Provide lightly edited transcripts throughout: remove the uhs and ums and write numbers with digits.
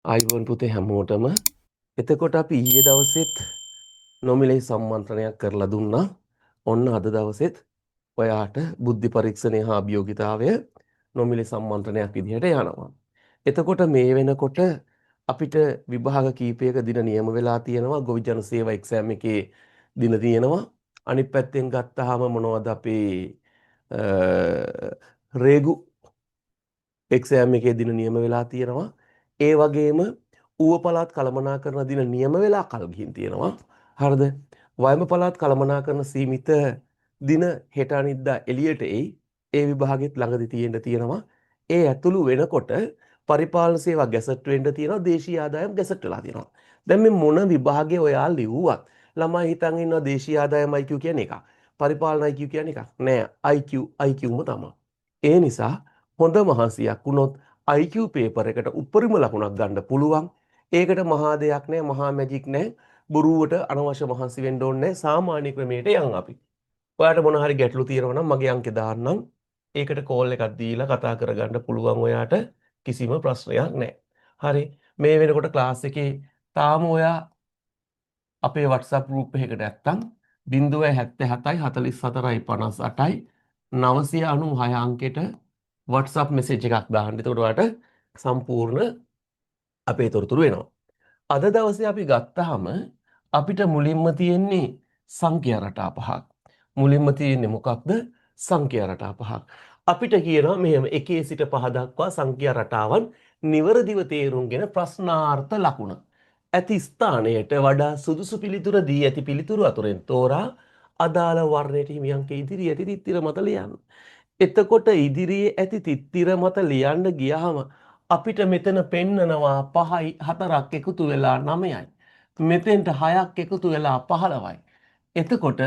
ආයිබෝන් පුතේ හැමෝටම. එතකොට අපි ඊයේ දවසෙත් නොමිලේ සම්මන්ත්‍රණයක් කරලා දුන්නා. ඔන්න අද දවසෙත් ඔයාට බුද්ධි පරීක්ෂණය හා අභියෝගිතාවය නොමිලේ සම්මන්ත්‍රණයක් විදිහට යනවා. එතකොට මේ වෙනකොට අපිට විභාග කීපයක දින නියම වෙලා තියෙනවා. ගොවි ජන සේවා එක්සෑම් එකේ දින තියෙනවා. අනිත් පැත්තෙන් ගත්තාම මොනවද අපේ රේගු එක්සෑම් එකේ දින නියම වෙලා තියෙනවා. ඒ වගේම ඌව පළාත් කළමනාකරන දින නියම වෙලා කල් ගිහින් තියෙනවා. හරිද? වයඹ පළාත් කළමනාකරන සීමිත දින හෙට අනිද්දා එළියට එයි. ඒ විභාගෙත් ළඟදි තියෙන්න තියෙනවා. ඒ ඇතුළු වෙනකොට පරිපාලන සේවා ගැසට් වෙන්න තියෙනවා. දේශීය ආදායම් ගැසට් වෙලා තියෙනවා. දැන් මේ මොන විභාගේ ඔයා ලිව්වත් ළමයි හිතන් ඉන්නවා දේශීය ආදායම IQ කියන්නේ එකක්. පරිපාලන IQ කියන්නේ එකක්. නෑ IQම තමයි. ඒ නිසා හොඳ මහන්සියක් වුණොත් IQ පේපර් එකට උපරිම ලකුණක් ගන්න පුළුවන්. ඒකට මහා දෙයක් නෑ, මහා මැජික් නෑ. බොරුවට අනවශ්‍ය මහන්සි වෙන්න ඕනේ නෑ. සාමාන්‍ය ක්‍රමයට යන් අපි. ඔයාට මොන හරි ගැටලු තියෙනවා නම් මගේ අංකේ දාන්නම්. ඒකට කෝල් එකක් දීලා කතා කරගන්න පුළුවන් ඔයාට. කිසිම ප්‍රශ්නයක් නෑ. හරි. මේ වෙනකොට ක්ලාස් එකේ තාම ඔයා අපේ WhatsApp group එකකට නැත්තම් 077යි 44යි 58යි 996 අංකෙට WhatsApp message එකක් දාන්න. එතකොට ඔයාලට සම්පූර්ණ අපේ තොරතුරු එනවා. අද දවසේ අපි ගත්තාම අපිට මුලින්ම තියෙන්නේ සංඛ්‍යා රටා පහක්. මුලින්ම තියෙන්නේ මොකක්ද? සංඛ්‍යා රටා පහක්. අපිට කියනවා මෙහෙම 1 සිට 5 දක්වා සංඛ්‍යා රටාවන් නිවරදිව තේරුම්ගෙන ප්‍රශ්නාර්ථ ලකුණ ඇති ස්ථානයට වඩා සුදුසු පිළිතුර දී ඇති පිළිතුරු අතුරෙන් තෝරා අදාළ වර්ණයට හිමි අංක ඉදිරියේ ඇති තිත්තිර මත ලියන්න. එතකොට ඉදිරියේ ඇති තිත්තිර මත ලියන්න ගියාම අපිට මෙතන පෙන්නනවා 5යි 4ක් එකතු වෙලා 9යි. මෙතෙන්ට 6ක් එකතු වෙලා 15යි. එතකොට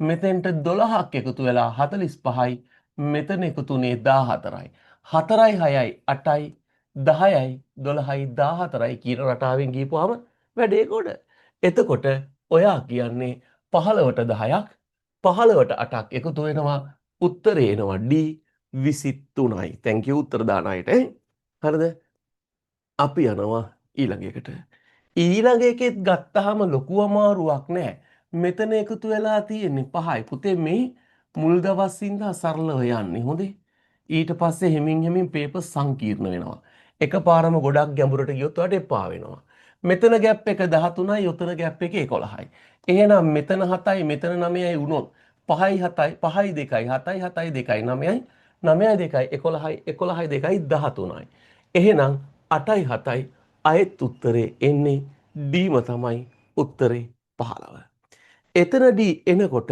මෙතෙන්ට 12ක් එකතු වෙලා 45යි. මෙතන එකතුනේ 14යි. 4යි 6යි 8යි 10යි 12යි 14යි කියන රටාවෙන් ගිහපුවාම වැඩේ ගොඩ. එතකොට ඔයා කියන්නේ 15ට 10ක් 15ට 8ක් එකතු වෙනවා. උත්තරේ එනවා D 23යි. thank you උත්තර දාන අයට. හරිද? අපි යනවා ඊළඟ එකට. ඊළඟ එකෙත් ගත්තාම ලොකු අමාරුවක් නෑ. මෙතන එකතු වෙලා තියෙන්නේ 5යි. පුතේ මේ මුල් දවස් ඉඳලා සරලව යන්නේ. හොඳේ. ඊට පස්සේ හෙමින් පේපර් සංකීර්ණ වෙනවා. එකපාරම ගොඩක් ගැඹුරට ගියොත් ඔයාලට එපා වෙනවා. මෙතන ગેප් එක 13යි, උතන ગેප් එක 11යි. එහෙනම් මෙතන 7යි, මෙතන 9යි වුණොත් 5යි 7යි, 5යි 2යි, 7යි 7යි 2යි, 9යි 9යි 2යි, 11යි 11යි 2යි 13යි. එහෙනම් 8යි 7යි අයෙත් උත්තරේ එන්නේ ඩීම තමයි උත්තරේ 15. එතනදී එනකොට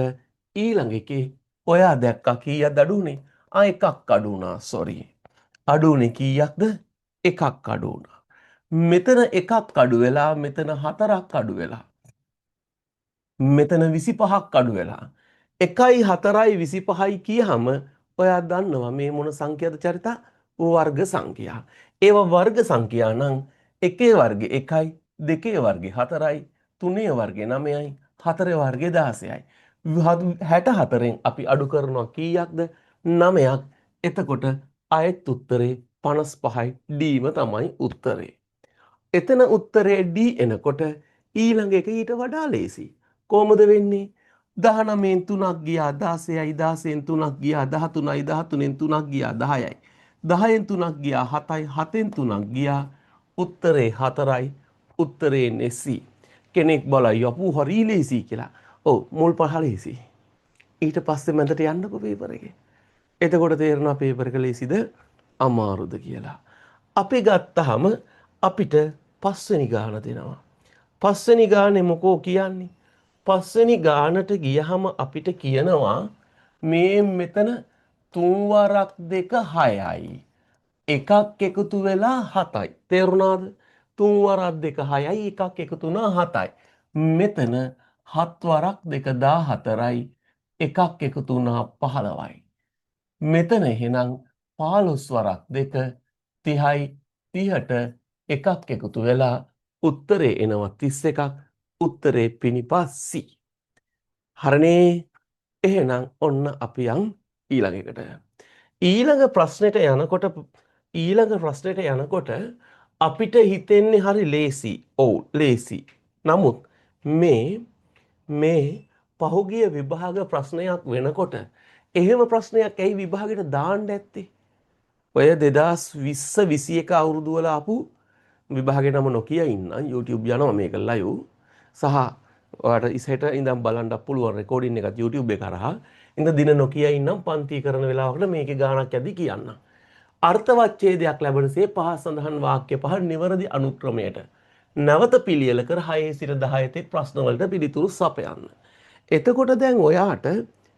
ඊළඟ එකේ ඔයා දැක්කා කීයක්ද අඩු උනේ? එකක් අඩු වුණා. සෝරි. අඩු උනේ කීයක්ද? එකක් අඩු වුණා. මෙතන එකක් අඩු වෙලා මෙතන 4ක් අඩු වෙලා. මෙතන 25ක් අඩු වෙලා. 1යි 4යි 25යි කියහම ඔයා දන්නවා මේ මොන සංඛ්‍යාද චරිතා? වර්ග සංඛ්‍යා. ඒවා වර්ග සංඛ්‍යා නම් එකේ වර්ගය 1යි, දෙකේ වර්ගය 4යි, තුනේ වර්ගය 9යි, හතරේ වර්ගය 16යි. 64න් අපි අඩු කරනවා කීයක්ද? 9ක්. එතකොට ආයෙත් උත්තරේ 55යි. ඩීම තමයි උත්තරේ. එතන උත්තරේ D එනකොට ඊළඟ එක ඊට වඩා ලේසි. කොහොමද වෙන්නේ? 19න් 3ක් ගියා 16යි, 16න් 3ක් ගියා 13යි, 13න් 3ක් ගියා 10යි. 10න් 3ක් ගියා 7යි, 7න් 3ක් ගියා උත්තරේ 4යි. උත්තරේ එන්නේ C. කෙනෙක් බලයි අපු හරි ලේසි කියලා. ඔව් මුල් පහ ලේසි. ඊට පස්සේ මැදට යන්නකො පේපර් එකේ. එතකොට තේරෙනවා පේපර් එක ලේසිද අමාරුද කියලා. අපි ගත්තාම අපිට පස්වෙනි ගාන දෙනවා. පස්වෙනි ගානේ මොකෝ කියන්නේ? පස්වෙනි ගානට ගියහම අපිට කියනවා මේ මෙතන 3 වරක් 2 6යි. එකක් එකතු වෙලා 7යි. තේරුණාද? 3 වරක් 2 6යි, එකක් එකතු වුණා 7යි. මෙතන 7 වරක් 2 14යි. එකක් එකතු වුණා 15යි. මෙතන එහෙනම් 15 වරක් 2 30යි. 30ට එකක් එකතු වෙලා උත්තරේ එනවා 31ක්. උත්තරේ පිනිපස්සි. හරනේ. එහෙනම් ඔන්න අපි ඊළඟ එකට. ඊළඟ ප්‍රශ්නෙට යනකොට අපිට හිතෙන්නේ හරි ලේසි. ඔව් ලේසි. නමුත් මේ පහුගිය විභාග ප්‍රශ්නයක් වෙනකොට එහෙම ප්‍රශ්නයක් ඇයි විභාගෙට දාන්න ඇත්තේ? ඔය 2020 21 අවුරුදු වල ආපු විභාගේ නම නොකිය ඉන්න YouTube යනවා මේක live සහ ඔයාලට ඉස්සෙට ඉඳන් බලන්න පුළුවන් රෙකෝඩින් එකත් YouTube එක කරා ඉඳ දින නොකිය ඉන්නම් පන්ති කරන වෙලාවකට මේකේ ගානක් ඇද්දි කියන්න. අර්ථවච්ඡේදයක් ලැබෙනසේ පහ සඳහන් වාක්‍ය පහ නිවැරදි අනුක්‍රමයට නැවත පිළියෙල කර 6 සිට 10 තෙක් ප්‍රශ්න වලට පිළිතුරු සපයන්න. එතකොට දැන් ඔයාට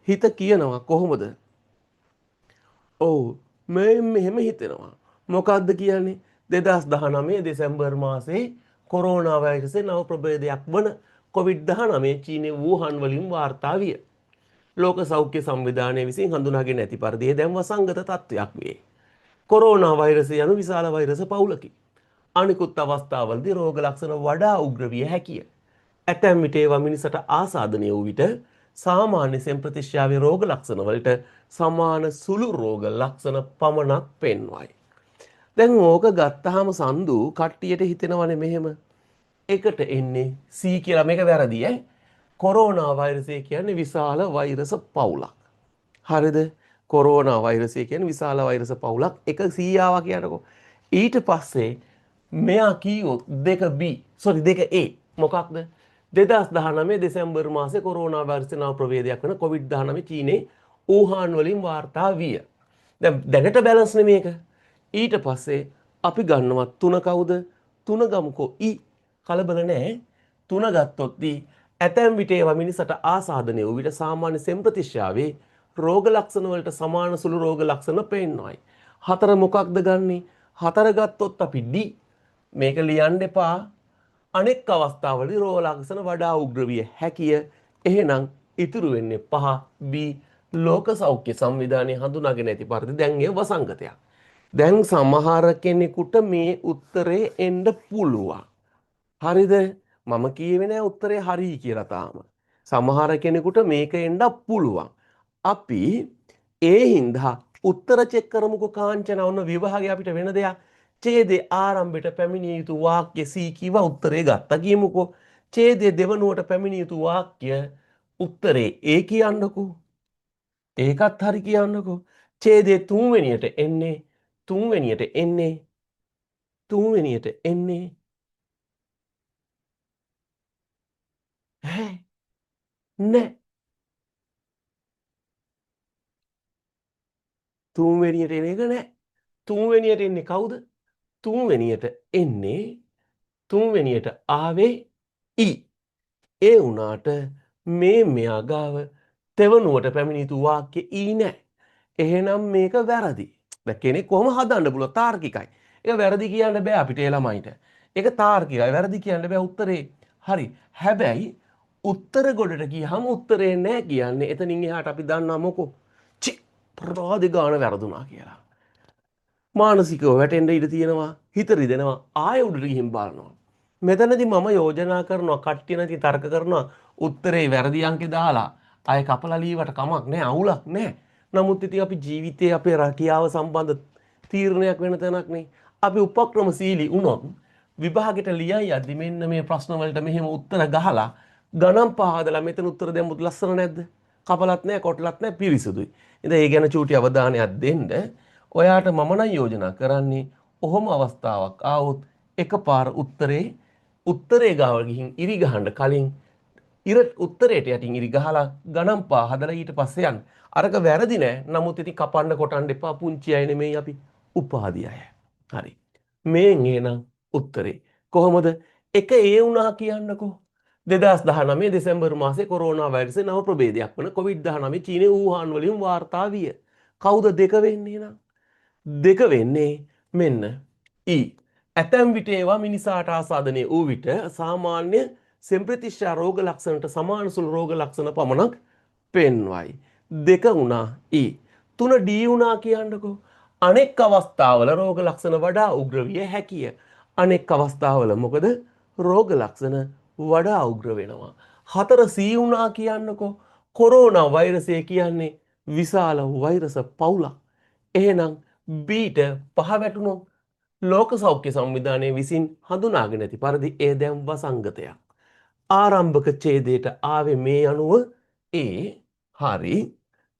හිත කියනවා කොහොමද? ඔව් මෙහෙම හිතෙනවා. මොකක්ද කියන්නේ? 2019 දෙසැම්බර් මාසයේ කොරෝනා වෛරසයේ නව ප්‍රභේදයක් වන COVID-19 චීනයේ වූහන් වලින් වාර්තා විය. ලෝක සෞඛ්‍ය සංවිධානය විසින් හඳුනාගෙන ඇති පරිදි දැන් වසංගත තත්ත්වයක් වේ. කොරෝනා වෛරසය යනු විශාල වෛරස පවුලකි. අනිකුත් අවස්ථාවලදී රෝග ලක්ෂණ වඩා උග්‍ර විය හැකිය. ඇතැම් විට ඒවා මිනිසට ආසාදනය වූ විට සාමාන්‍ය සෙම්ප්‍රතිශ්‍යාවේ රෝග ලක්ෂණ වලට සමාන සුළු රෝග ලක්ෂණ පමණක් පෙන්වයි. දැන් ඕක ගත්තාම සන්දු කට්ටියට හිතෙනවනේ මෙහෙම. එකට එන්නේ C කියලා මේක වැරදි ඈ. කොරෝනා වෛරසය කියන්නේ විශාල වෛරස පවුලක්. හරිද? කොරෝනා වෛරසය කියන්නේ විශාල වෛරස පවුලක්. එක C ආවා කියනකො. ඊට පස්සේ මෙයා කීවොත් 2B දෙක A මොකක්ද? 2019 දෙසැම්බර් මාසේ කොරෝනා වෛරස් නව ප්‍රභේදයක් වන COVID-19 චීනයේ වූහාන් වලින් වාර්තා විය. දැන් දැනට බැලන්ස් නේ මේක. ඊට පස්සේ අපි ගන්නවා 3 කවුද? 3 ගමුකෝ E කලබල නැහැ. 3 ගත්තොත් D ඇතැම් විට ඒවා මිනිසට ආසාදනය වූ විට සාමාන්‍ය සෙම්ප්‍රතිශ්‍යාවේ රෝග ලක්ෂණ වලට සමාන සුළු රෝග ලක්ෂණ පෙන්වයි. 4 මොකක්ද ගන්නෙ? 4 ගත්තොත් අපි D මේක ලියන්න එපා. අනෙක් අවස්ථාවලදී රෝග ලක්ෂණ වඩා උග්‍ර විය හැකිය. එහෙනම් ඉතුරු වෙන්නේ 5 B ලෝක සෞඛ්‍ය සංවිධානයේ හඳුනාගෙන ඇති පරිදි දැන් ඒ වසංගතයක්. දැන් සමහර කෙනෙකුට මේ උත්තරේ එන්න පුළුවන්. හරිද? මම කියවේ නෑ උත්තරේ හරි කියලා තාම. සමහර කෙනෙකුට මේක එන්න පුළුවන්. අපි ඒ හින්දා උත්තර චෙක් කරමුකෝ කාංචන ඔන්න විභාගය අපිට වෙන දෙයක්. ඡේදයේ ආරම්භයට පැමිණිය යුතු වාක්‍ය C කිව උත්තරේ ගත්තා කියමුකෝ. ඡේදයේ දෙවනුවට පැමිණිය යුතු වාක්‍ය උත්තරේ A කියන්නකෝ. ඒකත් හරි කියන්නකෝ. ඡේදයේ තුන්වෙනියට එන්නේ නෑ. තුන්වෙනියට එන එක නෑ. තුන්වෙනියට එන්නේ කවුද? තුන්වෙනියට ආවේ E. ඒ වුණාට මෙයා ගාව තෙවනුවට පැමිණිය යුතු වාක්‍ය E නෑ. එහෙනම් මේක වැරදි. දැන් කෙනෙක් කොහොම හදන්න පුළුවන් තාර්කිකයි. ඒක වැරදි කියන්න බෑ අපිට ඒ ළමයිට. ඒක තාර්කිකයි. වැරදි කියන්න බෑ උත්තරේ. හරි. හැබැයි උත්තර ගොඩට ගියහම උත්තරේ නෑ කියන්නේ එතනින් එහාට අපි දන්නා මොකෝ? චි ප්‍රාදි ගාන වැරදුනා කියලා. මානසිකව වැටෙන්න ඉඩ තියෙනවා. හිත රිදෙනවා. ආයෙ උඩට ගිහින් බලනවා. මෙතනදී මම යෝජනා කරනවා කට්ටිය නැති තර්ක කරනවා උත්තරේ වැරදි අංකේ දාලා ආයෙ කපලා ලීවට කමක් නැහැ අවුලක් නැහැ. නමුත් ඉතින් අපි ජීවිතයේ අපේ රැකියාව සම්බන්ධ තීරණයක් වෙන තැනක් නේ. අපි උපක්‍රමශීලී වුණොත් විභාගෙට ලියයි යද්දි මෙන්න මේ ප්‍රශ්න වලට මෙහෙම උත්තර ගහලා ගණන් පහදලා මෙතන උත්තර දෙමුත් ලස්සන නැද්ද? කපලත් නැහැ කොටලත් නැහැ පිරිසුදුයි. ඉතින් ඒ ගැන චූටි අවධානයක් දෙන්න. ඔයාට මම නම් යෝජනා කරන්නේ ඔහොම අවස්ථාවක් ආවොත් එකපාර උත්තරේ ගාව ගිහින් ඉරි ගහන්න කලින් උත්තරේට යටින් ඉරි ගහලා ගණන් පහ හදලා ඊට පස්සේ යන්න. අරක වැරදි නෑ. නමුත් ඉතින් කපන්න කොටන්න එපා. පුංචි අය නෙමෙයි අපි. උපාධි අය. හරි. මේන් එනං උත්තරේ. කොහොමද? එක ඒ වුණා කියන්නකෝ. 2019 දෙසැම්බර් මාසේ කොරෝනා වෛරසයේ නව ප්‍රභේදයක් වන COVID-19 චීනයේ වූහාන් වලින් වාර්තා විය. කවුද දෙක වෙන්නේ නම්? දෙක වෙන්නේ මෙන්න E. ඇතැම් විට ඒවා මිනිසාට ආසාදනය වූ විට සාමාන්‍ය සෙම්ප්‍රතිශ්‍යා රෝග ලක්ෂණට සමාන සුළු රෝග ලක්ෂණ පමණක් පෙන්වයි. දෙක වුණා E. 3 D වුණා කියන්නකෝ. අනෙක් අවස්ථාවල රෝග ලක්ෂණ වඩා උග්‍ර විය හැකිය. අනෙක් අවස්ථාවල මොකද රෝග ලක්ෂණ වඩා උග්‍ර වෙනවා. 4 C වුණා කියන්නකෝ. කොරෝනා වෛරසය කියන්නේ විශාල වෛරස පවුලක්. එහෙනම් Bට පහ වැටුණොත් ලෝක සෞඛ්‍ය සංවිධානය විසින් හඳුනාගෙන ඇති පරිදි එය දැන් වසංගතයක්. ආරම්භක ඡේදයට ආවේ මේ අනුව A හරි,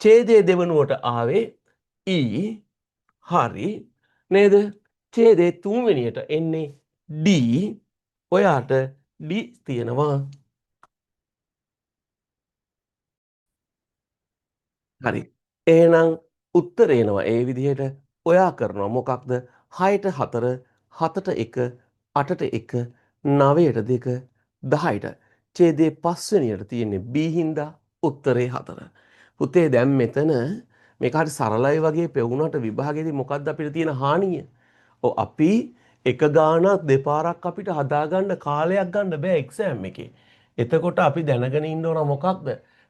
ඡේදයේ දෙවනුවට ආවේ E හරි නේද? ඡේදයේ තුන්වෙනියට එන්නේ D. ඔයාට D තියෙනවා. හරි. එහෙනම් උත්තරේ එනවා ඒ විදිහට. ඔයා කරනවා මොකක්ද? 6ට 4, 7ට 1, 8ට 1, 9ට 2, 10ට. ඡේදයේ පස්වෙනියට තියෙන්නේ B හින්දා උත්තරේ 4. පුතේ දැන් මෙතන මේක හරි සරලයි වගේ පෙවුනට විභාගයේදී මොකද්ද අපිට තියෙන හානිය? අපි එක ගානක් දෙපාරක් අපිට හදාගන්න කාලයක් ගන්න බෑ එක්සෑම් එකේ. එතකොට අපි දැනගෙන ඉන්න ඕන මොකක්ද?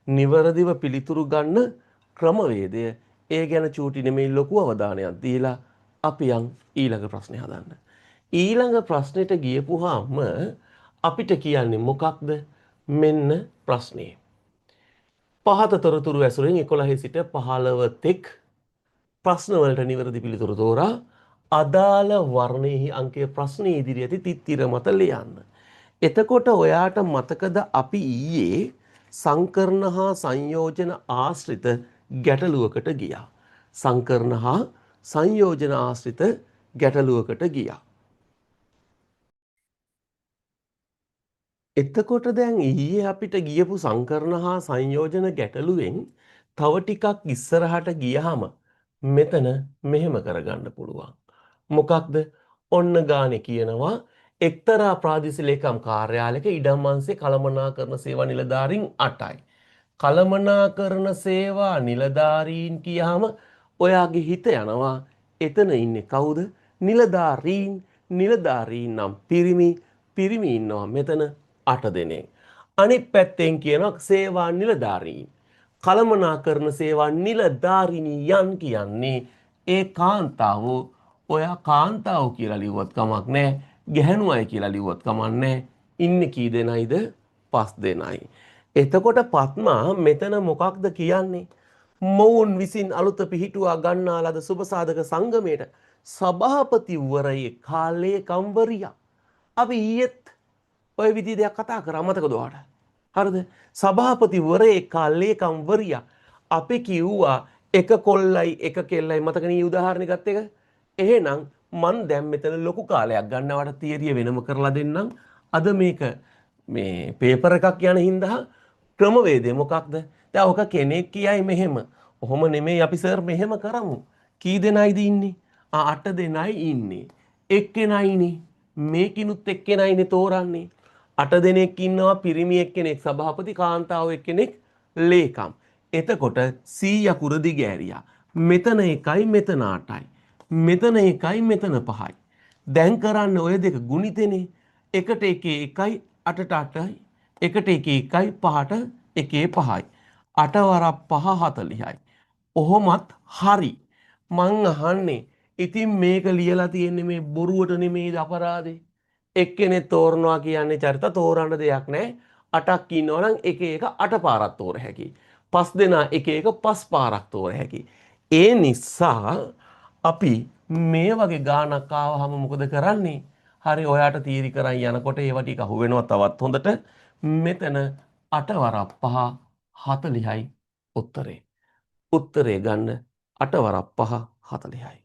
නිවැරදිව පිළිතුරු ගන්න ක්‍රමවේදය. ඒ ගැන චූටි නෙමෙයි ලොකු අවධානයක් දීලා අපි යන් ඊළඟ ප්‍රශ්නේ හදන්න. ඊළඟ ප්‍රශ්නෙට ගියපුවාම අපිට කියන්නේ මොකක්ද? මෙන්න ප්‍රශ්නේ. පහත තොරතුරු ඇසුරෙන් 11 සිට 15 තෙක් ප්‍රශ්නවලට නිවැරදි පිළිතුරු තෝරා අදාළ වර්ණයෙහි අංකය ප්‍රශ්නයේ ඉදිරි ඇති තිත්තිර මත ලියන්න. එතකොට ඔයාට මතකද අපි ඊයේ සංකරණ හා සංයෝජන ආශ්‍රිත ගැටලුවකට ගියා. සංකරණ හා සංයෝජන ආශ්‍රිත ගැටලුවකට ගියා. එතකොට දැන් ඊයේ අපිට ගියපු සංකරණ හා සංයෝජන ගැටලුවෙන් තව ටිකක් ඉස්සරහට ගියාම මෙතන මෙහෙම කරගන්න පුළුවන්. මොකක්ද? ඔන්න ගානේ කියනවා එක්තරා ප්‍රාදේශීය ලේකම් කාර්යාලයක ඉඩම් අංශේ කළමනාකරණ සේවා නිලධාරීන් 8යි. කළමනාකරණ සේවා නිලධාරීන් කියහම ඔයාගේ හිත යනවා එතන ඉන්නේ කවුද? නිලධාරීන්. නිලධාරීන් නම් පිරිමි ඉන්නවා මෙතන 8 දෙනෙක්. අනිත් පැත්තෙන් කියනවා සේවා නිලධාරීන්. කළමනාකරණ සේවා නිලධාරිනියන් කියන්නේ ඒ කාන්තාවෝ. ඔයා කාන්තාවෝ කියලා ලිව්වත් කමක් නැහැ. ගැහැණු අය කියලා ලිව්වත් කමක් නැහැ. ඉන්නේ කී දෙනයිද? 5 දෙනයි. එතකොට පත්මා මෙතන මොකක්ද කියන්නේ? මොවුන් විසින් අලුත පිහිටුවා ගන්නා ලද සුබසාධක සංගමයට සභාපතිවරයේ කාලේකම්වරියා. අපි ඊයේත් ඔය විදිහේ දෙයක් කතා කරා මතකද ඔයාලට? හරිද? සභාපතිවරයේ කාලේකම්වරියා. අපි කිව්වා එක කොල්ලයි එක කෙල්ලයි මතකනේ උදාහරණ ගත්ත එක. එහෙනම් මන් දැන් මෙතන ලොකු කාලයක් ගන්නවට තියරිය වෙනම කරලා දෙන්නම්. අද මේක මේ පේපර් එකක් යන හින්දා ක්‍රමවේදය මොකක්ද? දැන් ඔක කෙනෙක් කියයි මෙහෙම. ඔහොම නෙමෙයි අපි සර් මෙහෙම කරමු. කී දෙනයිද ඉන්නේ? 8 දෙනයි ඉන්නේ. එක්කෙනයිනේ. මේකිනුත් එක්කෙනයිනේ තෝරන්නේ. 8 දෙනෙක් ඉන්නවා පිරිමි එක්කෙනෙක් සභාපති කාන්තාව එක්කෙනෙක් ලේකම්. එතකොට 100 අකුර දිගෑරියා. මෙතන 1යි මෙතන 8යි. මෙතන 1යි මෙතන 5යි. දැන් කරන්න ඔය දෙක ගුණිතනේ. එකට 1 1යි 8ට 8යි. එකට 1 1යි 5ට 1 5යි. 8 වරක් 5 40යි. ඔහොමත් හරි. මං අහන්නේ ඉතින් මේක ලියලා තියෙන්නේ මේ බොරුවට නෙමෙයිද අපරාධේ? එක්කෙනෙක් තෝරනවා කියන්නේ චරිත තෝරන්න දෙයක් නැහැ. 8ක් ඉන්නවා නම් එක එක 8 පාරක් තෝර හැකියි. 5 දෙනා එක එක 5 පාරක් තෝර හැකියි. ඒ නිසා අපි මේ වගේ ගානක් ආවහම මොකද කරන්නේ? හරි ඔයාට තීරි කරන් යනකොට ඒව ටික අහු වෙනවා තවත් හොඳට. මෙතන 8 වරක් 5 40යි උත්තරේ. උත්තරේ ගන්න 8 වරක් 5 40යි.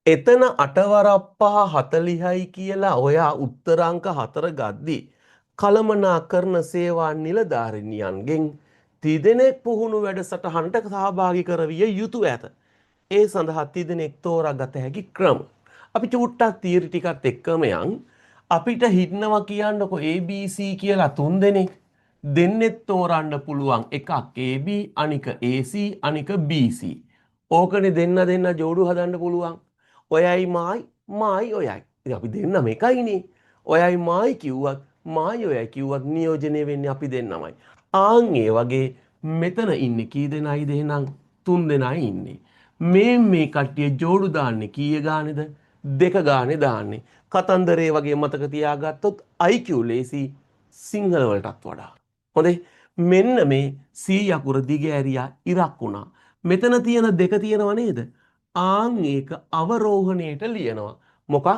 එතන 8 වරක් 5 40යි කියලා ඔයා උත්තර අංක 4 ගද්දි කළමනාකරණ සේවා නිලධාරිනියන්ගෙන් තිදෙනෙක් පුහුණු වැඩසටහනට සහභාගී කරවිය යුතුය ඇත. ඒ සඳහා තිදෙනෙක් තෝරාගත හැකි ක්‍රම. අපි චුට්ටක් තියරි ටිකත් එක්කම යන්. අපිට හිටනවා කියන්නකො ABC කියලා 3 දෙනෙක්. දෙන්නෙත් තෝරන්න පුළුවන් එකක් AB අනික AC අනික BC. ඕකනේ දෙන්න ජෝඩු හදන්න පුළුවන්. ඔයයි මායි ඔයයි. ඉතින් අපි දෙන්නම එකයිනේ. ඔයයි මායි කිව්වත් මායි ඔයයි කිව්වත් නියෝජනය වෙන්නේ අපි දෙන්නමයි. ආන් ඒ වගේ මෙතන ඉන්නේ කී දෙනයිද එහෙනම් 3 දෙනයි ඉන්නේ. මේ කට්ටිය ජෝඩු දාන්නේ කීය ගානේද? 2 ගානේ දාන්නේ. කතන්දරේ වගේ මතක තියාගත්තොත් IQ ලේසි සිංහල වලටත් වඩා. හොඳේ මෙන්න මේ 100 අකුර දිග ඇරියා ඉරක් වුණා. මෙතන තියෙන දෙක තියෙනව නේද? ආන් ඒක අවරෝහණයට ලියනවා. මොකක්?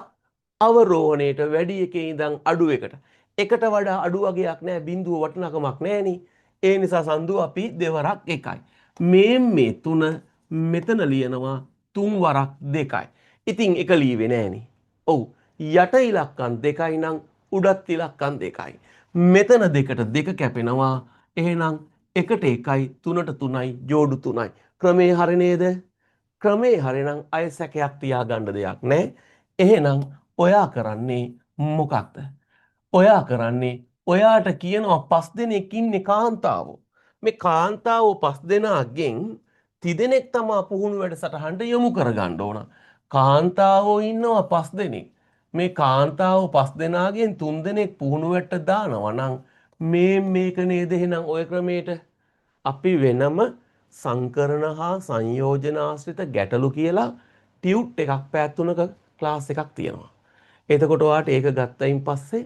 අවරෝහණයට වැඩි එකේ ඉඳන් අඩු එකට. එකට වඩා අඩු වගේක් නැහැ. බිඳුව වටිනකමක් නැහෙනි. ඒ නිසා සන්දු අපි දෙවරක් එකයි. මේ තුන මෙතන ලියනවා තුන් වරක් දෙකයි. ඉතින් එක ලියවේ නෑනේ. ඔව්. යට ඉලක්කම් දෙකයි නම් උඩත් ඉලක්කම් දෙකයි. මෙතන දෙකට දෙක කැපෙනවා. එහෙනම් එකට එකයි තුනට තුනයි ජෝඩු තුනයි. ක්‍රමේ හරි නේද? ක්‍රමේ හරිනම් අය සැකයක් තියාගන්න දෙයක් නැහැ. එහෙනම් ඔයා කරන්නේ මොකක්ද? ඔයා කරන්නේ ඔයාට කියනවා 5 දෙනෙක් ඉන්නේ කාන්තාවෝ. මේ කාන්තාවෝ 5 දෙනාගෙන් තිදෙනෙක් තමා පුහුණු වැඩසටහනට යොමු කරගන්න ඕන. කාන්තාවෝ ඉන්නවා 5 දෙනෙක්. මේ කාන්තාවෝ 5 දෙනාගෙන් 3 දෙනෙක් පුහුණු වැඩට දානවා නම් මේක නේද එහෙනම් ඔය ක්‍රමයට අපි වෙනම සංකරණ හා සංයෝජන ආශ්‍රිත ගැටලු කියලා ටියුට් එකක් පැය 3ක ක්ලාස් එකක් තියෙනවා. එතකොට ඔයාට ඒක ගත්තයින් පස්සේ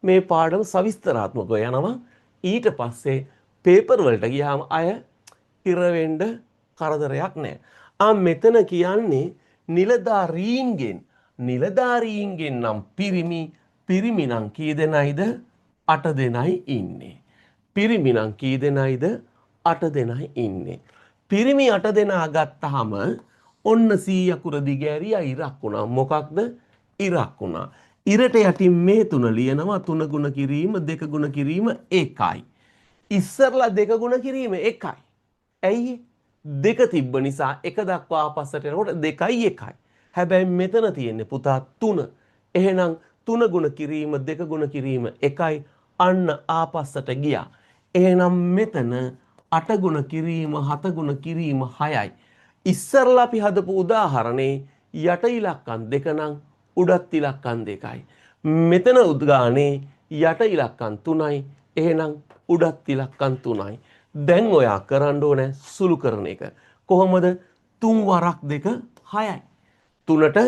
මේ පාඩම සවිස්තරාත්මකව යනවා. ඊට පස්සේ පේපර් වලට ගියාම අය ඉර වෙන්න කරදරයක් නැහැ. මෙතන කියන්නේ නිලධාරීන්ගෙන් නම් පිරිමි නම් කී දෙනයිද? 8 දෙනයි ඉන්නේ. පිරිමි නම් කී දෙනයිද? 8 දෙනයි ඉන්නේ. පිරිමි 8 දෙනා ගත්තාම ඔන්න 100 අකුර දිගෑරියා ඉරක් වුණා. මොකක්ද? ඉරක් වුණා. ඉරට යටින් මේ තුන ලියනවා 3 ගුණ කිරීම 2 ගුණ කිරීම 1යි. ඉස්සරලා 2 ගුණ කිරීම 1යි. ඇයි? 2 තිබ්බ නිසා 1 දක්වා ආපස්සට යනකොට 2යි 1යි. හැබැයි මෙතන තියෙන්නේ පුතා 3. එහෙනම් 3 ගුණ කිරීම 2 ගුණ කිරීම 1යි. අන්න ආපස්සට ගියා. එහෙනම් මෙතන 8 ගුණ කිරීම 7 ගුණ කිරීම 6යි. ඉස්සරලා අපි හදපු උදාහරණේ යට ඉලක්කම් 2 නම් උඩත් ඉලක්කම් 2යි. මෙතන උද්ගානේ යට ඉලක්කම් 3යි. එහෙනම් උඩත් ඉලක්කම් 3යි. දැන් ඔයා කරන්න ඕනේ සුළු කරන එක. කොහොමද? 3 වරක් 2 6යි. 3ට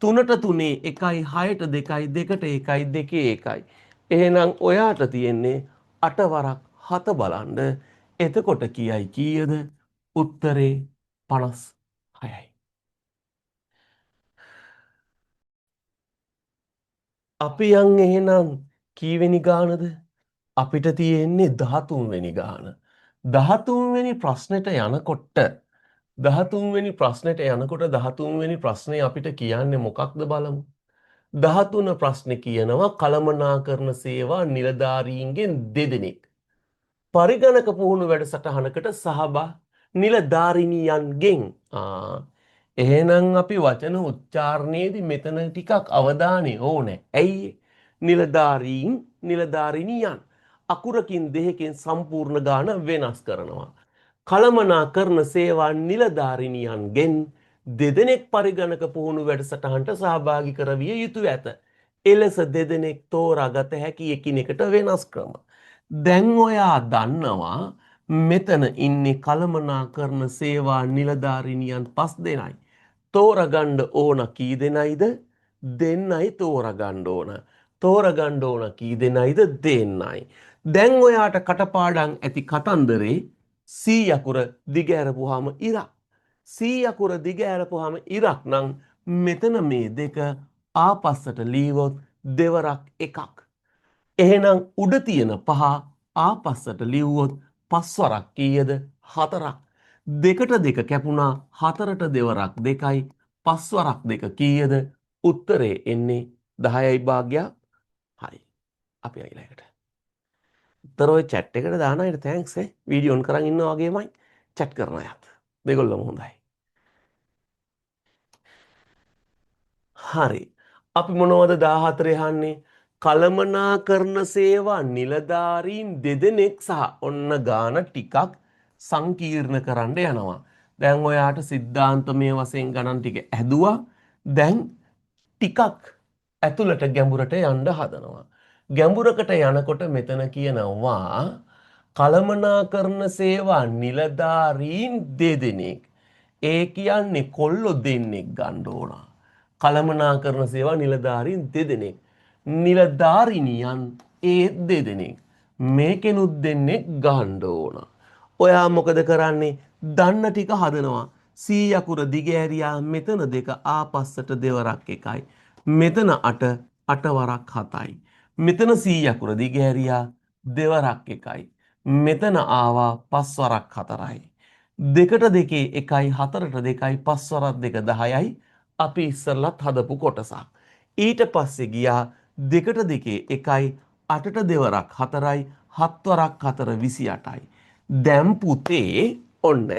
3 1යි 6ට 2යි 2ට 1යි 2 1යි. එහෙනම් ඔයාට තියෙන්නේ 8 වරක් 7 බලන්න. එතකොට කියයි කීයද? උත්තරේ 56යි. අපි යන් එහෙනම් කීවෙනි ගානද? අපිට තියෙන්නේ 13 වෙනි ගාන. 13 වෙනි ප්‍රශ්නෙට යනකොට 13 වෙනි ප්‍රශ්නේ අපිට කියන්නේ මොකක්ද බලමු. 13 ප්‍රශ්නේ කියනවා කළමනාකරණ සේවා නිලධාරීන්ගෙන් දෙදෙනෙක් පරිගණක පුහුණු වැඩසටහනකට නිලධාරිනියන්ගෙන් එහෙනම් අපි වචන උච්චාරණයේදී මෙතන ටිකක් අවධානය ඕනේ. ඇයි? නිලධාරිනියන් අකුරකින් දෙකකින් සම්පූර්ණ ගාන වෙනස් කරනවා. කළමනාකරණ සේවා නිලධාරිනියන්ගෙන් දෙදෙනෙක් පරිගණක පුහුණු වැඩසටහනට සහභාගී කරවිය යුතුය ඇත. එලෙස දෙදෙනෙක් තෝරාගත හැකි එකිනෙකට වෙනස් ක්‍රම. දැන් ඔයා දන්නවා මෙතන ඉන්නේ කළමනාකරණ සේවා නිලධාරිනියන් 5 දෙනයි. තෝරගන්න ඕන කී දෙනයිද? දෙන්නයි තෝරගන්න ඕන. තෝරගන්න ඕන කී දෙනයිද? දෙන්නයි. දැන් ඔයාට කටපාඩම් ඇති කතන්දරේ 100 අකුර දිග ඇරපුවාම ඉරක්. 100 අකුර දිග ඇරපුවාම ඉරක් නම් මෙතන මේ දෙක ආපස්සට ලීවොත් දෙවරක් එකක්. එහෙනම් උඩ තියෙන 5 ආපස්සට ලිව්වොත් 5 වරක් කීයද? 4ක්. දෙකට දෙක කැපුණා 4ට දෙවරක් 2යි 5 වරක් 2 කීයද? උත්තරේ එන්නේ 10යි භාග්‍යා 6යි. අපි ඊළඟට. උත්තර ඔය chat එකට දාන අයට thanks වීඩියෝ ඔන් කරන් ඉන්නා වගේමයි chat කරන අයත්. දෙගොල්ලම හොඳයි. හරි. අපි මොනවද 14 අහන්නේ? කළමනාකරණ සේවා නිලධාරීන් දෙදෙනෙක් සහ ඔන්න ගාන ටිකක් සංකීර්ණ කරන්න යනවා. දැන් ඔයාට සිද්ධාන්තමය වශයෙන් ගණන් ටික ඇදුවා. දැන් ටිකක් ඇතුළට ගැඹුරට යන්න හදනවා. ගැඹුරකට යනකොට මෙතන කියනවා කළමනාකරණ සේවා නිලධාරීන් දෙදෙනෙක්. ඒ කියන්නේ කොල්ලෝ දෙන්නෙක් ගන්න ඕන. කළමනාකරණ සේවා නිලධාරීන් දෙදෙනෙක්. නිලධාරිනියන් ඒ දෙදෙනෙක්. මේකෙනුත් දෙන්නෙක් ගන්න ඕන. ඔයා මොකද කරන්නේ? දන්න ටික හදනවා. C යකුර දිග ඇරියා මෙතන 2 ආපස්සට දෙවරක් 1යි. මෙතන 8 8 වරක් 7යි. මෙතන C යකුර දිග ඇරියා දෙවරක් 1යි. මෙතන ආවා 5 වරක් 4යි. 2ට 2 1යි 4ට 2යි 5 වරක් 2 10යි. අපි ඉස්සරලත් හදපු කොටසක්. ඊට පස්සේ ගියා 2ට 2 1යි 8ට දෙවරක් 4යි 7 වරක් 4 28යි. දැන් පුතේ ඔන්න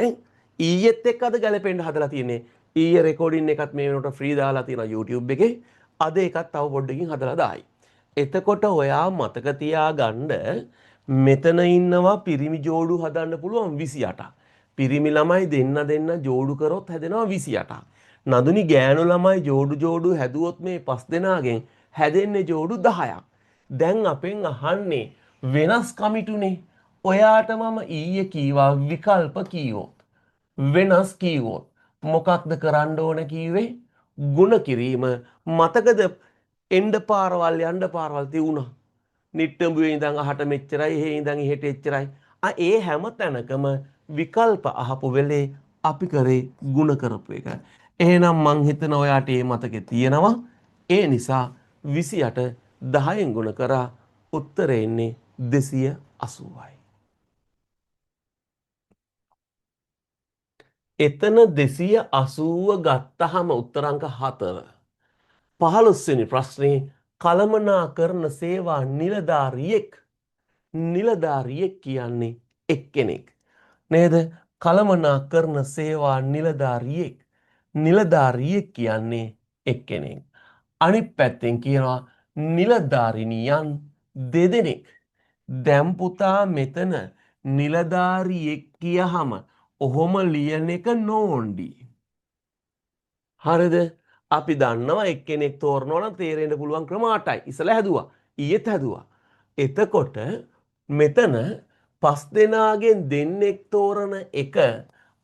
ඊයේත් එක්ක අද ගැලපෙන්න හදලා තියෙන්නේ. ඊයේ රෙකෝඩින් එකත් මේ වෙනකොට ෆ්‍රී දාලා තියෙනවා YouTube එකේ. අද එකත් තව පොඩ්ඩකින් හදලා දායි. එතකොට ඔයා මතක තියාගන්න මෙතන ඉන්නවා පිරිමි ජෝඩු හදන්න පුළුවන් 28ක්. පිරිමි ළමයි දෙන්න ජෝඩු කරොත් හැදෙනවා 28ක්. නදුනි ගෑනු ළමයි ජෝඩු හැදුවොත් මේ 5 දෙනාගෙන් හැදෙන්නේ ජෝඩු 10ක්. දැන් අපෙන් අහන්නේ වෙනස් කමිටුනේ. ඔයාට මම ඊයේ කීවා විකල්ප කීවොත්. වෙනස් කීවොත්. මොකක්ද කරන්න ඕන කීවේ? ಗುಣ කිරීම. මතකද එන්න පාරවල් යන්න පාරවල් තියුණා. නිට්ටඹුවේ ඉඳන් අහට මෙච්චරයි, එහෙ ඉඳන් එහෙට එච්චරයි. ඒ හැම තැනකම විකල්ප අහපු වෙලේ අපි කරේ ಗುಣ කරපු එක. එහෙනම් මං හිතන ඔයාට මේ මතකේ තියෙනවා. ඒ නිසා 28 10න් ගුණ කරා උත්තරේ එන්නේ 280යි. එතන 280 ගත්තහම උත්තරංක 4. 15 වෙනි ප්‍රශ්නේ කළමනාකරන සේවා නිලධාරියෙක් කියන්නේ එක්කෙනෙක්. නේද? කළමනාකරන සේවා නිලධාරියෙක් කියන්නේ එක්කෙනෙක්. අනිත් පැත්තෙන් කියනවා නිලධාරිනියන් දෙදෙනෙක්. දැන් පුතා මෙතන නිලධාරියෙක් කියහම ඔහොම ලියන එක නෝන්ඩි. හරිද? අපි දන්නවා එක්කෙනෙක් තෝරනවා නම් තේරෙන්න පුළුවන් ක්‍රම 8යි. ඉස්සලා හැදුවා. ඊයේත් හැදුවා. එතකොට මෙතන 5 දෙනාගෙන් දෙන්නෙක් තෝරන එක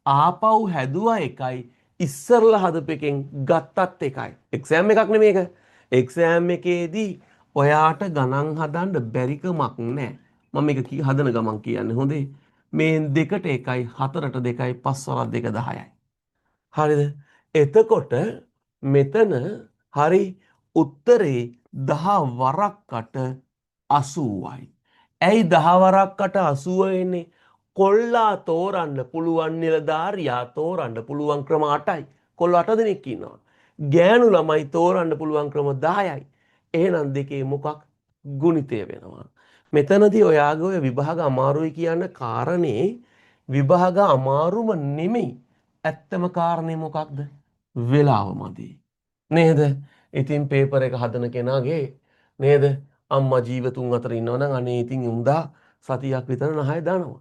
ආපහු හැදුවා එකයි ඉස්සරලා හදපු එකෙන් ගත්තත් එකයි. එක්සෑම් එකක් නෙමේක. එක්සෑම් එකේදී ඔයාට ගණන් හදන්න බැරිකමක් නැහැ. මම මේක හදන ගමන් කියන්නේ හොඳේ. මේ 2ට 1යි 4ට 2යි 5 වරක් 2 10යි. හරිද? එතකොට මෙතන හරි උත්තරේ 10 වරක්කට 80යි. ඇයි 10 වරක්කට 80 එන්නේ? කොල්ලා තෝරන්න පුළුවන් නිලධාරියා තෝරන්න පුළුවන් ක්‍රම 8යි. කොල්ලෝ 8 දෙනෙක් ඉන්නවා. ගෑනු ළමයි තෝරන්න පුළුවන් ක්‍රම 10යි. එහෙනම් දෙකේ මොකක් ගුණිතය වෙනවා. මෙතනදී ඔයාගේ ඔය විභාග අමාරුයි කියන කාරණේ විභාග අමාරුම නෙමෙයි. ඇත්තම කාරණේ මොකක්ද? වෙලාව මදි. නේද? ඉතින් පේපර් එක හදන කෙනාගේ නේද? අම්මා ජීවතුන් අතර ඉන්නවනම් අනේ ඉතින් උන්දා සතියක් විතර නහය දානවා.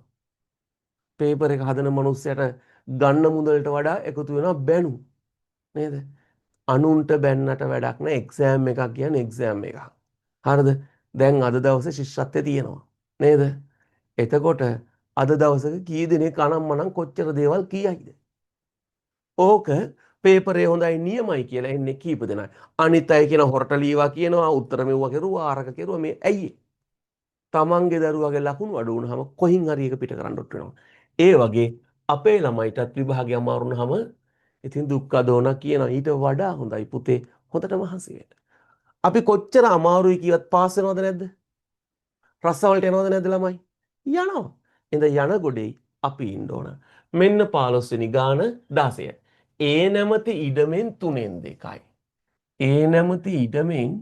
පේපර් එක හදන මිනිස්සයාට ගන්න මුදලට වඩා එකතු වෙනවා බැනු. නේද? අනුන්ට බැන්නට වැඩක් නැහැ. එක්සෑම් එකක් කියන්නේ එක්සෑම් එකක්. හරිද? දැන් අද දවසේ ශිෂ්‍යත්වයේ තියෙනවා. නේද? එතකොට අද දවසක කී දෙනෙක් අනම්මනම් කොච්චර දේවල් කියයිද? ඕක පේපරේ හොඳයි නියමයි කියලා එන්නේ කීප දෙනයි. අනිත් අය කියන හොරට ලීවා කියනවා උත්තර මෙව්වා කෙරුවා ආරක කෙරුවා මේ ඇයි? තමන්ගේ දරුවාගේ ලකුණු අඩු වුණාම කොහින් හරි එක පිට කරන්න ඔට් වෙනවා. ඒ වගේ අපේ ළමයිටත් විභාගය අමාරු වුණාම ඉතින් දුක්ඛ දෝන කියනවා ඊට වඩා හොඳයි පුතේ හොඳට මහන්සි වෙන්න. අපි කොච්චර අමාරුයි කියවත් පාස් වෙනවද නැද්ද? රස්සවලට යනවද නැද්ද ළමයි? යනවා. එහෙනම් යන ගොඩේ අපි ඉන්න ඕන. මෙන්න 15 වෙනි ගාන 16. ඒ නැමැති ඉඩමෙන් 3ෙන් 2යි. ඒ නැමැති ඉඩමෙන්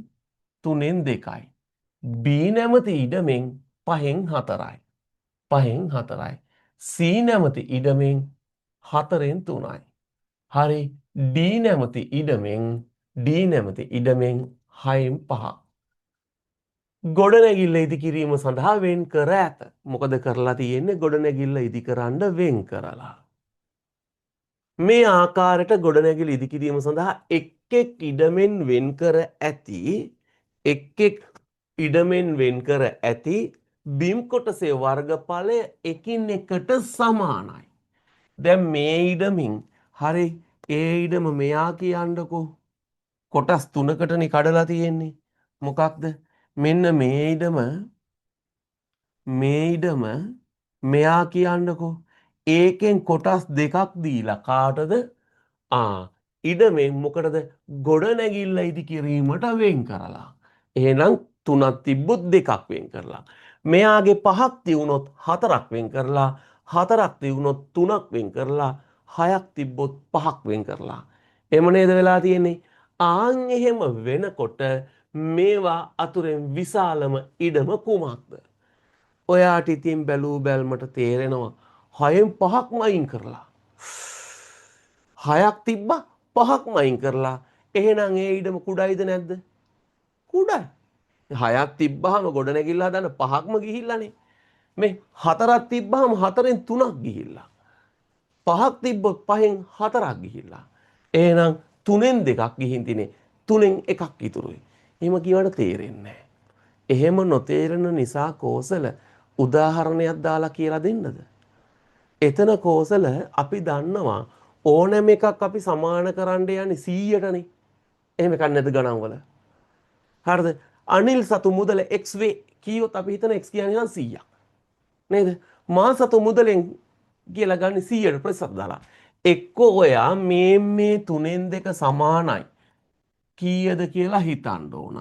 3ෙන් 2යි. B නැමැති ඉඩමෙන් 5ෙන් 4යි. 5ෙන් 4යි. C නැමැති ඉඩමෙන් 4ෙන් 3යි. හරි D නැමැති ඉඩමෙන් 6ෙන් 5ක්. ගොඩනැගිල්ල ඉදිකිරීම සඳහා වෙන් කර ඇත. මොකද කරලා තියෙන්නේ ගොඩනැගිල්ල ඉදිකරන්න වෙන් කරලා. මේ ආකාරයට ගොඩනැගිලි ඉදිකිරීම සඳහා එක් ඉඩමෙන් වෙන් කර ඇති ඉඩමෙන් වෙන් කර ඇති බිම් කොටසේ වර්ගඵලය එකින් එකට සමානයි. දැන් මේ ඉඩමින් හරි ඒ ඉඩම මෙයා කියන්නකෝ කොටස් 3කටනේ කඩලා තියෙන්නේ. මොකක්ද? මෙන්න මේ ඉඩම මෙයා කියන්නකෝ ඒකෙන් කොටස් දෙකක් දීලා කාටද? ඉඩමෙන් මොකටද? ගොඩනැගිල්ල ඉදි කිරීමට වෙන් කරලා. එහෙනම් තුනක් තිබ්බොත් දෙකක් වෙන් කරලා. මෙයාගේ පහක් තියුණොත් හතරක් වෙන් කරලා, හතරක් තියුණොත් තුනක් වෙන් කරලා, හයක් තිබ්බොත් පහක් වෙන් කරලා. එම නේද වෙලා තියෙන්නේ? එහෙම වෙනකොට මේවා අතුරෙන් විශාලම ඉඩම කුමක්ද? ඔයාට ඉතින් බැලූ බැල්මට තේරෙනවා හයෙන් පහක්ම අයින් කරලා. හයක් තිබ්බා පහක්ම අයින් කරලා. එහෙනම් ඒ ඉඩම කුඩයිද නැද්ද? කුඩයි. හයක් තිබ්බහම ගොඩනැගිල්ල හදන්න පහක්ම ගිහිල්ලානේ. මේ හතරක් තිබ්බහම හතරෙන් තුනක් ගිහිල්ලා. පහක් තිබ්බොත් පහෙන් හතරක් ගිහිල්ලා. එහෙනම් තුනෙන් දෙකක් ගිහින් තිනේ. තුනෙන් එකක් ඉතුරුයි. එහෙම කියවට තේරෙන්නේ නැහැ. එහෙම නොතේරෙන නිසා කෝසල උදාහරණයක් දාලා කියලා දෙන්නද? එතන කෝසල අපි දන්නවා ඕනෑම එකක් අපි සමාන කරන්න යන්නේ 100ටනේ. එහෙම එකක් නැද්ද ගණන්වල? හරිද? අනිල් සතු මුදල x වේ කීයොත් අපි හිතන x කියන්නේ නම් 100ක්. නේද? මා සතු මුදලෙන් කියලා ගන්න 100ට ප්‍රතිශත දාලා. එක්ක ඔයා මේ තුනෙන් දෙක සමානයි කීයද කියලා හිතන්න ඕන.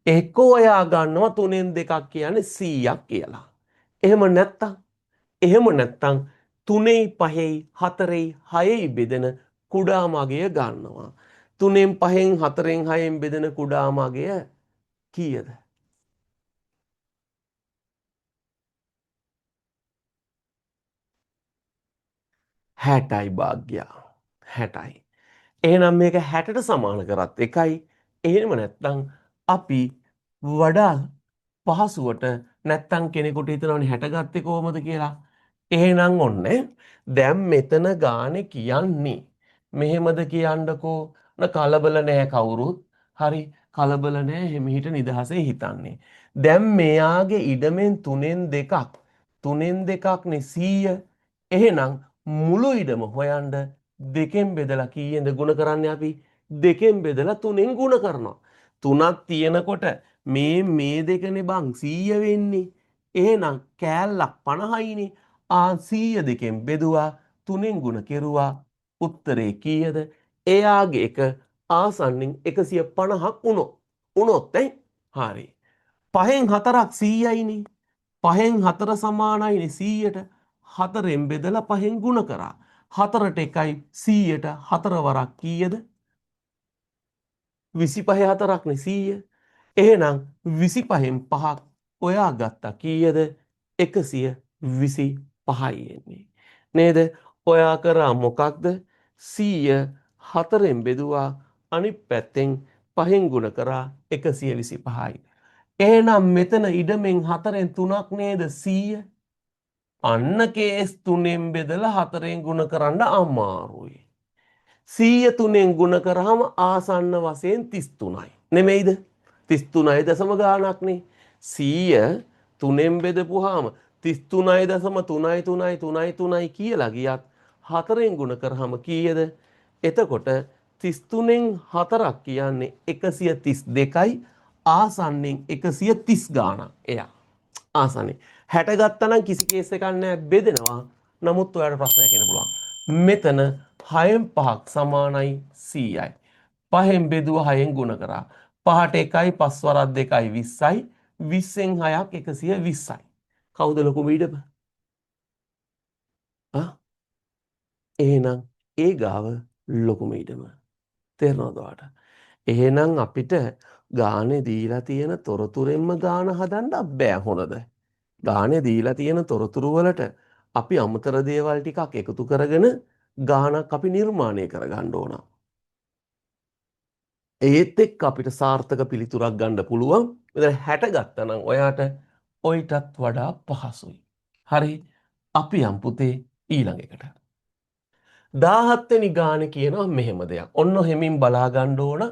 එක්ක ඔයා ගන්නවා තුනෙන් දෙකක් කියන්නේ 100ක් කියලා. එහෙම නැත්තම් තුනෙයි පහෙයි හතරෙයි හයෙයි බෙදෙන කුඩා මගය ගන්නවා. තුනෙන් පහෙන් හතරෙන් හයෙන් බෙදෙන කුඩා මගය කීයද? 60යි භාග්‍යා. 60යි. එහෙනම් මේක 60ට සමාන කරත් එකයි. එහෙම නැත්නම් අපි වඩා පහසුවට නැත්තම් කෙනෙකුට හිතනවනේ 60 ගත්තේ කොහොමද කියලා. එහෙනම් ඔන්න දැන් මෙතන ගානේ කියන්නේ මෙහෙමද කියන්නකෝ. කලබල නෑ කවුරුත්. හරි කලබල නෑ හිමිහිට නිදහසේ හිතන්නේ. දැන් මෙයාගේ ඉඩමෙන් තුනෙන් දෙකක්නේ 100. එහෙනම් මුළු ඉඩම හොයන්න දෙකෙන් බෙදලා කීයෙන්ද ගුණ කරන්නේ අපි? දෙකෙන් බෙදලා තුනෙන් ගුණ කරනවා. තුනක් තියෙනකොට මේ දෙකනේ බං 100 වෙන්නේ. එහෙනම් කෑල්ලක් 50යිනේ. 100 දෙකෙන් බෙදුවා තුනෙන් ගුණ කෙරුවා. උත්තරේ කීයද? එයාගේ එක ආසන්නෙන් 150ක් වුණොත් හරි. පහෙන් හතරක් 100යිනේ. පහෙන් හතර සමානයිනේ 100ට. හතරෙන් බෙදලා පහෙන් ගුණ කරා. හතරට එකයි 100ට හතර වරක් කීයද? 25 හතරක්නේ 100. එහෙනම් 25න් පහක් ඔයා ගත්තා කීයද? 125යි එන්නේ. නේද? ඔයා කරා මොකක්ද? 100 හතරෙන් බෙදුවා අනිත් පැත්තෙන් පහෙන් ගුණ කරා 125යි. එහෙනම් මෙතන ඉඩමෙන් හතරෙන් තුනක් නේද 100? අන්න කේස් තුනෙන් බෙදලා හතරෙන් ගුණ කරන්න අමාරුයි. 100 තුනෙන් ගුණ කරාම ආසන්න වශයෙන් 33යි. නෙමෙයිද? 33යි දශම ගාණක්නේ. 100 තුනෙන් බෙදපුවාම 33.33333 කියලා ගියත් හතරෙන් ගුණ කරාම කීයද? එතකොට 33න් හතරක් කියන්නේ 132යි ආසන්නෙන් 130 ගාණක්. එයා ආසන්නේ 60 ගත්තා නම් කිසි කේස් එකක් නැහැ බෙදෙනවා. නමුත් ඔයාලට ප්‍රශ්නයක් එන්න පුළුවන්. මෙතන 6න් 5ක් සමානයි 100යි. 5න් බෙදුව 6න් ගුණ කරා. 5ට 1යි 5 වරක් 2යි 20යි. 20න් 6ක් 120යි. කවුද ලොකුම ඉඩම? එහෙනම් ඒ ගාව ලොකුම ඉඩම. තේරෙනවද ඔයාලට? එහෙනම් අපිට ගානේ දීලා තියෙන තොරතුරෙන්ම ගාන හදන්න බෑ හොනද? ගානේ දීලා තියෙන තොරතුරු වලට අපි අමතර දේවල් ටිකක් එකතු කරගෙන ගානක් අපි නිර්මාණය කරගන්න ඕන. ඒත් එක්ක අපිට සාර්ථක පිළිතුරක් ගන්න පුළුවන්. මෙතන 60 ගත්තා නම් ඔයාට ඔයිටත් වඩා පහසුයි. හරි අපි යම් පුතේ ඊළඟ එකට. 17 වෙනි ගානේ කියනවා මෙහෙම දෙයක්. ඔන්න හෙමින් බලා ගන්න ඕන.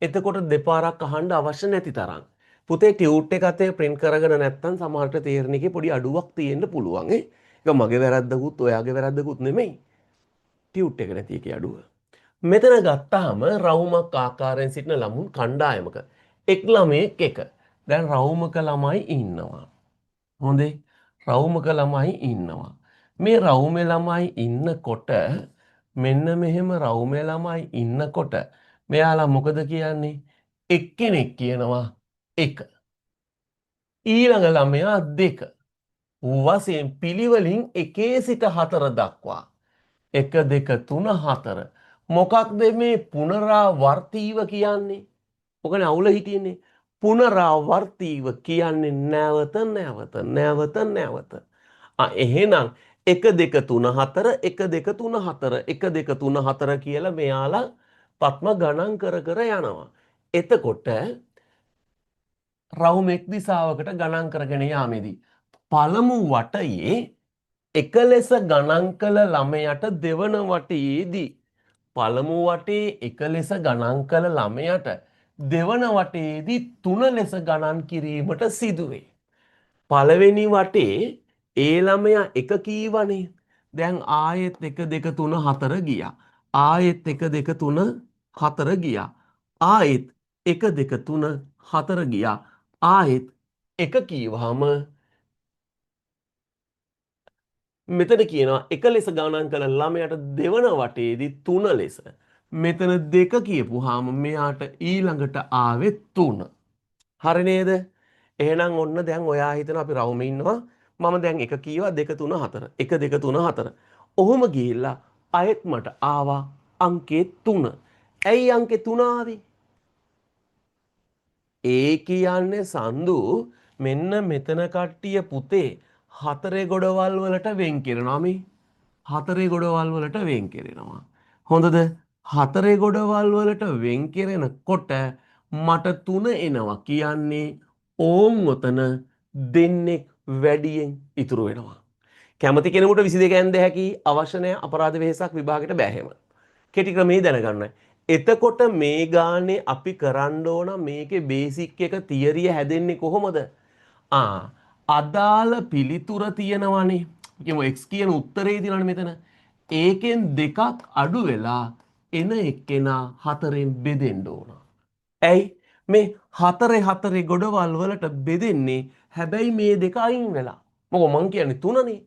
එතකොට දෙපාරක් අහන්න අවශ්‍ය නැති තරම්. පුතේ ටියුට් එක අතේ print කරගෙන නැත්නම් සමහරට තේරෙන එකේ පොඩි අඩුවක් තියෙන්න පුළුවන්. ඒක මගේ වැරද්දකුත් ඔයාගේ වැරද්දකුත් නෙමෙයි. ටියුට් එක නැති එකේ අඩුව. මෙතන ගත්තාම රවුමක් ආකාරයෙන් සිටින ළමුන් කණ්ඩායමක එක් ළමයෙක් එක. දැන් රවුමක ළමයි ඉන්නවා. හොඳේ. රවුමක ළමයි ඉන්නවා. මේ රවුමේ ළමයි ඉන්නකොට මෙන්න මෙහෙම රවුමේ ළමයි ඉන්නකොට මෙයාලා මොකද කියන්නේ? එක්කෙනෙක් කියනවා 1. ඊළඟ ළමයා 2. වශයෙන් පිළිවෙලින් 1 සිට 4 දක්වා 1 2 3 4. මොකක්ද මේ පුනරාවර්තීව කියන්නේ? ඔකනේ අවුල හිටින්නේ. පුනරාවර්තීව කියන්නේ නැවත නැවත නැවත නැවත. එහෙනම් 1 2 3 4 1 2 3 4 1 2 3 4 කියලා මෙයාලා පත්ම ගණන් කර කර යනවා. එතකොට රවුම් එක් දිසාවකට ගණන් කරගෙන යාමේදී පළමු වටයේ එක ලෙස ගණන් කළ ළමයට දෙවන වටයේදී පළමු වටේ එක ලෙස ගණන් කළ ළමයට දෙවන වටයේදී 3 ලෙස ගණන් කිරීමට සිදුවේ. පළවෙනි වටේ ඒ ළමයා 1 කීවනේ. දැන් ආයෙත් 1 2 3 4 ගියා. ආයෙත් 1 2 3 4 ගියා. ආයෙත් 1 2 3 4 ගියා. ආයෙත් 1 කීවහම මෙතන කියනවා එක ලෙස ගණන් කළ ළමයට දෙවන වටේදී 3 ලෙස. මෙතන 2 කියපුවාම මෙයාට ඊළඟට ආවේ 3. හරි නේද? එහෙනම් ඔන්න දැන් ඔයා හිතන අපි රවුමේ ඉන්නවා. මම දැන් 1 කීවා 2 3 4. 1 2 3 4. ඔහොම ගිහිල්ලා ආයෙත් මට ආවා අංකේ 3. ඇයි අංකේ 3 ආවේ? ඒ කියන්නේ සන්දු මෙන්න මෙතන කට්ටිය පුතේ හතරේ ගොඩවල් වලට වෙන් කරනවා මේ. හතරේ ගොඩවල් වලට වෙන් කරනවා. හොඳද? හතරේ ගොඩවල් වලට වෙන් කරනකොට මට 3 එනවා කියන්නේ ඕම් ඔතන දෙන්නෙක් වැඩියෙන් ඉතුරු වෙනවා. කැමති කෙනෙකුට 22 ඇන්ද හැකි අවශ්‍ය නැහැ අපරාධ වෙහසක් විභාගෙට බෑහෙම. කෙටි ක්‍රමේ දැනගන්න. එතකොට මේ ගානේ අපි කරන්න ඕන මේකේ බේසික් එක තියරිය හැදෙන්නේ කොහොමද? අදාළ පිළිතුර තියෙනවනේ. කියමු x කියන උත්තරේ තියෙනවනේ මෙතන. ඒකෙන් දෙකක් අඩු වෙලා එන එක්කෙනා හතරෙන් බෙදෙන්න ඕන. ඇයි මේ හතරේ ගොඩවල් වලට බෙදෙන්නේ හැබැයි මේ දෙක අයින් වෙලා. මොකද මං කියන්නේ 3නේ.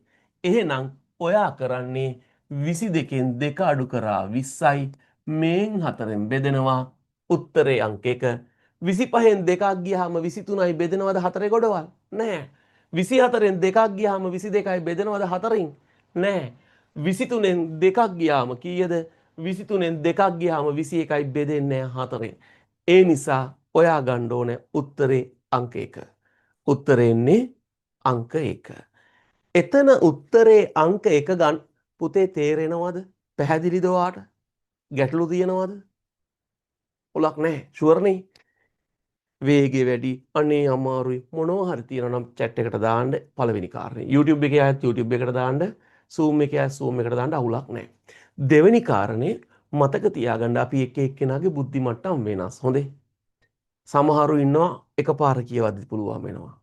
එහෙනම් ඔයා කරන්නේ 22කින් 2 අඩු කරා 20යි මේන් 4ෙන් බෙදෙනවා උත්තරේ අංක 1. 25න් 2ක් ගියාම 23යි බෙදෙනවද 4 ගොඩවල්? නෑ. 24න් 2ක් ගියාම 22යි බෙදෙනවද 4න්? නෑ. 23න් 2ක් ගියාම කීයද? 23න් 2ක් ගියාම 21යි බෙදෙන්නේ 4න්. ඒ නිසා ඔයා ගන්න ඕනේ උත්තරේ අංක 1. උත්තරේ එන්නේ අංක 1. එතන උත්තරේ අංක 1 ගන්න පුතේ තේරෙනවද? පැහැදිලිද ඔයාට? ගැටලු තියෙනවද? උලක් නැහැ. ෂුවර් නේ? වේගය වැඩි අනේ අමාරුයි මොනවා හරි තියෙනවා නම් chat එකට දාන්න පළවෙනි කාරණේ. YouTube එකේ ආයත් YouTube එකට දාන්න, Zoom එකේ ආයත් Zoom එකට දාන්න අවුලක් නැහැ. දෙවෙනි කාරණේ මතක තියාගන්න අපි එක එක්කෙනාගේ බුද්ධි මට්ටම් වෙනස්. හොඳේ. සමහරු ඉන්නවා එකපාර කියවද්දි පුළුවන් වෙනවා.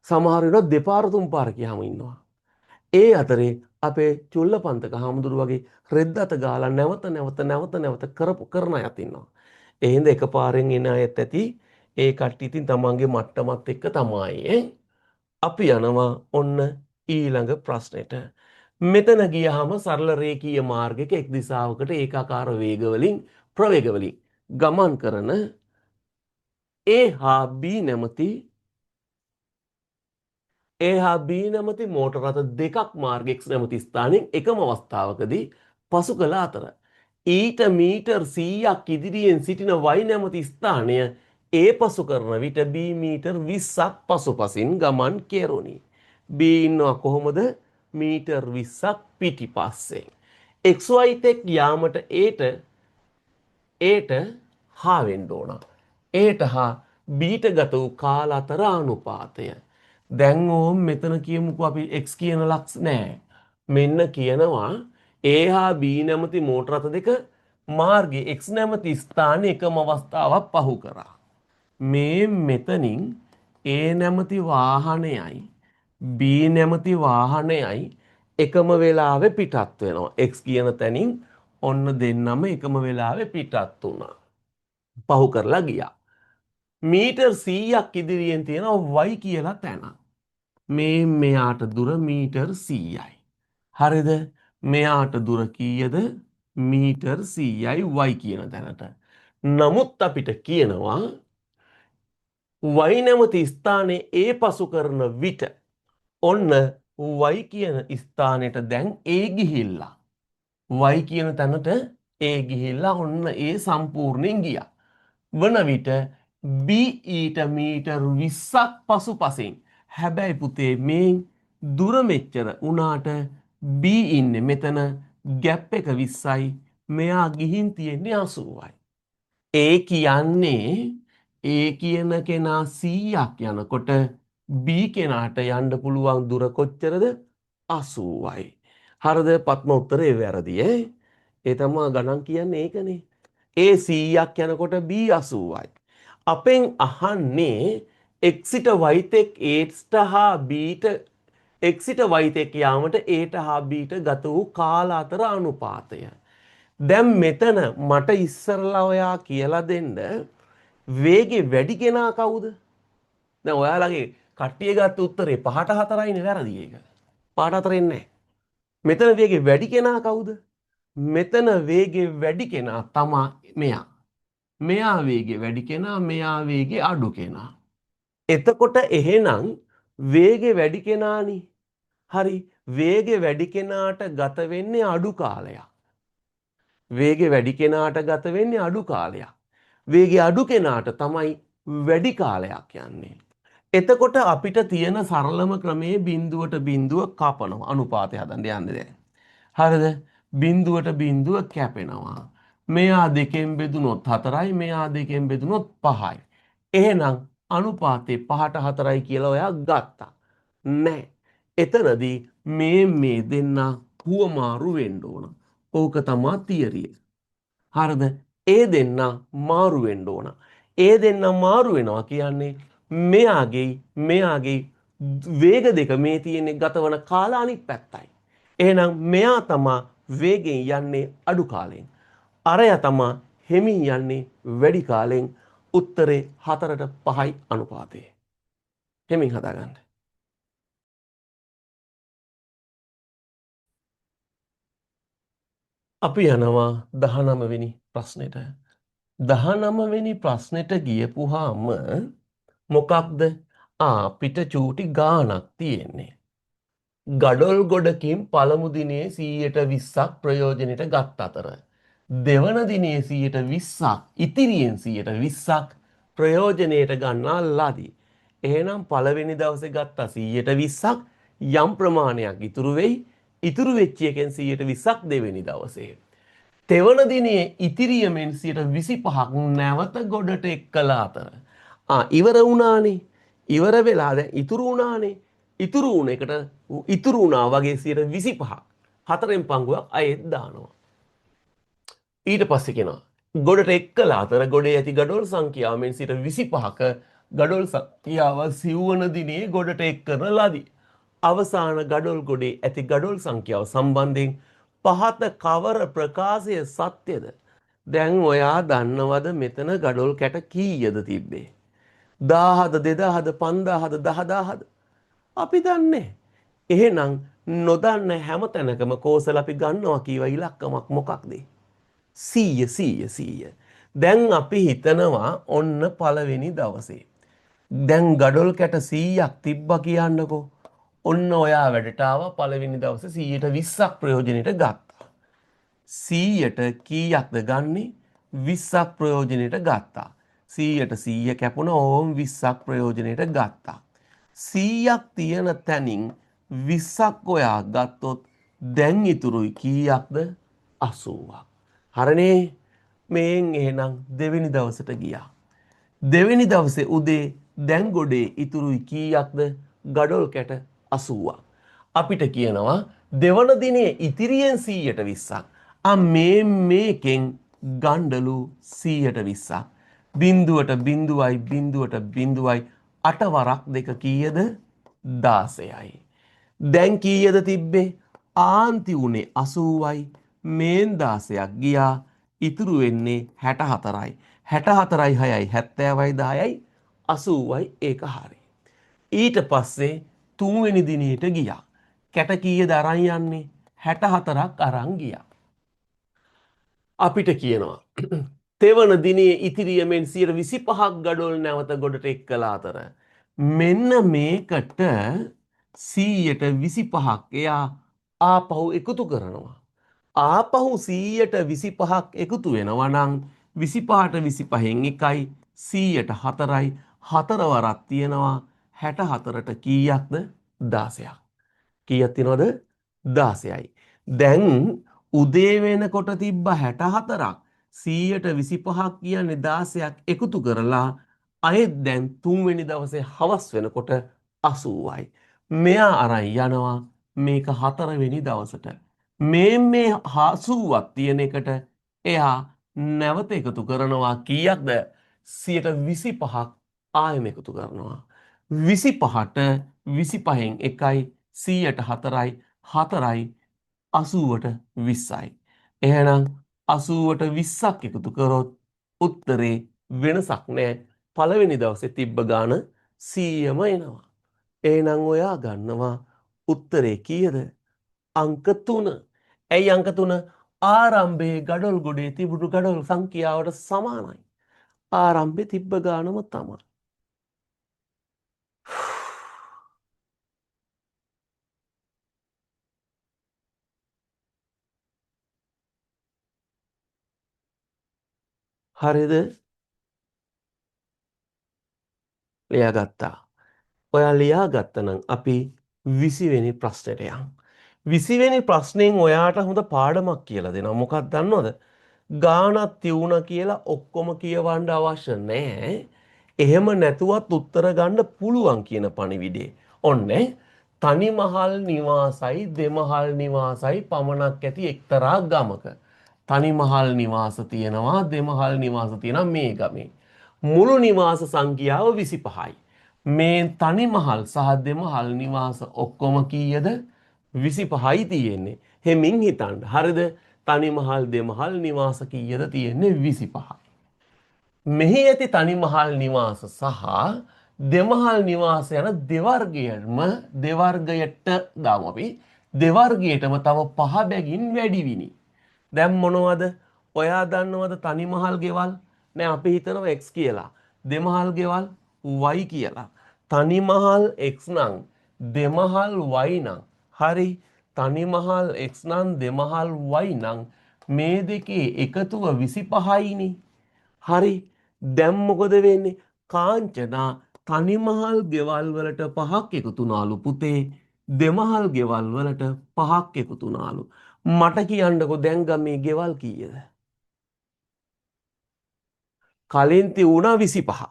සමහරු ඉන්නවා දෙපාර තුන්පාර කියවම ඉන්නවා. ඒ අතරේ අපේ චුල්ලපන්තක හාමුදුරු වගේ රෙද්දත ගාලා නැවත කරන අයත් ඉන්නවා. ඒ හින්දා එකපාරෙන් එන අයත් ඇති ඒ කට්ටිය ඉතින් තමන්ගේ මට්ටමත් එක්ක තමයි අපි යනවා ඔන්න ඊළඟ ප්‍රශ්නෙට. මෙතන ගියහම සරල රේඛීය මාර්ගයක එක් දිශාවකට ඒකාකාර වේග වලින් ප්‍රවේග වලින් ගමන් කරන A හා B නැමැති A හා B නැමැති මෝටර රථ දෙකක් මාර්ග X නැමැති ස්ථානයෙන් එකම අවස්ථාවකදී පසු කළ අතර ඊට මීටර් 100ක් ඉදිරියෙන් සිටින Y නැමැති ස්ථානය A පසු කරන විට B මීටර් 20ක් පසුපසින් ගමන් කෙරුණි. B ඉන්නවා කොහොමද? මීටර් 20ක් පිටිපස්සේ. XY තෙක් යාමට Aට හා වෙන්න ඕන. Aට හා Bට ගත වූ කාල අතර අනුපාතය. දැන් ඕම් මෙතන කියමුකෝ අපි x කියන ලක්ෂ නෑ. මෙන්න කියනවා A හා B නැමැති මෝටර රථ දෙක මාර්ගයේ x නැමැති ස්ථානයේ එකම අවස්ථාවක් පහු කරා. මේ මෙතනින් A නැමැති වාහනයයි B නැමැති වාහනයයි එකම වෙලාවෙ පිටත් වෙනවා. x කියන තැනින් ඔන්න දෙන්නම එකම වෙලාවෙ පිටත් වුණා. පහු කරලා ගියා. මීටර් 100ක් ඉදිරියෙන් තියෙනවා y කියලා තැන. මේ මෙයාට දුර මීටර් 100යි. හරිද? මෙයාට දුර කීයද? මීටර් 100යි y කියන තැනට. නමුත් අපිට කියනවා y නැමති ස්ථානයේ ඒ පසු කරන විට ඔන්න y කියන ස්ථානෙට දැන් ඒ ගිහිල්ලා. y කියන තැනට ඒ ගිහිල්ලා ඔන්න ඒ සම්පූර්ණයෙන් ගියා. වන විට B ඊට මීටර් 20ක් පසුපසින්. හැබැයි පුතේ මේ දුර මෙච්චර වුණාට B ඉන්නේ මෙතන ගැප් එක 20යි. මෙයා ගිහින් තියෙන්නේ 80යි. ඒ කියන්නේ A කියන කෙනා 100ක් යනකොට B කෙනාට යන්න පුළුවන් දුර කොච්චරද? 80යි. හරිද? පත්ම උත්තරේ වැරදි ඈ. ඒ තමයි ගණන් කියන්නේ ඒකනේ. A 100ක් යනකොට B 80යි. අපෙන් අහන්නේ x ට y තෙක් Aට හා Bට x ට y තෙක් යාමට Aට හා Bට ගත වූ කාල අතර අනුපාතය. දැන් මෙතන මට ඉස්සරලා ඔයා කියලා දෙන්න වේගෙ වැඩි කෙනා කවුද? දැන් ඔයාලගේ කට්ටිය ගත්ත උත්තරේ 5ට 4යිනේ වැරදි ඒක. 5ට 4 එන්නේ නැහැ. මෙතන වේගෙ වැඩි කෙනා කවුද? මෙතන වේගෙ වැඩි කෙනා තමා මෙයා. මෙයා වේගෙ වැඩි කෙනා, මෙයා වේගෙ අඩු කෙනා. එතකොට එහෙනම් වේගෙ වැඩි කෙනානි. හරි. වේගෙ වැඩි කෙනාට ගත වෙන්නේ අඩු කාලයක්. වේගෙ වැඩි කෙනාට ගත වෙන්නේ අඩු කාලයක්. වේගෙ අඩු කෙනාට තමයි වැඩි කාලයක් යන්නේ. එතකොට අපිට තියෙන සරලම ක්‍රමයේ බිඳුවට බිඳුව කපනවා. අනුපාතය හදන්න යන්නේ දැන්. හරිද? බිඳුවට බිඳුව කැපෙනවා. මෙයා දෙකෙන් බෙදුනොත් 4යි, මෙයා දෙකෙන් බෙදුනොත් 5යි. එහෙනම් අනුපාතේ 5ට 4යි කියලා ඔයා ගත්තා. නෑ. එතනදී මේ දෙන්න හුවමාරු වෙන්න ඕන. ඕක තමයි තියරිය. හරිද? ඒ දෙන්න මාරු වෙන්න ඕන. ඒ දෙන්න මාරු වෙනවා කියන්නේ මෙයාගේ වේග දෙක මේ තියෙන්නේ ගතවන කාල අනිත් පැත්තයි. එහෙනම් මෙයා තමා වේගෙන් යන්නේ අඩු කාලෙන්. අරයා තමා හෙමින් යන්නේ වැඩි කාලෙන්. උත්තරේ 4ට 5යි අනුපාතය. හෙමින් හදාගන්න. අපි යනවා 19 වෙනි ප්‍රශ්නෙට. 19 වෙනි ප්‍රශ්නෙට ගියපුවාම මොකක්ද? අපිට චූටි ගාණක් තියෙන්නේ. ගඩොල් ගොඩකින් පළමු දිනේ 120ක් ප්‍රයෝජනෙට ගත් අතර දෙවන දිනේ 120ක් ඉතිරියෙන් 120ක් ප්‍රයෝජනයට ගන්නා ලදී. එහෙනම් පළවෙනි දවසේ ගත්තා 120ක් යම් ප්‍රමාණයක් ඉතුරු වෙයි. ඉතුරු වෙච්ච එකෙන් 120ක් දෙවෙනි දවසේ. තෙවන දිනේ ඉතිරියමෙන් 125ක් නැවත ගොඩට එක්කලා අතර. ඉවර වුණානේ. ඉවර වෙලා දැන් ඉතුරු වුණානේ. ඉතුරු වුණ එකට ඉතුරු වුණා වගේ 125ක්. හතරෙන් පංගුවක් අයෙත් දානවා. ඊට පස්සේ කියනවා ගොඩට එක්කලා අතර ගොඩේ ඇති ගඩොල් සංඛ්‍යාවෙන් 125ක ගඩොල් සංඛ්‍යාව සිව්වන දිනේ ගොඩට එක් කරන ලදී. අවසාන ගඩොල් ගොඩේ ඇති ගඩොල් සංඛ්‍යාව සම්බන්ධයෙන් පහත කවර ප්‍රකාශය සත්‍යද? දැන් ඔයා දන්නවද මෙතන ගඩොල් කැට කීයද තිබ්බේ? 1000ද 2000ද 5000ද 10000ද? අපි දන්නේ. එහෙනම් නොදන්න හැම තැනකම කෝසල අපි ගන්නවා කීව ඉලක්කමක් මොකක්ද? 100. දැන් අපි හිතනවා ඔන්න පළවෙනි දවසේ. දැන් ගඩොල් කැට 100ක් තිබ්බා කියන්නකෝ. ඔන්න ඔයා වැඩට ආවා පළවෙනි දවසේ 120ක් ප්‍රයෝජනෙට ගත්තා. 100ට කීයක්ද ගන්නෙ? 20ක් ප්‍රයෝජනෙට ගත්තා. 100ට 100 කැපුණා ඕම් 20ක් ප්‍රයෝජනෙට ගත්තා. 100ක් තියෙන තැනින් 20ක් ඔයා ගත්තොත් දැන් ඉතුරුයි කීයක්ද? 80ක්. හරිනේ. මේන් එහෙනම් දෙවෙනි දවසට ගියා. දෙවෙනි දවසේ උදේ දැන් ගොඩේ ඉතුරුයි කීයක්ද? ගඩොල් කැට 80ක්. අපිට කියනවා දෙවන දිනේ ඉතිරියෙන් 120ක්. මේකෙන් ගණ්ඩලු 120ක්. බිඳුවට බිඳුවයි බිඳුවට බිඳුවයි 8 වරක් දෙක කීයද? 16යි. දැන් කීයද තිබ්බේ? ආන්ති උනේ 80යි. මේන් 16ක් ගියා. ඉතුරු වෙන්නේ 64යි. 64යි 6යි 70යි 10යි 80යි ඒක හරි. ඊට පස්සේ තුන්වෙනි දිනේට ගියා. කැට කීයද අරන් යන්නේ? 64ක් අරන් ගියා. අපිට කියනවා තෙවන දිනේ ඉතිරියමෙන් 25ක් ගඩොල් නැවත ගොඩට එක් කළ අතර මෙන්න මේකට 125ක් එයා ආපහු එකතු කරනවා. ආපහු 125ක් එකතු වෙනවා නම් 25ට 25න් 1යි 100ට 4යි 4 වරක් තියෙනවා 64ට කීයක්ද 16ක්. කීයක් තියනවද 16යි. දැන් උදේ වෙනකොට තිබ්බ 64ක් 100ට 25ක් කියන්නේ 16ක් එකතු කරලා අයෙත් දැන් තුන්වෙනි දවසේ හවස් වෙනකොට 80යි. මෙයා අරන් යනවා මේක හතරවෙනි දවසට. මේ 80ක් තියෙන එකට එයා නැවත එකතු කරනවා කීයක්ද 125ක් ආයෙම එකතු කරනවා. 25ට 25න් 1යි 100ට 4යි 4යි 80ට 20යි. එහෙනම් 80ට 20ක් එකතු කරොත් උත්තරේ වෙනසක් නැහැ. පළවෙනි දවසේ තිබ්බ ගාන 100ම එනවා. එහෙනම් ඔයා ගන්නවා උත්තරේ කීයද? අංක 3. ඇයි අංක 3? ආරම්භයේ ගඩොල් ගොඩේ තිබුණු ගඩොල් සංඛ්‍යාවට සමානයි. ආරම්භයේ තිබ්බ ගානම තමයි. හරිද? ලියාගත්තා. ඔයා ලියාගත්තනම් අපි 20 වෙනි ප්‍රශ්නෙට යමු. 20 වෙනි ප්‍රශ්නෙන් ඔයාට හොඳ පාඩමක් කියලා දෙනවා. මොකක්ද දන්නවද? ගානක් තියුණ කියලා ඔක්කොම කියවන්න අවශ්‍ය නැහැ. එහෙම නැතුවත් උත්තර ගන්න පුළුවන් කියන පණිවිඩේ. ඔන්නේ තනිමහල් නිවාසයි දෙමහල් නිවාසයි පමණක් ඇති එක්තරා ගමක. තනිමහල් නිවාස තියෙනවා දෙමහල් නිවාස තියෙනවා මේ ගමේ. මුළු නිවාස සංඛ්‍යාව 25යි. මේ තනිමහල් සහ දෙමහල් නිවාස ඔක්කොම කීයද? 25යි තියෙන්නේ. හෙමින් හිතන්න. හරිද? තනිමහල් දෙමහල් නිවාස කීයද තියෙන්නේ? 25යි. මෙහි ඇති තනිමහල් නිවාස සහ දෙමහල් නිවාස යන දෙවර්ගයට දාමු අපි. දෙවර්ගයටම තව 5 බැගින් වැඩි විනි. දැන් මොනවද? ඔයා දන්නවද තනිමහල් ගෙවල්? නෑ අපි හිතනවා x කියලා. දෙමහල් ගෙවල් y කියලා. තනිමහල් x නම් දෙමහල් y නම් හරි. තනිමහල් x නම් දෙමහල් y නම් මේ දෙකේ එකතුව 25යිනේ. හරි. දැන් මොකද වෙන්නේ? කාංචනා තනිමහල් ගෙවල් වලට 5ක් එකතුනාලු පුතේ. දෙමහල් ගෙවල් වලට 5ක් එකතුනාලු. මට කියන්නකෝ දැන් ගමේ ගෙවල් කීයද? කලින් තියුණා 25ක්.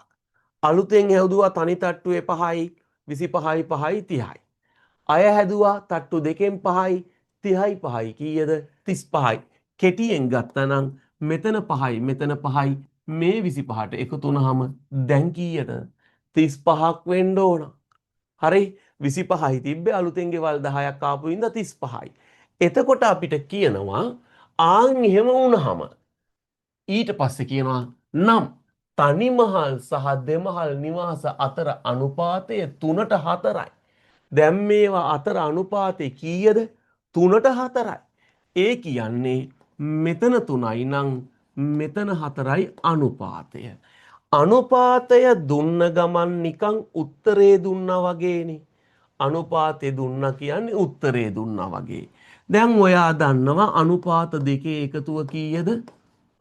අලුතෙන් හැදුවා තනි තට්ටුවේ 5යි 25යි 5යි 30යි. අය හැදුවා තට්ටු දෙකෙන් 5යි 30යි 5යි කීයද? 35යි. කෙටියෙන් ගත්තනම් මෙතන 5යි මෙතන 5යි මේ 25ට එකතු වුණාම දැන් කීයද? 35ක් වෙන්න ඕන. හරි 25යි තිබ්බේ අලුතෙන් ගෙවල් 10ක් ආපු ඉඳ 35යි. එතකොට අපිට කියනවා ආන් එහෙම වුණාම ඊට පස්සේ කියනවා නම් තනිමහල් සහ දෙමහල් නිවාස අතර අනුපාතය 3ට 4යි. දැන් මේවා අතර අනුපාතය කීයද? 3ට 4යි. ඒ කියන්නේ මෙතන 3යි නම් මෙතන 4යි අනුපාතය. අනුපාතය දුන්න ගමන් නිකන් උත්තරේ දුන්නා වගේනේ. අනුපාතය දුන්නා කියන්නේ උත්තරේ දුන්නා වගේ. දැන් ඔයා දන්නවා අනුපාත දෙකේ එකතුව කීයද?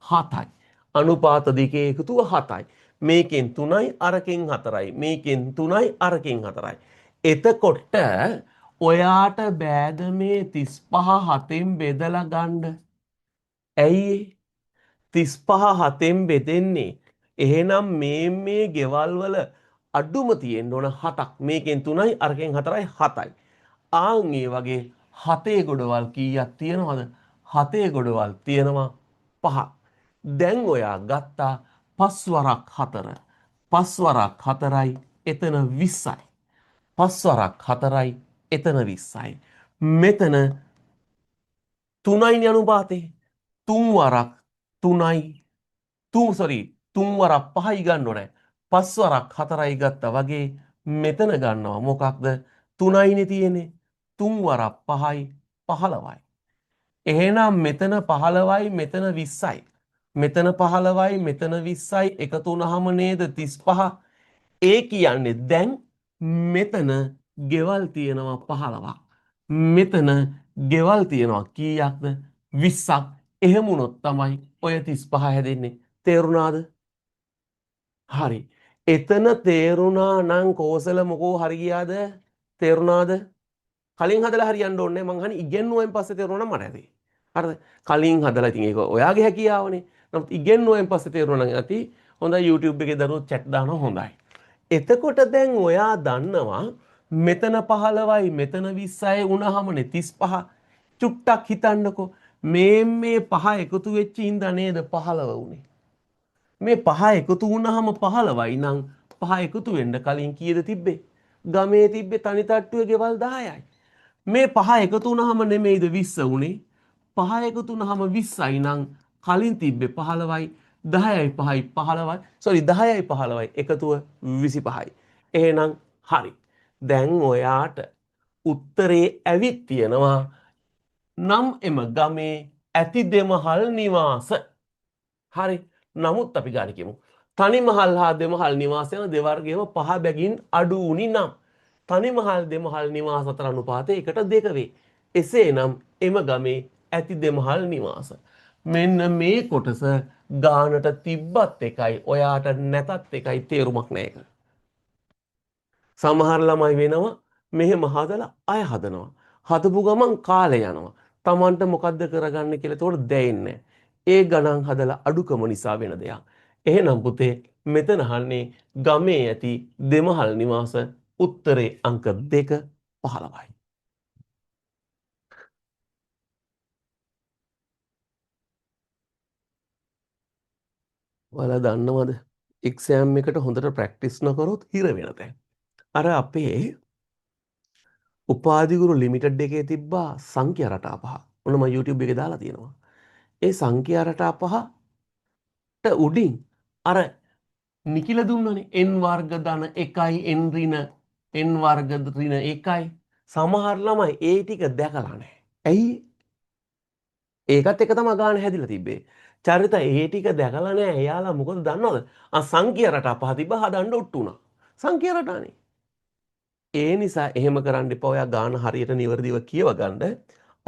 7යි. අනුපාත දෙකේ එකතුව 7යි. මේකෙන් 3යි අරකින් 4යි. මේකෙන් 3යි අරකින් 4යි. එතකොට ඔයාට බෑද මේ 35 7න් බෙදලා ගන්න? ඇයි 35 7න් බෙදෙන්නේ? එහෙනම් මේ ගෙවල් වල අඩුම තියෙන්න ඕන 7ක්. මේකෙන් 3යි අරකින් 4යි 7යි. ආන් ඒ වගේ 7 ගොඩවල් කීයක් තියෙනවද? 7 ගොඩවල් තියෙනවා 5ක්. දැන් ඔයා ගත්තා 5 වරක් 4. 5 වරක් 4යි එතන 20යි. 5 වරක් 4යි එතන 20යි. මෙතන 3යි අනුපාතේ. 3 වරක් 3යි 3 වරක් 5යි ගන්න ඕනේ. 5 වරක් 4යි ගත්තා වගේ මෙතන ගන්නවා මොකක්ද? 3යිනේ තියෙන්නේ. 3 වරක් 5යි 15යි. එහෙනම් මෙතන 15යි මෙතන 20යි. මෙතන 15යි මෙතන 20යි එකතු වුනහම නේද 35. ඒ කියන්නේ දැන් මෙතන ගෙවල් තියෙනවා 15ක්. මෙතන ගෙවල් තියෙනවා කීයක්ද? 20ක්. එහෙම වුණොත් තමයි ඔය 35 හැදෙන්නේ. තේරුණාද? හරි. එතන තේරුණා නම් කෝසල මොකෝ හරි ගියාද? තේරුණාද? කලින් හදලා හරියන්න ඕනේ මං අහන්නේ ඉගෙනුවෙන් පස්සේ තේරුණා නම් මට ඇති. හරිද? කලින් හදලා ඉතින් ඒක ඔයාගේ හැකියාවනේ. නමුත් ඉගෙනුවෙන් පස්සේ තේරුණා නම් ඇති. හොඳයි YouTube එකේ දරුවෝ chat දානවා හොඳයි. එතකොට දැන් ඔයා දන්නවා මෙතන 15යි මෙතන 20යි වුණාමනේ 35. චුට්ටක් හිතන්නකෝ. මේ පහ එකතු වෙච්ච ඉඳ නේද 15 වුනේ. මේ පහ එකතු වුණාම 15යි නම් පහ එකතු වෙන්න කලින් කීයද තිබ්බේ? ගමේ තිබ්බේ තනි තට්ටුවේ ගෙවල් 10යි. මේ පහ එකතු වුණාම නෙමෙයිද 20 උනේ? පහ එකතු වුණාම 20යි නම් කලින් තිබ්බේ 15යි 10යි 5යි 15යි sorry 10යි 15යි එකතුව 25යි. එහෙනම් හරි. දැන් ඔයාට උත්තරේ ඇවිත් තියෙනවා නම් එම ගමේ ඇති දෙමහල් නිවාස. හරි. නමුත් අපි ගාන කියමු. තනි මහල් හා දෙමහල් නිවාස යන දෙවර්ගයේම පහ බැගින් අඩු වුණි නම් තනි මහල් දෙමහල් නිවාස අතර අනුපාතය 1:2 වේ. එසේනම් එම ගමේ ඇති දෙමහල් නිවාස. මෙන්න මේ කොටස ගානට තිබ්බත් එකයි ඔයාට නැතත් එකයි තේරුමක් නැහැ ඒක. සමහර ළමයි වෙනවා මෙහෙම හදලා අය හදනවා. හදපු ගමන් කාලය යනවා. Tamanට මොකද්ද කරගන්න කියලා ඒතකොට දැනෙන්නේ නැහැ. ඒ ගණන් හදලා අඩුකම නිසා වෙන දෙයක්. එහෙනම් පුතේ මෙතන අහන්නේ ගමේ ඇති දෙමහල් නිවාස උත්තරේ අංක 2 15යි. ඔයාලා දන්නවද එක්සෑම් එකට හොඳට ප්‍රැක්ටිස් නොකරොත් හිර වෙන තැන්. අර අපේ උපාධිගුරු ලිමිටඩ් එකේ තිබ්බා සංඛ්‍යා රටා පහ. ඔන්න මම YouTube එකේ දාලා තියෙනවා. ඒ සංඛ්‍යා රටා පහට උඩින් අර නිකිල දුන්නනේ n වර්ග ධන 1යි n ඍණ n වර්ග ඍණ 1යි. සමහර ළමයි ඒ ටික දැකලා නැහැ. ඇයි? ඒකත් එක තමයි ගාන හැදිලා තිබ්බේ. චරිත ඒ ටික දැකලා නැහැ. එයාලා මොකද දන්නවද? සංඛ්‍යා රටා පහ තිබ්බ හදන්න ඔට්ටු වුණා. සංඛ්‍යා රටානේ. ඒ නිසා එහෙම කරන්න එපා. ඔයා ගාන හරියට නිවැරදිව කියව ගන්න.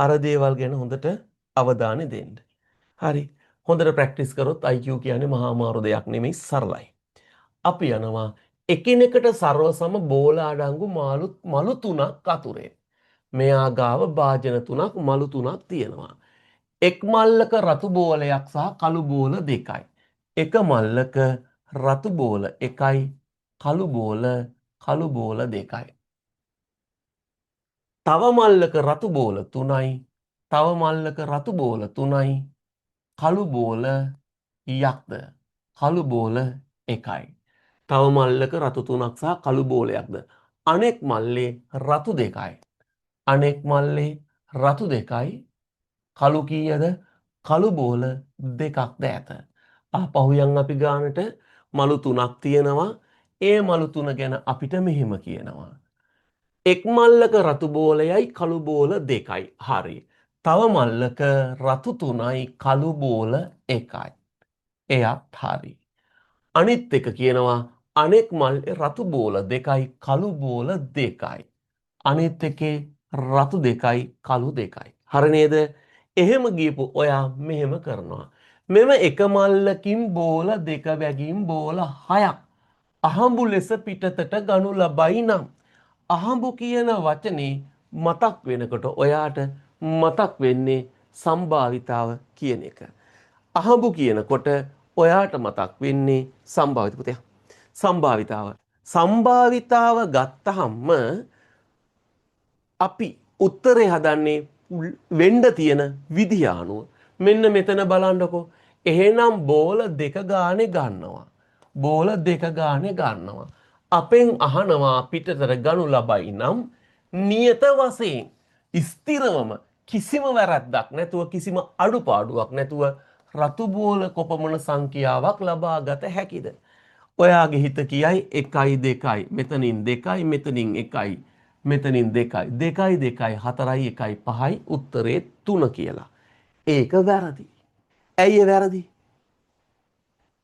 අර දේවල් ගැන හොඳට අවධානය දෙන්න. හරි. හොඳට ප්‍රැක්ටිස් කරොත් IQ කියන්නේ මහා අමාරු දෙයක් නෙමෙයි සරලයි. අපි යනවා එකිනෙකට සර්ව සම බෝල අඩංගු මලු තුනක් අතුරේ. මෙයා ගාව භාජන තුනක් මලු තුනක් තියෙනවා. එක් මල්ලක රතු බෝලයක් සහ කළු බෝල දෙකයි. එක මල්ලක රතු බෝල එකයි කළු බෝල දෙකයි. තව මල්ලක රතු බෝල 3යි. තව මල්ලක රතු බෝල 3යි. කළු බෝල යක්ද. කළු බෝල 1යි. තව මල්ලක රතු 3ක් සහ කළු බෝලයක්ද. අනෙක් මල්ලේ රතු 2යි. අනෙක් මල්ලේ රතු 2යි. කළු කීයද? කළු බෝල 2ක්ද ඇත. ආපහු යන් අපි ගානට මලු 3ක් තියෙනවා. ඒ මලු 3 ගැන අපිට මෙහෙම කියනවා. එක් මල්ලක රතු බෝලයයි කළු බෝල 2යි. හරි. තව මල්ලක රතු 3යි කළු බෝල 1යි. එයත් හරි. අනිත් එක කියනවා අනෙක් මල්ලේ රතු බෝල 2යි කළු බෝල 2යි. අනිත් එකේ රතු 2යි කළු 2යි. හරි නේද? එහෙම ගියපු ඔයා මෙහෙම කරනවා. මෙම එක මල්ලකින් බෝල 2 බැගින් බෝල 6ක් අහඹු ලෙස පිටතට ගනු ලබයි නම් අහඹු කියන වචනේ මතක් වෙනකොට ඔයාට මතක් වෙන්නේ සම්භාවිතාව කියන එක. අහඹු කියනකොට ඔයාට මතක් වෙන්නේ සම්භාවිත පුතේ. සම්භාවිතාව. සම්භාවිතාව ගත්තහම අපි උත්තරේ හදන්නේ වෙන්න තියෙන විදිය අනුව. මෙන්න මෙතන බලන්නකෝ. එහෙනම් බෝල 2 ගානේ ගන්නවා. බෝල 2 ගානේ ගන්නවා. අපෙන් අහනවා පිටතට ගනු ලබයි නම් නියත වශයෙන් ස්ථිරවම කිසිම වැරද්දක් නැතුව කිසිම අඩුපාඩුවක් නැතුව රතු බෝල කොපමණ සංඛ්‍යාවක් ලබා ගත හැකිද? ඔයාගේ හිත කියයි 1යි 2යි මෙතනින් 2යි මෙතනින් 1යි මෙතනින් 2යි 2යි 2යි 4යි 1යි 5යි උත්තරේ 3 කියලා. ඒක වැරදි. ඇයි ඒ වැරදි?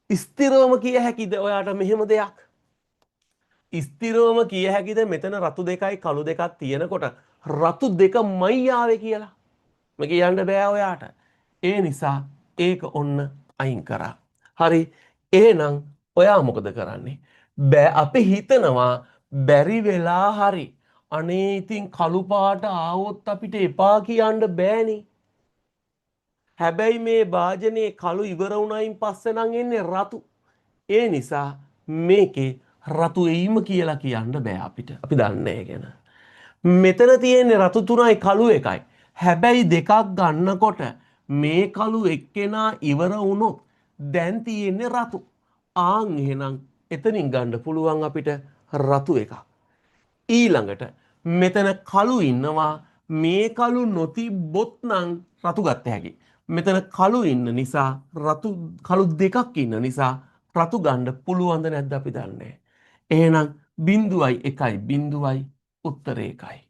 ස්ථිරවම කිය හැකිද ඔයාට මෙහෙම දෙයක්? ස්ථිරවම කිය හැකිද මෙතන රතු දෙකයි කළු දෙකක් තියෙනකොට රතු දෙකමයි ආවේ කියලා? මේ කියන්න බෑ ඔයාට. ඒ නිසා ඒක ඔන්න අයින් කරා. හරි. එහෙනම් ඔයා මොකද කරන්නේ? බෑ අපි හිතනවා බැරි වෙලා හරි අනේ ඉතින් කළු පාට ආවොත් අපිට එපා කියන්න බෑනේ. හැබැයි මේ වාජනේ කළු ඉවර වුණයින් පස්සේ නම් එන්නේ රතු. ඒ නිසා මේකේ රතු එයිම කියලා කියන්න බෑ අපිට. අපි දන්නේ ඒ ගැන. මෙතන තියෙන්නේ රතු 3යි කළු 1යි. හැබැයි දෙකක් ගන්නකොට මේ කළු එක්කෙනා ඉවර වුණොත් දැන් තියෙන්නේ රතු. ආන් එහෙනම් එතනින් ගන්න පුළුවන් අපිට රතු එකක්. ඊළඟට මෙතන කළු ඉන්නවා මේ කළු නොතිබ්බොත් නම් රතු ගත්ත හැකි. මෙතන කළු ඉන්න නිසා රතු කළු දෙකක් ඉන්න නිසා රතු ගන්න පුළුවන්ද නැද්ද අපි දන්නේ. එහෙනම් 0.1 0.1 උත්තරේ 1යි.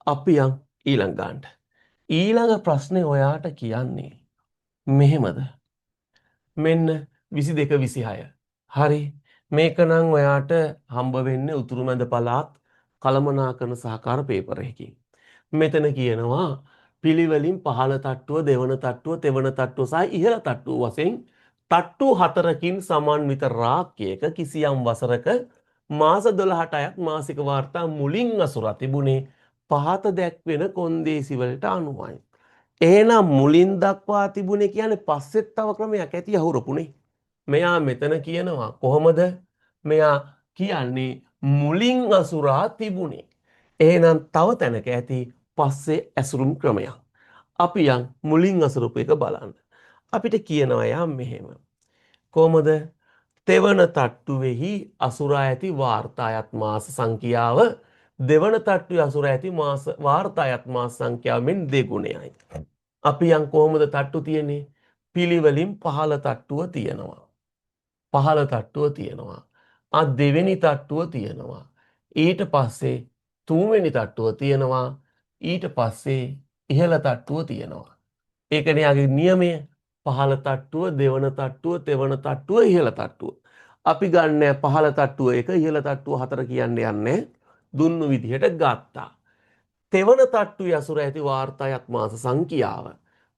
අපි යන් ඊළඟ ගන්නට. ඊළඟ ප්‍රශ්නේ ඔයාට කියන්නේ මෙහෙමද? මෙන්න 22 26. හරි. මේක නම් ඔයාට හම්බ වෙන්නේ උතුරුමැද පළාත් කළමනාකරන සහකාර පේපර් එකකින්. මෙතන කියනවා පිළිවෙලින් පහළ තට්ටුව දෙවන තට්ටුව තෙවන තට්ටුව සහ ඉහළ තට්ටුව වශයෙන් තට්ටු 4කින් සමන්විත රාක්කයක කිසියම් වසරක මාස 12ට අයත් මාසික වාර්තා මුලින් අසුරා තිබුණේ පහත දැක්වෙන කොන්දේසි වලට අනුවයි. එහෙනම් මුලින් දක්වා තිබුණේ කියන්නේ පස්සෙත් තව ක්‍රමයක් ඇති අහුරපුනේ. මෙයා මෙතන කියනවා කොහොමද? මෙයා කියන්නේ මුලින් අසුරා තිබුණේ. එහෙනම් තව තැනක ඇති පස්සේ ඇසුරුම් ක්‍රමයක්. අපි යන් මුලින් අසුරපු එක බලන්න. අපිට කියනවා යා මෙහෙම. කොහොමද? තෙවන තට්ටුවේහි අසුරා ඇති වාර්තායත් මාස සංඛ්‍යාව දෙවන තට්ටුවේ අසුරා ඇති මාස වාර්තායත් මාස සංඛ්‍යාවෙන් දෙගුණයයි. අපි යන් කොහොමද තට්ටු තියෙන්නේ? පිළිවෙලින් පහළ තට්ටුව තියෙනවා. පහළ තට්ටුව තියෙනවා. දෙවෙනි තට්ටුව තියෙනවා. ඊට පස්සේ තුන්වෙනි තට්ටුව තියෙනවා. ඊට පස්සේ ඉහළ තට්ටුව තියෙනවා. ඒකනේ යාගේ නියමය. පහළ තට්ටුව දෙවන තට්ටුව තෙවන තට්ටුව ඉහළ තට්ටුව. අපි ගන්න පහළ තට්ටුව 1 ඉහළ තට්ටුව 4 කියන්නේ යන්නේ දුන්නු විදිහට ගත්තා. තෙවන තට්ටුවේ අසුර ඇති වාර්තායත් මාස සංඛ්‍යාව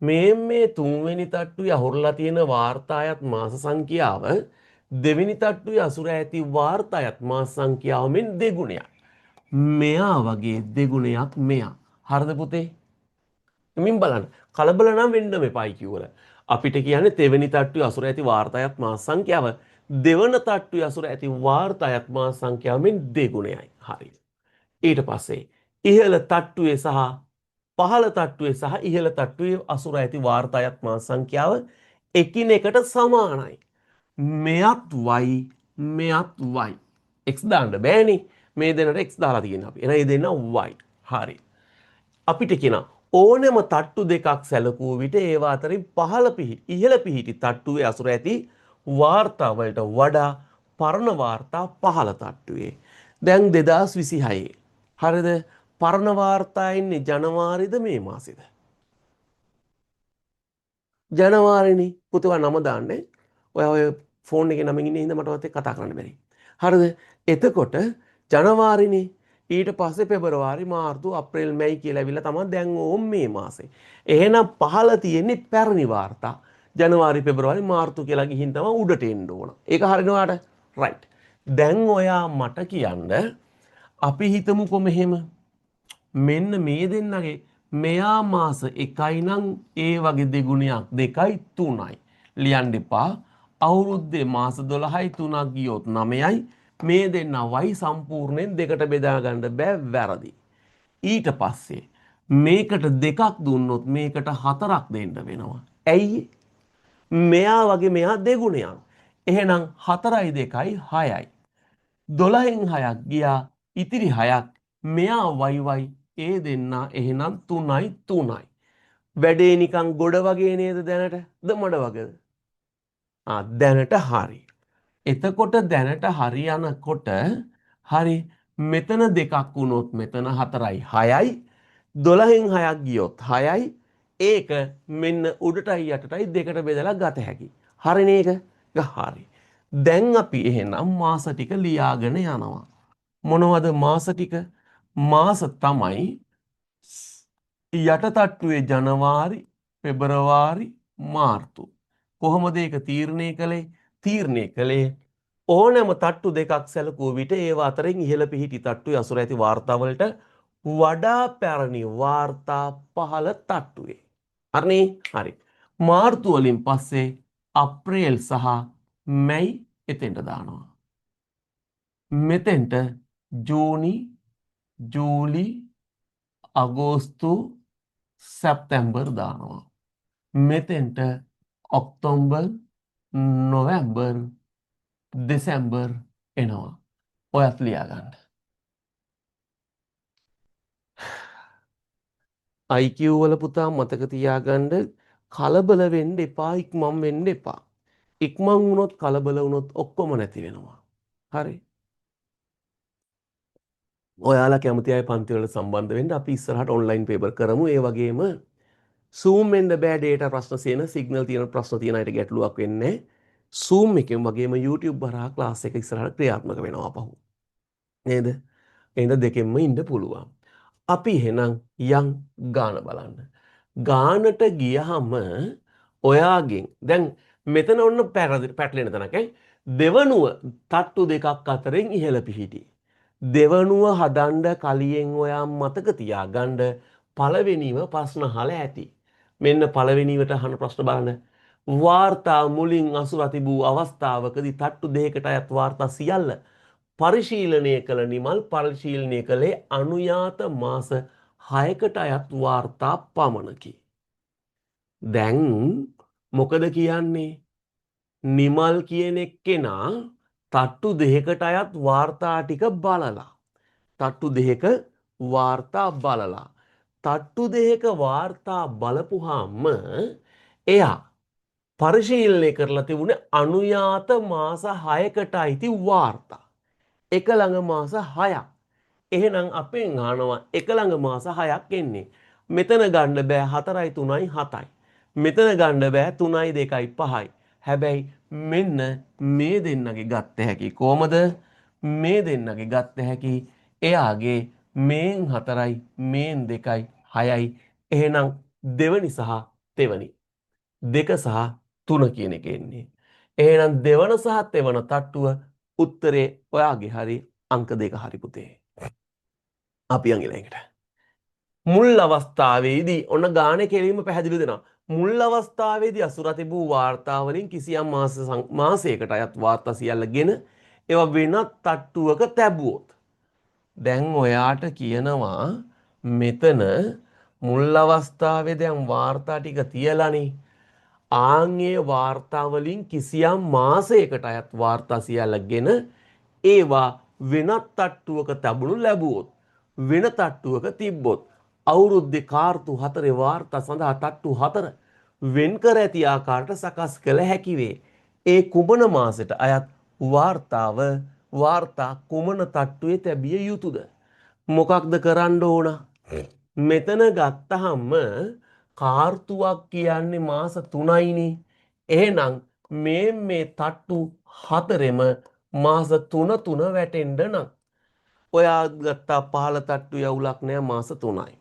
මේ තුන්වෙනි තට්ටුවේ අහුරලා තියෙන වාර්තායත් මාස සංඛ්‍යාව දෙවෙනි තට්ටුවේ අසුර ඇති වාර්තායත් මාස සංඛ්‍යාවෙන් දෙගුණයක්. මෙයා වගේ දෙගුණයක් මෙයා. හරිද පුතේ? මින් බලන්න. කලබල නම් වෙන්න මෙපයි කිව්වල. අපිට කියන්නේ තෙවෙනි තට්ටුවේ අසුර ඇති වාර්තායත් මාස සංඛ්‍යාව දෙවන තට්ටුවේ අසුර ඇති වාර්තායත් මාස සංඛ්‍යාවෙන් දෙගුණයයි. හරි. ඊට පස්සේ ඉහළ තට්ටුවේ සහ පහළ තට්ටුවේ සහ ඉහළ තට්ටුවේ අසුර ඇති වාර්තායත් මාස සංඛ්‍යාව එකිනෙකට සමානයි. මෙයත් y මෙයත් y. x දාන්න බෑනේ. මේ දෙන්නට x දාලා තියෙනවා අපි. එහෙනම් මේ දෙන්න y. හරි. අපිට කියන ඕනෑම තට්ටු දෙකක් සැලකුව විට ඒවා අතරින් ඉහළ පිහිටි තට්ටුවේ අසුර ඇති වාර්තා වලට වඩා පරණ වාර්තා පහළ තට්ටුවේ. දැන් 2026. හරිද? පරණ වාර්තා ඉන්නේ ජනවාරිද මේ මාසෙද? ජනවාරිනේ. පුතේවා නම දාන්නේ. ඔයා ඔය ෆෝන් එකේ නමින් ඉන්නේ හින්දා මටවත් එක්ක කතා කරන්න බැරි. හරිද? එතකොට ජනවාරිනේ. ඊට පස්සේ පෙබරවාරි මාර්තු අප්‍රේල් මැයි කියලා ඇවිල්ලා තමයි දැන් ඕම් මේ මාසේ. එහෙනම් පහළ තියෙන්නේ පැරණි වාර්තා. ජනවාරි පෙබරවාරි මාර්තු කියලා ගිහින් තමයි උඩට එන්න ඕන. ඒක හරිනවාට? රයිට්. දැන් ඔයා මට කියන්න අපි හිතමුකෝ මෙහෙම. මෙන්න මේ දෙන්නගේ මෙයා මාස 1යි නම් ඒ වගේ දෙගුණයක් 2යි 3යි. ලියන්න එපා. අවුරුද්දේ මාස 12යි 3ක් ගියොත් 9යි. මේ දෙන්න y සම්පූර්ණයෙන් දෙකට බෙදා ගන්න බෑ වැරදි. ඊට පස්සේ මේකට 2ක් දුන්නොත් මේකට 4ක් දෙන්න වෙනවා. ඇයි? මෙයා වගේ මෙයා දෙගුණයක්. එහෙනම් 4යි 2යි 6යි. 12න් 6ක් ගියා ඉතිරි 6ක් මෙයා වයි ඒ දෙන්න එහෙනම් 3යි 3යි. වැඩේ නිකන් ගොඩ වගේ නේද දැනට? ද මඩ වගේද? දැනට හරි. එතකොට දැනට හරි යනකොට හරි මෙතන 2ක් වුණොත් මෙතන 4යි 6යි 12න් 6ක් ගියොත් 6යි ඒක මෙන්න උඩටයි යටටයි දෙකට බෙදලා ගත හැකි. හරිනේ ඒක? හරි. දැන් අපි එහෙනම් මාස ටික ලියාගෙන යනවා. මොනවද මාස ටික? මාස තමයි යටටට්ටුවේ ජනවාරි, පෙබරවාරි, මාර්තු. කොහොමද ඒක තීරණය කළේ? තීරණය කළේ ඕනෑම තට්ටු දෙකක් සැලකුව විට ඒවා අතරින් ඉහළ පිහිටි තට්ටුවේ අසුර ඇති වාර්තාවලට වඩා පැරණි වාර්තා පහළ තට්ටුවේ. හරිනේ? හරි. මාර්තු වලින් පස්සේ අප්‍රේල් සහ මැයි එතෙන්ට දානවා. මෙතෙන්ට ජූනි, ජූලි, අගෝස්තු, සැප්තැම්බර් දානවා. මෙතෙන්ට ඔක්තෝබර්, නොවැම්බර්, දෙසැම්බර් එනවා. ඔයත් ලියා ගන්න. IQ වල පුතා මතක තියාගන්න කලබල වෙන්න එපා, ඉක්මන් වෙන්න එපා. ඉක්මන් වුණොත් කලබල වුණොත් ඔක්කොම නැති වෙනවා. හරි. ඔයාලා කැමති අය පන්ති වලට සම්බන්ධ වෙන්න අපි ඉස්සරහට ඔන්ලයින් පේපර් කරමු. ඒ වගේම Zoom වෙන්න බෑ data ප්‍රශ්න තියෙන සිග්නල් තියෙන ප්‍රශ්න තියෙන අයට ගැටලුවක් වෙන්නේ. Zoom එකෙන් වගේම YouTube හරහා ක්ලාස් එක ඉස්සරහට ක්‍රියාත්මක වෙනවා අපහු. නේද? එහෙනම් දෙකෙන්ම ඉන්න පුළුවන්. අපි එහෙනම් යන් ගාන බලන්න. ගානට ගියහම ඔයාගෙන් දැන් මෙතන ඔන්න පැටලෙන තැනක දෙවනුව තට්ටු දෙකක් අතරින් ඉහළ පිහිටි. දෙවනුව හදන්න කලියෙන් ඔයා මතක තියාගන්න පළවෙනිව ප්‍රශ්න අහලා ඇති. මෙන්න පළවෙනිවට අහන ප්‍රශ්න බලන්න. වාර්තා මුලින් අසුර තිබූ අවස්ථාවකදී තට්ටු දෙකකට අයත් වාර්තා සියල්ල පරිශීලනය කළ නිමල් පරිශීලනය කළේ අනුයාත මාස 6කට අයත් වාර්තා පමණකි. දැන් මොකද කියන්නේ? නිමල් කියන එක්කෙනා තට්ටු දෙකකට අයත් වාර්තා ටික බලලා. තට්ටු දෙක වාර්තා බලලා. තට්ටු දෙක වාර්තා බලපුහාම එයා පරිශීලනය කරලා තිබුණේ අනුයාත මාස 6කට අයිති වාර්තා. එක ළඟ මාස 6ක්. එහෙනම් අපෙන් අහනවා එක ළඟ මාස 6ක් එන්නේ. මෙතන ගන්න බෑ 4යි 3යි 7යි. මෙතන ගන්න බෑ 3යි 2යි 5යි. හැබැයි මෙන්න මේ දෙන්නගේ ගත්ත හැකි කොහමද? මේ දෙන්නගේ ගත්ත හැකි එයාගේ මේන් 4යි මේන් 2යි 6යි. එහෙනම් දෙවනි සහ තෙවනි. 2 සහ 3 කියන එක එන්නේ. එහෙනම් දෙවන සහ තෙවන තට්ටුව උත්තරේ ඔයාගේ හරි අංක 2 හරි පුතේ. අපි යන් ඊළඟට. මුල් අවස්ථාවේදී ඔන්න ගානේ කෙලින්ම පැහැදිලි දෙනවා. මුල් අවස්ථාවේදී අසුර තිබූ වාර්තා වලින් කිසියම් මාසයකට අයත් වාර්තා සියල්ලගෙන ඒවා වෙනත් තට්ටුවක තැබුවොත්. දැන් ඔයාට කියනවා මෙතන මුල් අවස්ථාවේ දැන් වාර්තා ටික තියලානේ. ආන්ගේ වාර්තා වලින් කිසියම් මාසයකට අයත් වාර්තා සියල්ලගෙන ඒවා වෙනත් තට්ටුවක තබනු ලැබුවොත් වෙන තට්ටුවක තිබ්බොත් අවුරුද්දේ කාර්තු 4 වාර්තා සඳහා තට්ටු 4 වෙන් කර ඇති ආකාරයට සකස් කළ හැකි වේ. ඒ කුමන මාසෙට අයත් වාර්තා කුමන තට්ටුවේ තැබිය යුතුද? මොකක්ද කරන්න ඕන? මෙතන ගත්තහම කාර්තුවක් කියන්නේ මාස 3යිනේ. එහෙනම් මේ තට්ටු 4ෙම මාස 3 වැටෙන්න නම් ඔයා ගත්තා පහළ තට්ටු යවුලක් නැහැ මාස 3යි.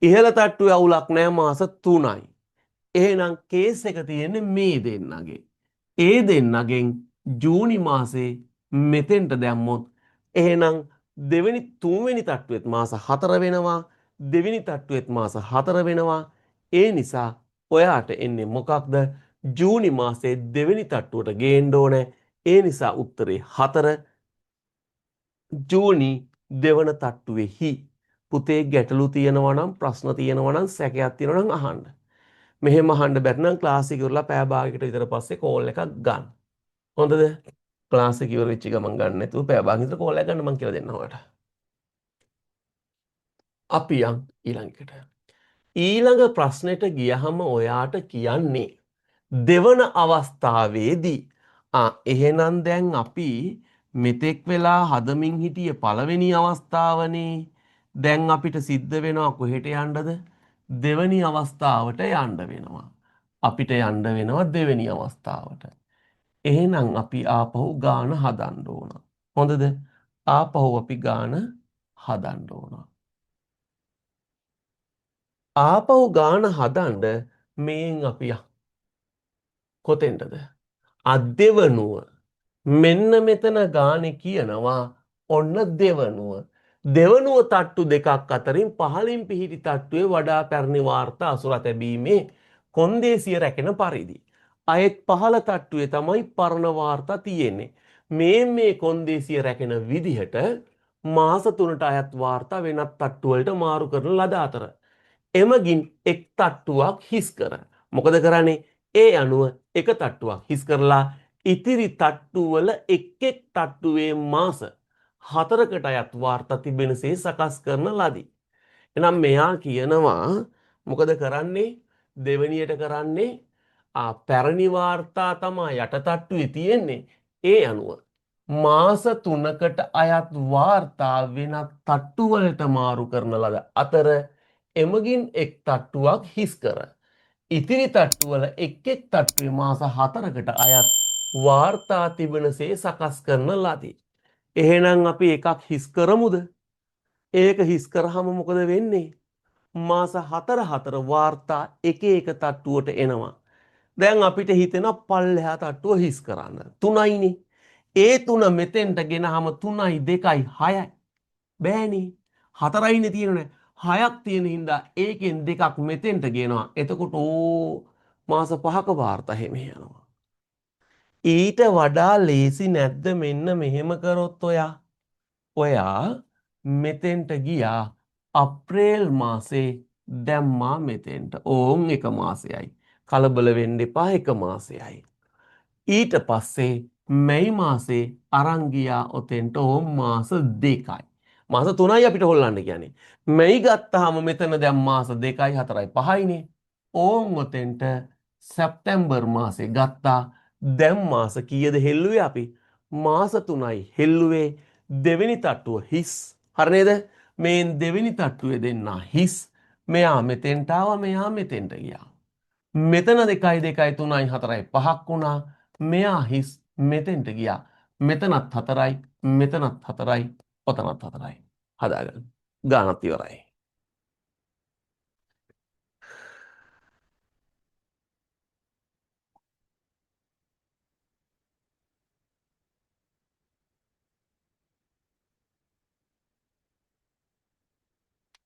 ඉහළ තට්ටු යවුලක් නැහැ මාස 3යි. එහෙනම් කේස් එක තියෙන්නේ මේ දෙන්නගේ. ඒ දෙන්නගෙන් ජූනි මාසේ මෙතෙන්ට දැම්මොත් එහෙනම් දෙවෙනි තුන්වෙනි තට්ටුවෙත් මාස 4 වෙනවා. දෙවෙනි තට්ටුවෙත් මාස 4 වෙනවා. ඒ නිසා ඔයාට එන්නේ මොකක්ද? ජූනි මාසයේ දෙවෙනි තට්ටුවට ගේන්න ඕනේ. ඒ නිසා උත්තරේ 4. ජූනි දෙවන තට්ටුවේහි. පුතේ ගැටලු තියෙනවා නම් ප්‍රශ්න තියෙනවා නම් සැකයක් තියෙනවා නම් අහන්න. මෙහෙම අහන්න බැරි නම් ක්ලාස් එක ඉවරලා පැය භාගයකට විතර පස්සේ කෝල් එකක් ගන්න. හොඳද? ක්ලාස් එක ඉවර වෙච්ච ගමන් ගන්න නැතුව පැය භාගයකට විතර කෝල් එකක් ගන්න මම කියලා දෙන්නම් ඔයාලට. අපි යන් ඊළඟට. ඊළඟ ප්‍රශ්නෙට ගියහම ඔයාට කියන්නේ දෙවන අවස්ථාවේදී එහෙනම් දැන් අපි මෙතෙක් වෙලා හදමින් හිටිය පළවෙනි අවස්ථාවනේ. දැන් අපිට සිද්ධ වෙනවා කොහෙට යන්නද? දෙවෙනි අවස්ථාවට යන්න වෙනවා. අපිට යන්න වෙනවා දෙවෙනි අවස්ථාවට. එහෙනම් අපි ආපහු ගාන හදන්න ඕන. හොඳද? ආපහු අපි ගාන හදන්න ඕන. ආපහු ගාන හදන්න මේන් අපි කොතෙන්ටද? අදෙවනුව. මෙන්න මෙතන ගානේ කියනවා ඔන්න දෙවනුව. දෙවනුව තට්ටු දෙකක් අතරින් පහළින් පිහිටි තට්ටුවේ වඩා පැරණි වාර්තා අසුර තැබීමේ කොන්දේසිය රැකෙන පරිදි. අයෙත් පහළ තට්ටුවේ තමයි පරණ වාර්තා තියෙන්නේ. මේ කොන්දේසිය රැකෙන විදිහට මාස 3ට අයත් වාර්තා වෙනත් තට්ටු වලට මාරු කරන ලද අතර එමගින් එක් තට්ටුවක් හිස් කර. මොකද කරන්නේ? ඒ අනුව එක තට්ටුවක් හිස් කරලා ඉතිරි තට්ටුවල එක් තට්ටුවේ මාස 4කට අයත් වාර්තා තිබෙනසේ සකස් කරන ලදී. එහෙනම් මෙයා කියනවා මොකද කරන්නේ? දෙවෙනියට කරන්නේ පැරණි වාර්තා තමයි යට තට්ටුවේ තියෙන්නේ. ඒ අනුව මාස 3කට අයත් වාර්තා වෙනත් තට්ටු වලට මාරු කරන ලද අතර එමගින් එක් තට්ටුවක් හිස් කර. ඉතිරි තට්ටුවල එක් තට්ටුවේ මාස 4කට අයත් වාර්තා තිබෙනසේ සකස් කරන ලදී. එහෙනම් අපි එකක් හිස් කරමුද? ඒක හිස් කරාම මොකද වෙන්නේ? මාස 4 වාර්තා එක තට්ටුවට එනවා. දැන් අපිට හිතෙනවා පල්ලෙහා තට්ටුව හිස් කරන්න. 3යිනේ. ඒ 3 මෙතෙන්ට ගෙනහම 3යි 2යි 6යි. බෑනේ. 4යිනේ තියෙන්නේ. 6ක් තියෙන හින්දා ඒකෙන් දෙකක් මෙතෙන්ට ගෙනවා. එතකොට මාස 5ක වාර්තා හැම යනවා. ඊට වඩා ලේසි නැද්ද මෙන්න මෙහෙම කරොත් ඔයා මෙතෙන්ට ගියා අප්‍රේල් මාසේ දැම්මා මෙතෙන්ට. ඕන් එක මාසයයි. කලබල වෙන්න එපා එක මාසයයි. ඊට පස්සේ මැයි මාසේ අරන් ගියා ඔතෙන්ට ඕම් මාස 2යි. මාස 3යි අපිට හොල්ලන්න කියන්නේ. මැයි ගත්තාම මෙතන දැන් මාස 2යි 4යි 5යිනේ. ඕම් ඔතෙන්ට සැප්තැම්බර් මාසේ ගත්තා. දැන් මාස කීයද හෙල්ලුවේ අපි? මාස 3යි හෙල්ලුවේ. දෙවෙනි තට්ටුව හිස්. හරි නේද? මේ දෙවෙනි තට්ටුවේ දෙන්න හිස්. මෙයා මෙතෙන්ට ආවා, මෙයා මෙතෙන්ට ගියා. මෙතන 2යි 2යි 3යි 4යි 5ක් වුණා. මෙයා හිස් මෙතෙන්ට ගියා. මෙතනත් 4යි, මෙතනත් 4යි, ඔතනත් 4යි. හදාගන්න. ගානත් ඉවරයි.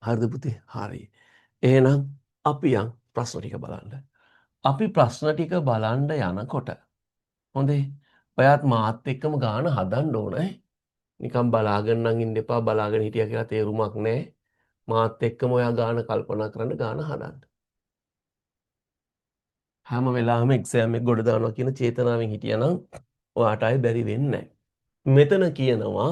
හරිද පුතේ? හරි. එහෙනම් අපි යන් ප්‍රශ්න ටික බලන්න. අපි ප්‍රශ්න ටික බලන්න යනකොට හොඳේ. ඔයාත් මාත් එක්කම ගාන හදන්න ඕනේ. නිකන් බලාගෙන නම් ඉන්න එපා. බලාගෙන හිටියා කියලා තේරුමක් නැහැ. මාත් එක්කම ඔයා ගාන කල්පනා කරන්න ගාන හදන්න. හැම වෙලාවෙම එක්සෑම් එක ගොඩ දානවා කියන චේතනාවෙන් හිටියනම් ඔයාට ආයෙ බැරි වෙන්නේ නැහැ. මෙතන කියනවා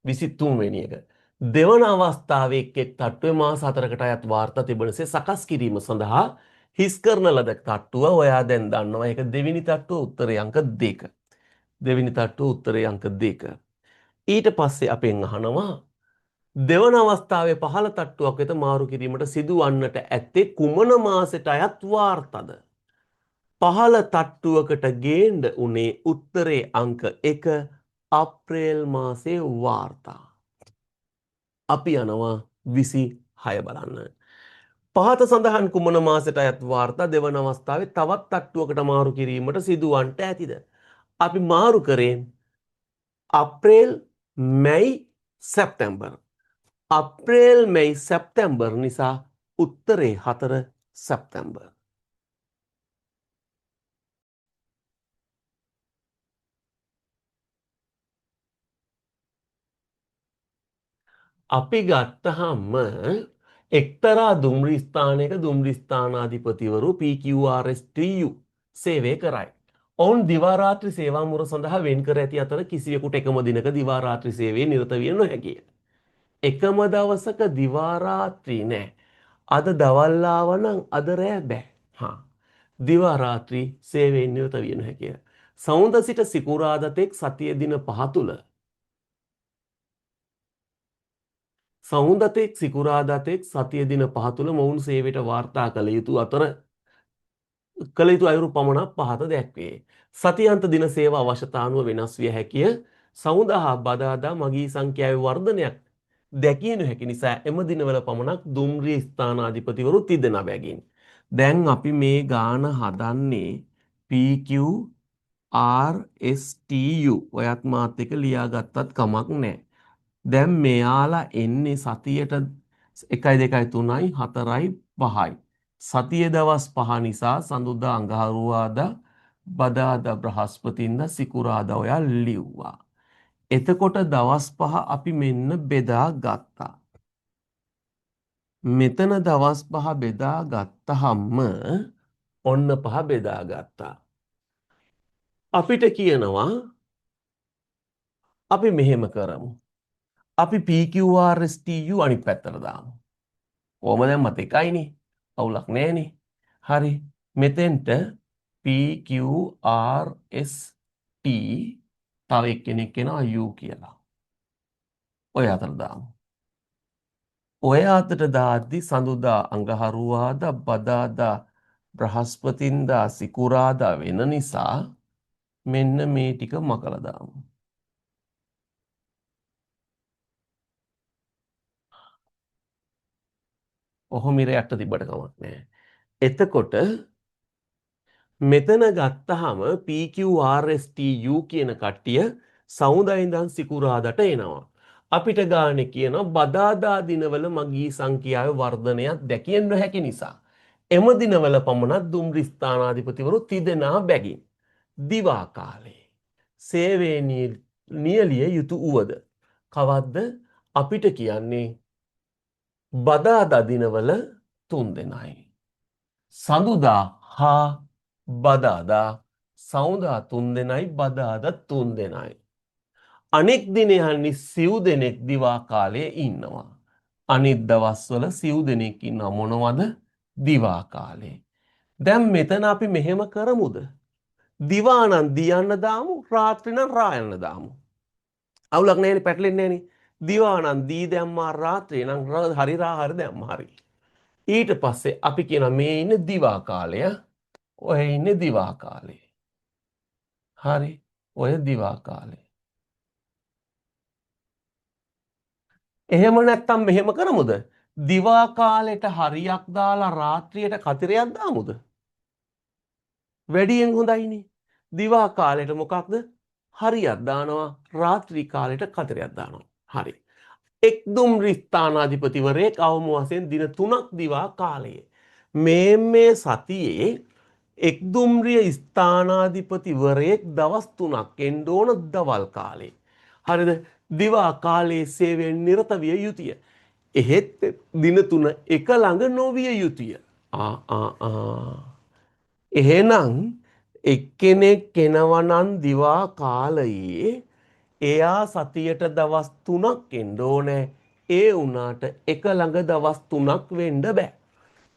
23 වෙනි එක. දෙවන අවස්ථාවේ එක් තට්ටුවේ මාස 4කට අයත් වාර්තා තිබෙනසේ සකස් කිරීම සඳහා හිස් කරන ලද තට්ටුව ඔයා දැන් දන්නවා. ඒක දෙවෙනි තට්ටුව උත්තරේ අංක 2. දෙවෙනි තට්ටුව උත්තරේ අංක 2. ඊට පස්සේ අපෙන් අහනවා දෙවන අවස්ථාවේ පහළ තට්ටුවක් වෙත මාරු කිරීමට සිදුවන්නට ඇත්තේ කුමන මාසයට අයත් වාර්තාද? පහළ තට්ටුවකට ගේන්න උනේ උත්තරේ අංක 1 අප්‍රේල් මාසේ වාර්තා. අපි යනවා 26 බලන්න. පහත සඳහන් කුමන මාසයට අයත් වාර්තා දෙවන අවස්ථාවේ තවත් තට්ටුවකට මාරු කිරීමට සිදුවන්නට ඇතිද? අපි මාරු කරේ අප්‍රේල්, මැයි, සැප්තැම්බර්. අප්‍රේල් මැයි සැප්තැම්බර් නිසා උත්තරේ 4 සැප්තැම්බර්. අපි ගත්තහම එක්තරා දුම්රි ස්ථානයක දුම්රි ස්ථානාධිපතිවරු PQRSTU සේවය කරයි. ඔවුන් දිවා රාත්‍රී සේවා මුර සඳහා වෙන් කර ඇති අතර කිසිවෙකුට එකම දිනක දිවා රාත්‍රී සේවයේ නිරත විය නොහැකිය. එකම දවසක දිවා රාත්‍රී නෑ. අද දවල් ආවනම් අද රෑ බෑ. හා. දිවා රාත්‍රී සේවයෙන් නිරත විය නොහැකිය. සවුන්ද සිට සිකුරාදා සතිය දින 5 තුල සවුන්දතෙක් සිකුරාදාතෙක් සතිය දින 5 තුල මොවුන් සේවයට වාර්තා කළ යුතු අතර කළ යුතු අයුරු පමණක් පහත දැක්වේ. සතියන්ත දින සේවා අවශ්‍යතා අනුව වෙනස් විය හැකිය. සවුන්දා හා බදාදා මගී සංඛ්‍යාවේ වර්ධනයක් දැකිය නොහැකි නිසා එම දිනවල පමණක් දුම්රිය ස්ථානාධිපතිවරු තිදෙනා බැගින්. දැන් අපි මේ ගාන හදන්නේ PQRSTU. ඔයත් මාත් එක ලියාගත්තත් කමක් නැහැ. දැන් මෙයාලා එන්නේ සතියට 1 2 3යි 4යි 5යි. සතිය දවස් 5 නිසා සඳුදා අඟහරුවාදා බදාදා බ්‍රහස්පතින්දා සිකුරාදා ඔයා ලිව්වා. එතකොට දවස් 5 අපි මෙන්න බෙදා ගත්තා. මෙතන දවස් 5 බෙදා ගත්තහම ඔන්න 5 බෙදා ගත්තා. අපිට කියනවා අපි මෙහෙම කරමු. අපි PQRSTU අනිත් පැත්තට දාමු. කොහොම දැම්මත් එකයිනේ. අවුලක් නැහැනේ. හරි. මෙතෙන්ට PQRST තව එක්කෙනෙක් එනවා U කියලා. ඔය අතට දාමු. ඔය අතට දාද්දි සඳුදා අඟහරුවාදා බදාදා බ්‍රහස්පතින්දා සිකුරාදා වෙන නිසා මෙන්න මේ ටික මකලා දාමු. ඔහොම ඉරයට තිබ්බට කමක් නැහැ. එතකොට මෙතන ගත්තහම PQRSTU කියන කට්ටිය සවුන්දා ඉඳන් සිකුරාදාට එනවා. අපිට ගානේ කියන බදාදා දිනවල මගී සංඛ්‍යාවේ වර්ධනයක් දැකිය නොහැකි නිසා එම දිනවල පමණක් දුම්රි ස්ථානාධිපතිවරු තිදෙනා බැගින් දිවා කාලේ සේවයේ නියලිය යුතු උවද කවද්ද අපිට කියන්නේ බදාදා දිනවල 3 දෙනයි. සඳුදා හා බදාදා සවුන්දා 3 දෙනයි බදාදා 3 දෙනයි. අනෙක් දිනයන්හි සිව් දෙනෙක් දිවා කාලයේ ඉන්නවා. අනිත් දවස්වල සිව් දෙනෙක් ඉන්නවා මොනවද? දිවා කාලේ. දැන් මෙතන අපි මෙහෙම කරමුද? දිවා නම් දියන්න දාමු, රාත්‍රී නම් රා යන්න දාමු. අවුලක් නැහැනේ, පැටලෙන්නේ නැහැනේ. දිවා නම් දී දැම්මා, රාත්‍රී නම් හරි රා හරි දැම්මා හරි. ඊට පස්සේ අපි කියනවා මේ ඉන්නේ දිවා කාලය. ඔය ඉන්නේ දිවා කාලේ. හරි. ඔය දිවා කාලේ. එහෙම නැත්තම් මෙහෙම කරමුද? දිවා කාලෙට හරියක් දාලා රාත්‍රියට කතරයක් දාමුද? වැඩියෙන් හොඳයිනේ. දිවා කාලෙට මොකක්ද? හරියක් දානවා, රාත්‍රී කාලෙට කතරයක් දානවා. හරි. එක් දුම්රි ස්ථානාධිපතිවරයෙක් අවම වශයෙන් දින 3ක් දිවා කාලයේ. මේ සතියේ එක් දුම්රිය ස්ථානාධිපතිවරයෙක් දවස් 3ක් එන්න ඕන දවල් කාලේ. හරිද? දිවා කාලයේ සේවයෙන් නිරත විය යුතුය. එහෙත් දින 3 එක ළඟ නොවිය යුතුය. එහෙනම් එක්කෙනෙක් එනවා නම් දිවා කාලයේ එයා සතියට දවස් 3ක් එන්න ඕනේ. ඒ වුණාට එක ළඟ දවස් 3ක් වෙන්න බෑ.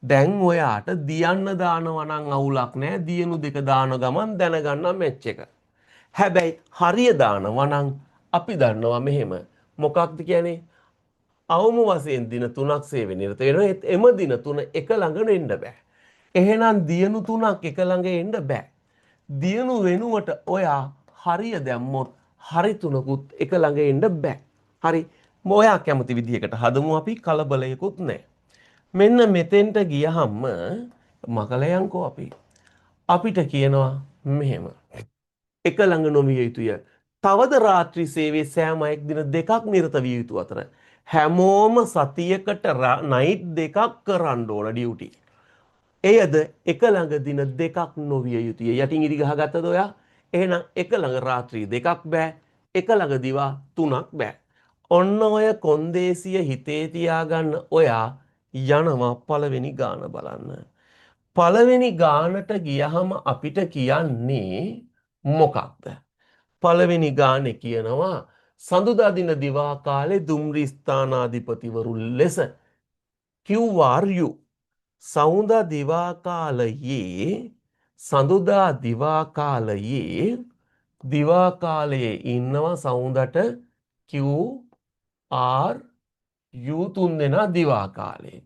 දැන් ඔයාට දියන්න දානවා නම් අවුලක් නැහැ. දියනු දෙක දාන ගමන් දැනගන්න මැච් එක. හැබැයි හරිය දානවා නම් අපි දන්නවා මෙහෙම. මොකක්ද කියන්නේ? අවම වශයෙන් දින 3ක් සේවය නිරත වෙනවා. එම දින 3 එක ළඟ එන්න බෑ. එහෙනම් දියනු 3ක් එක ළඟ එන්න බෑ. දියනු වෙනුවට ඔයා හරිය දැම්මොත් හරි 3කුත් එක ළඟ එන්න බෑ. හරි. ඔයා කැමති විදිහකට හදමු අපි, කලබලයකුත් නැහැ. මෙන්න මෙතෙන්ට ගියහම මකලයන්කෝ අපි. අපිට කියනවා මෙහෙම. එක ළඟ නොවිය යුතුය. තවද රාත්‍රී සේවයේ සෑම අයෙක් දින දෙකක් නිරත විය යුතු අතර හැමෝම සතියකට නයිට් දෙකක් කරන්න ඕන ඩියුටි. එයද එක ළඟ දින දෙකක් නොවිය යුතුය. යටින් ඉරි ගහගත්තද ඔයා? එහෙනම් එක ළඟ රාත්‍රී දෙකක් බෑ. එක ළඟ දිවා තුනක් බෑ. ඔන්න ඔය කොන්දේසිය හිතේ තියාගන්න ඔයා යනවා පළවෙනි ගාන බලන්න. පළවෙනි ගානට ගියහම අපිට කියන්නේ මොකක්ද? පළවෙනි ගානේ කියනවා සඳුදා දින දිවා කාලේ දුම්රිය ස්ථානාධිපතිවරු ලෙස QRU සඳුදා දිවා කාලයේ දිවා කාලයේ ඉන්නවා සඳුදාට QR U තුන් දෙනා දිවා කාලේ.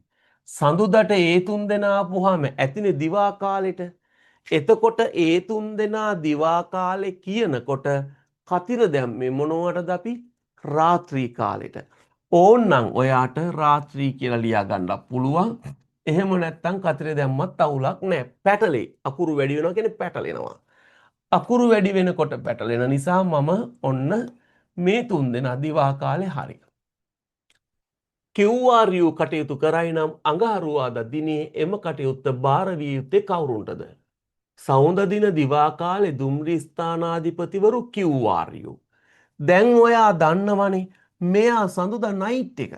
සඳුදාට ඒ තුන් දෙනා ආපුවාම ඇතිනේ දිවා කාලෙට. එතකොට ඒ තුන් දෙනා දිවා කාලේ කියනකොට කතිර දැම්මේ මොනවටද අපි? රාත්‍රී කාලෙට. ඕන්නම් ඔයාට රාත්‍රී කියලා ලියා ගන්න පුළුවන්. එහෙම නැත්නම් කතිර දැම්මත් අවුලක් නැහැ. පැටලේ. අකුරු වැඩි වෙනවා කියන්නේ පැටලෙනවා. අකුරු වැඩි වෙනකොට පැටලෙන නිසා මම ඔන්න මේ තුන් දෙනා දිවා කාලේ හරි. QRU කටයුතු කරයි නම් අඟහරුවාදා දිනේ එම කටයුත්ත බාර විය යුත්තේ කවුරුන්ටද? සවුන්ද දින දිවා කාලේ දුම්රිය ස්ථානාධිපතිවරු QRU. දැන් ඔයා දන්නවනේ මෙයා සඳුදා නයිට් එක.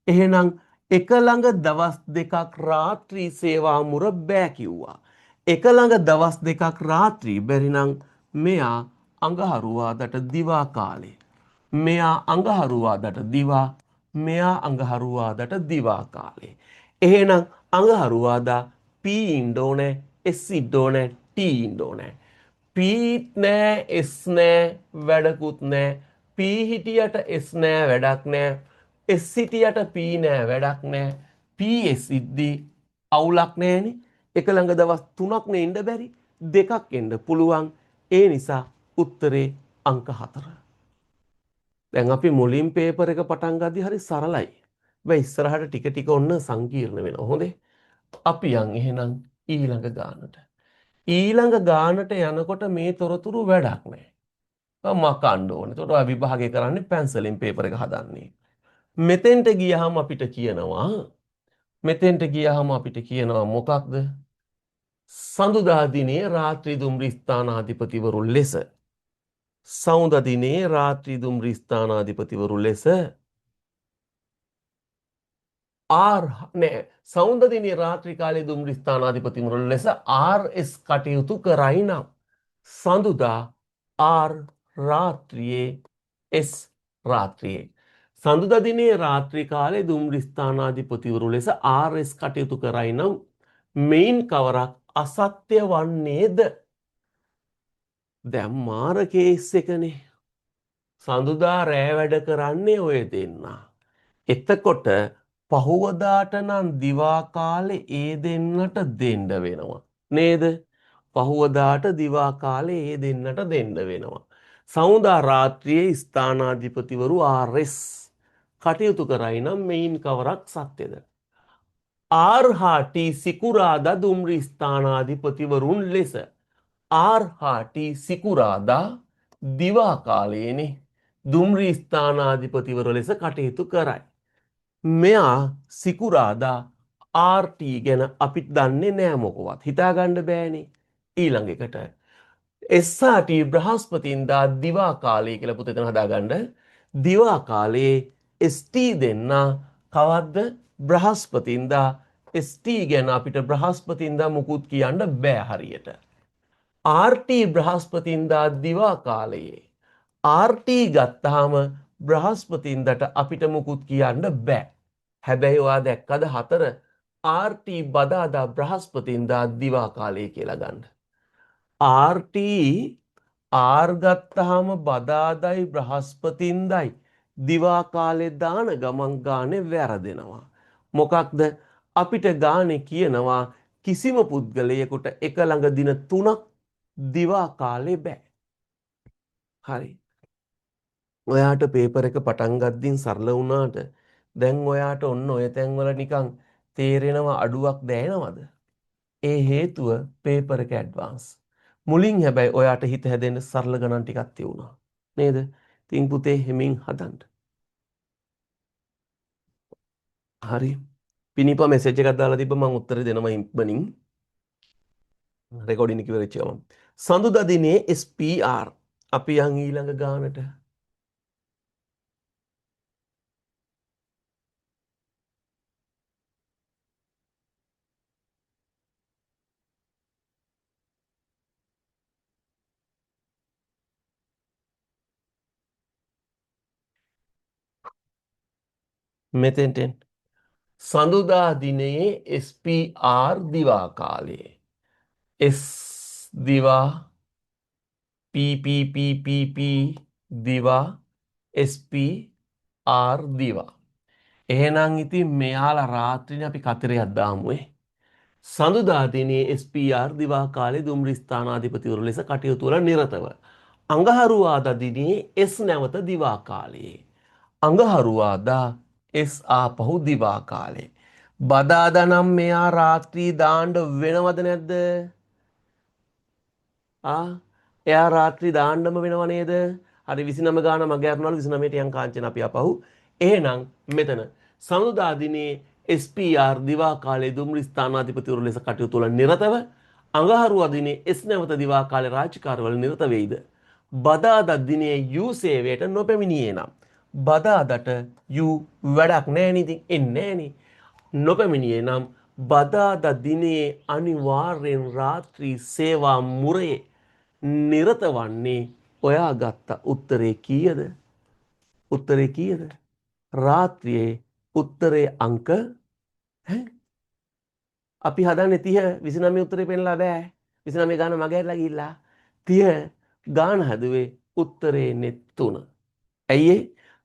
එහෙනම් එක ළඟ දවස් දෙකක් රාත්‍රී සේවා මුර බෑ කිව්වා. එක ළඟ දවස් දෙකක් රාත්‍රී බැරි නම් මෙයා අඟහරුවාදට දිවා කාලේ. මෙයා අඟහරුවාදට දිවා මෙයා අඟහරුවාදට දිවා කාලේ. එහෙනම් අඟහරුවාදා P ඉන්න ඕනේ, S ඉන්න ඕනේ, T ඉන්න ඕනේ. P නෑ, S නෑ, වැඩකුත් නෑ. P හිටියට S නෑ, වැඩක් නෑ. S හිටියට P නෑ, වැඩක් නෑ. PS ඉද්දී අවුලක් නෑනේ. එක ළඟ දවස් 3ක් ඉන්න බැරි. 2ක් එන්න පුළුවන්. ඒ නිසා උත්තරේ අංක 4. දැන් අපි මුලින් පේපර් එක පටන් ගද්දි හරි සරලයි. හැබැයි ඉස්සරහට ටික ටික ඔන්න සංකීර්ණ වෙනවා. හොඳේ. අපි යන් එහෙනම් ඊළඟ ගානට. ඊළඟ ගානට යනකොට මේ තොරතුරු වැඩක් නැහැ. මකන්න ඕනේ. එතකොට ඔය විභාගය කරන්නේ පැන්සලෙන් පේපර් එක හදන්නේ. මෙතෙන්ට ගියහම අපිට කියනවා මොකක්ද? සඳුදා දිනේ රාත්‍රී දුම්රිය ස්ථානාධිපතිවරු ලෙස සඳුදා දිනේ රාත්‍රී දුම්රිය ස්ථානාධිපතිවරු ලෙස සඳුදා දිනේ රාත්‍රී කාලයේ දුම්රිය ස්ථානාධිපතිවරු ලෙස RS කටයුතු කරයි නම් සඳුදා R රාත්‍රියේ S රාත්‍රියේ සඳුදා දිනේ රාත්‍රී කාලයේ දුම්රිය ස්ථානාධිපතිවරු ලෙස RS කටයුතු කරයි නම් මෙයින් කවරක් අසත්‍ය වන්නේද? දැන් මාර කේස් එකනේ. සඳුදා රෑ වැඩ කරන්නේ ඔය දෙන්නා. එතකොට පහුවදාට නම් දිවා කාලේ ඒ දෙන්නට දෙන්න වෙනවා. නේද? පහුවදාට දිවා කාලේ ඒ දෙන්නට දෙන්න වෙනවා. සඳුදා රාත්‍රියේ ස්ථානාධිපතිවරු RS කටයුතු කරයි නම් මෙයින් කවරක් සත්‍යද? R හා T සිකුරාදා දුම්රිය ස්ථානාධිපතිවරුන් ලෙස R හා T සිකුරාදා දිවා කාලයේනේ දුම්රිය ස්ථානාධිපතිවරු ලෙස කටයුතු කරයි. මෙයා සිකුරාදා RT ගැන අපිට දන්නේ නෑ මොකවත්. හිතාගන්න බෑනේ. ඊළඟ එකට SRT බ්‍රහස්පතින්දා දිවා කාලය කියලා පුතේ එතන හදාගන්න. දිවා කාලයේ ST දෙන්න කවද්ද? බ්‍රහස්පතින්දා. ST ගැන අපිට බ්‍රහස්පතින්දා මුකුත් කියන්න බෑ හරියට. RT බ්‍රහස්පතින්දා දිවා කාලයේ RT ගත්තාම බ්‍රහස්පතින්දට අපිට මුකුත් කියන්න බෑ. හැබැයි ඔයා දැක්කද 4 RT බදාදා බ්‍රහස්පතින්දා දිවා කාලය කියලා ගන්න. RT R ගත්තාම බදාදයි බ්‍රහස්පතින්දයි දිවා කාලේ දාන ගමන් ගානේ වැරදෙනවා. මොකක්ද? අපිට ගානේ කියනවා කිසිම පුද්ගලයෙකුට එක ළඟ දින 3ක් දිවා කාලේ බෑ. හරි. ඔයාට පේපර් එක පටන් ගද්දින් සරල වුණාට දැන් ඔයාට ඔන්න ඔය තැන්වල නිකන් තේරෙනවා අඩුවක් දැනෙනවද? ඒ හේතුව පේපර් එක ඇඩ්වාන්ස්. මුලින් හැබැයි ඔයාට හිත හැදෙන්න සරල ගණන් ටිකක් තියුණා. නේද? ඉතින් පුතේ හිමින් හදන්න. හරි. පිනිපා මෙසේජ් එකක් දාලා තිබ්බ මම උත්තර දෙනවා ඉක්මනින්. රෙකෝඩින් එක ඉවරෙච්ච ගමන්. සඳුදා දිනේ SPR. අපි යන් ඊළඟ ගානට. මෙතෙන්ට එන්න. සඳුදා දිනයේ SPR දිවා කාලයේ. S දිවා PPPPP දිවා SPR දිවා. එහෙනම් ඉතින් මෙයාලා රාත්‍රියේ අපි කතරයක් දාමුවේ. සඳුදා දිනේ SPR දිවා කාලේ දුම්රිය ස්ථානාධිපතිවරු ලෙස කටයුතු වල නිරතව. අඟහරුවාදා දිනේ S නැවත දිවා කාලයේ. අඟහරුවාදා S ආපහු දිවා කාලේ. බදාදා නම් මෙයා රාත්‍රී දාන්න වෙනවද නැද්ද? එයා රාත්‍රී දාන්නම වෙනව නේද? හරි 29 ගාන මගේ අරනවලු 29ට යන් කාංචන අපි අපහු. එහෙනම් මෙතන සඳුදා දිනේ SPR දිවා කාලයේ දුම්රිය ස්ථානාධිපතිවරු ලෙස කටයුතු වල නිරතව අඟහරුවා දිනේ S නැවත දිවා කාලේ රාජකාරිවල නිරත වෙයිද? බදාදා දිනේ U සේවයට නොපැමිණියේ නම් බදාදට U වැඩක් නැහැ නේ ඉතින් එන්නේ නැහැ නේ. නොපැමිණියේ නම් බදාදා දිනේ අනිවාර්යෙන් රාත්‍රී සේවා මුරයේ නිරත වන්නේ ඔයා ගත්ත උත්තරේ කීයද? උත්තරේ කීයද? රාත්‍රියේ උත්තරේ අංක අපි හදන්නේ 30 29 උත්තරේ පෙන්නලා බෑ. 29 ගාන මගේ ඇරලා ගිහිල්ලා 30 ගාන හැදුවේ උත්තරේනේ 3. ඇයි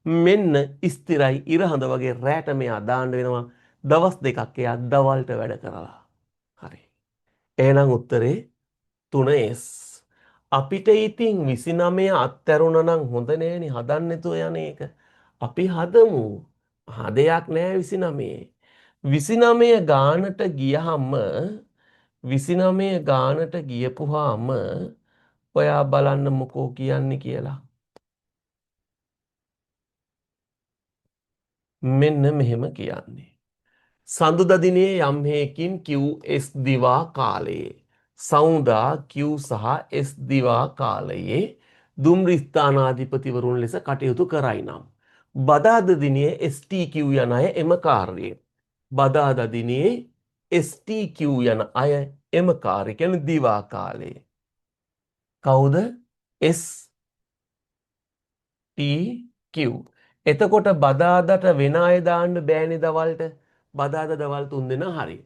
මෙන්න ස්ථිරයි ඉරහඳ වගේ රැට මෙයා දාන්න වෙනවා දවස් දෙකක් එයා දවල්ට වැඩ කරලා. හරි. එහෙනම් උත්තරේ 3S. අපිට ඉතින් 29 අත්හැරුණා නම් හොඳ නෑනේ හදන්න නැතුව යන එක. අපි හදමු. හදයක් නෑ 29. 29 ගානට ගියහම 29 ගානට ගියපුවාම ඔයා බලන්න මොකෝ කියන්නේ කියලා. මෙන්න මෙහෙම කියන්නේ. සඳුදා දිනේ යම් හේකින් QS දිවා කාලයේ සෞදා Q සහ S දිවා කාලයේ දුම්රිය ස්ථානාධිපතිවරුන් ලෙස කටයුතු කරයි නම් බදාදා දිනේ STQ යන අය එම කාර්යයේ බදාදා දිනේ STQ යන අය එම කාර්ය කියන්නේ දිවා කාලයේ කවුද STQ එතකොට බදාදට වෙන අය දාන්න බෑනේ දවල්ට බදාදා දවල් 3 දෙනා හරි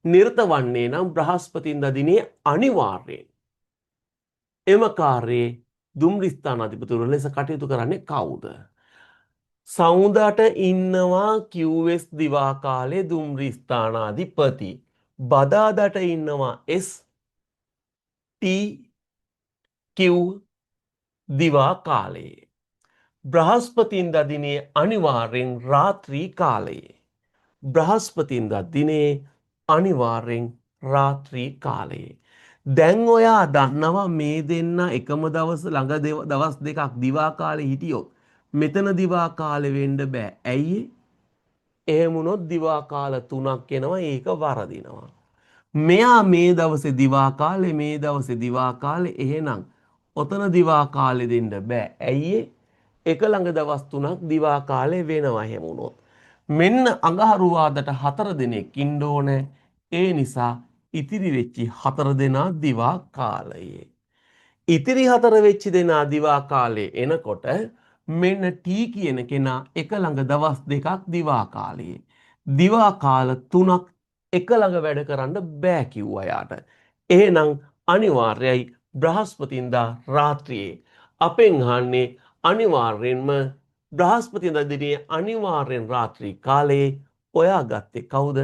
නිරත වන්නේ නම් බ්‍රහස්පතින්දා දිනේ අනිවාර්යයෙන් එම කාර්යයේ දුම්රිය ස්ථානාධිපතිවරු ලෙස කටයුතු කරන්නේ කවුද? සෞදාට ඉන්නවා QS දිවා කාලේ දුම්රිය ස්ථානාධිපති. බදාදට ඉන්නවා STQ දිවා කාලයේ. බ්‍රහස්පතින්දා දිනේ අනිවාර්යෙන් රාත්‍රී කාලයේ. බ්‍රහස්පතින්දා දිනේ අනිවාර්යෙන් රාත්‍රී කාලයේ. දැන් ඔයා දන්නවා මේ දෙන්න එකම දවස් ළඟ දවස් දෙකක් දිවා කාලේ හිටියොත් මෙතන දිවා කාලේ වෙන්න බෑ. ඇයි? එහෙම වුණොත් දිවා කාල 3ක් එනවා ඒක වරදිනවා. මෙයා මේ දවසේ දිවා කාලේ මේ දවසේ දිවා කාලේ එහෙනම් ඔතන දිවා කාලේ දෙන්න බෑ. ඇයි? එක ළඟ දවස් 3ක් දිවා කාලේ වෙනවා එහෙම වුණොත්. මෙන්න අඟහරුවාදට 4 දිනක් ඉන්න ඕනේ. ඒ නිසා ඉතිරි වෙච්චි 4 දෙනා දිවා කාලයේ. ඉතිරි 4 වෙච්ච දෙනා දිවා කාලේ එනකොට මෙන්න T කියන කෙනා එක ළඟ දවස් දෙකක් දිවා කාලයේ. දිවා කාල 3ක් එක ළඟ වැඩ කරන්න බෑ කිව්වා යාට. එහෙනම් අනිවාර්යයි බ්‍රහස්පතින්දා රාත්‍රියේ අපෙන් අහන්නේ අනිවාර්යෙන්ම බ්‍රහස්පතින්දා දිනේ අනිවාර්යෙන් රාත්‍රී කාලයේ ඔයා ගත්තේ කවුද?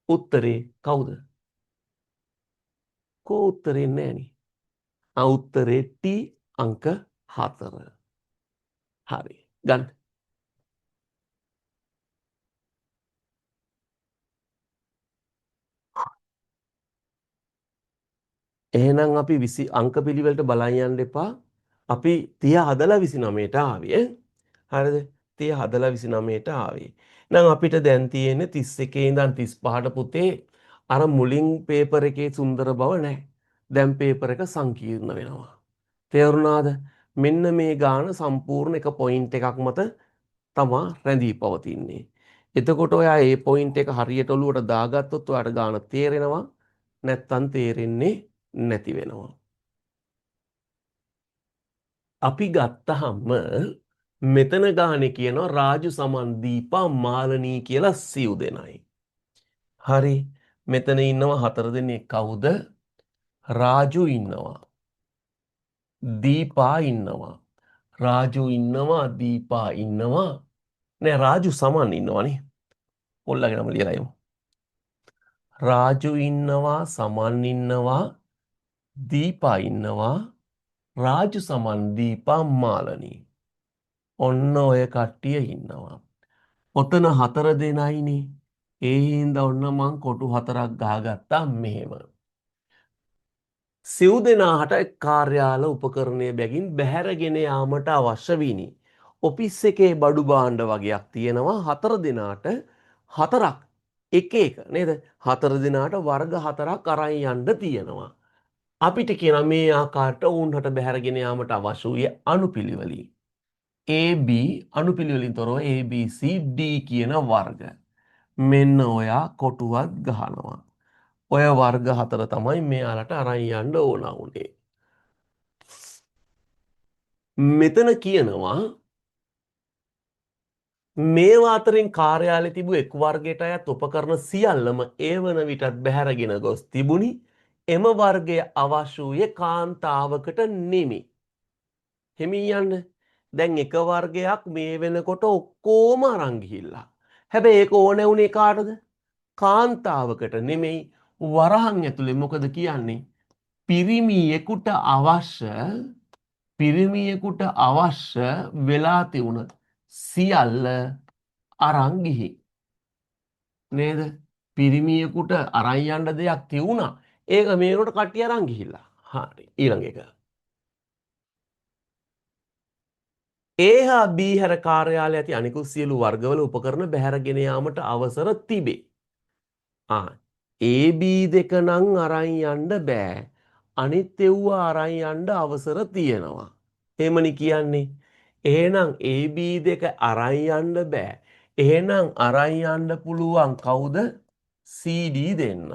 උත්තරේ කවුද? කෝ උත්තරේ නෑනේ. උත්තරේ T අංක 4. හරි. ගන්න. එහෙනම් අපි අංක පිළිවෙලට බලන් යන්න එපා. අපි 30 හදලා 29ට ආවේ. හරිද? 30 හදලා 29ට ආවේ. එහෙනම් අපිට දැන් තියෙන්නේ 31 ඉඳන් 35ට පුතේ අර මුලින් පේපර් එකේ සුන්දර බව නැහැ. දැන් පේපර් එක සංකීර්ණ වෙනවා. තේරුණාද? මෙන්න මේ ගාන සම්පූර්ණ එක පොයින්ට් එකක් මත තමා රැඳී පවතින්නේ. එතකොට ඔයා ඒ පොයින්ට් එක හරියට ඔලුවට දාගත්තොත් ඔයාට ගාන තේරෙනවා. නැත්තම් තේරෙන්නේ නැති වෙනවා. අපි ගත්තහම මෙතන ගානේ කියනවා රාජු සමන් දීපා මාලනී කියලා සිව් දෙනයි. හරි. මෙතන ඉන්නවා 4 දෙනෙක් කවුද? රාජු ඉන්නවා. දීපා ඉන්නවා. රාජු ඉන්නවා, දීපා ඉන්නවා. නෑ රාජු සමන් ඉන්නවනේ. කොල්ලගෙනම ලියලා යමු. රාජු ඉන්නවා, සමන් ඉන්නවා, දීපා ඉන්නවා. රාජු සමන් දීපා මාලනී. ඔන්න ඔය කට්ටිය ඉන්නවා. ඔතන 4 දෙනයිනේ. ඒ හින්දා ඔන්න මං කොටු 4ක් ගහගත්තා මෙහෙම. සිව් දෙනාට කාර්යාල උපකරණය බැගින් බැහැරගෙන යාමට අවශ්‍ය විනි. ඔෆිස් එකේ බඩු භාණ්ඩ වගේක් තියෙනවා 4 දෙනාට 4ක් එක එක නේද? 4 දෙනාට වර්ග 4ක් අරන් යන්න තියෙනවා. අපිට කියන මේ ආකාරයට උන්හට බැහැරගෙන යාමට අවශ්‍ය වූයේ අනුපිළිවෙලින්. AB අනුපිළිවෙලින් තොරව ABC D කියන වර්ග. මෙන්න ඔයා කොටුවක් ගහනවා. ඔය වර්ග 4 තමයි මෙයාලට අරන් යන්න ඕන උනේ. මෙතන කියනවා මේවා අතරින් කාර්යාලයේ තිබූ එක් වර්ගයට අයත් උපකරණ සියල්ලම ඒ වන විටත් බැහැරගෙන ගොස් තිබුණි. එම වර්ගය අවශ්‍ය වූයේ කාන්තාවකට නෙමෙයි. හිමින් යන්න. දැන් එක වර්ගයක් මේ වෙනකොට ඔක්කොම අරන් ගිහිල්ලා. හැබැයි ඒක ඕනේ උනේ කාටද? කාන්තාවකට නෙමෙයි. වරහන් ඇතුලේ මොකද කියන්නේ? පිරිමියෙකුට අවශ්‍ය වෙලා තිබුණ සියල්ල අරන් ගිහින් නේද? පිරිමියෙකුට අරන් යන්න දෙයක් තියුණා. ඒක මේකට කට්ටිය අරන් ගිහිල්ලා. හරි. ඊළඟ එක. A හා B හැර කාර්යාලය ඇති අනිකුත් සියලු වර්ගවල උපකරණ බැහැරගෙන යාමට අවසර තිබේ. AB දෙක නම් අරන් යන්න බෑ. අනිත් ඒවා අරන් යන්න අවසර තියෙනවා. එහෙමනි කියන්නේ. එහෙනම් AB දෙක අරන් යන්න බෑ. එහෙනම් අරන් යන්න පුළුවන් කවුද? CD දෙන්න.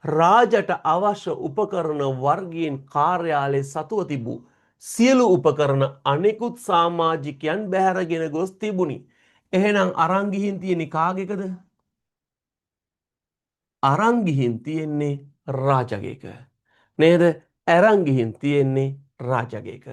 රාජට අවශ්‍ය උපකරණ වර්ගයෙන් කාර්යාලයේ සතුව තිබූ සියලු උපකරණ අනෙකුත් සමාජිකයන් බැහැරගෙන ගොස් තිබුණි. එහෙනම් අරන් ගිහින් තියෙන්නේ කාගේකද? අරන් ගිහින් තියෙන්නේ රාජගේක. නේද? අරන් ගිහින් තියෙන්නේ රාජගේක.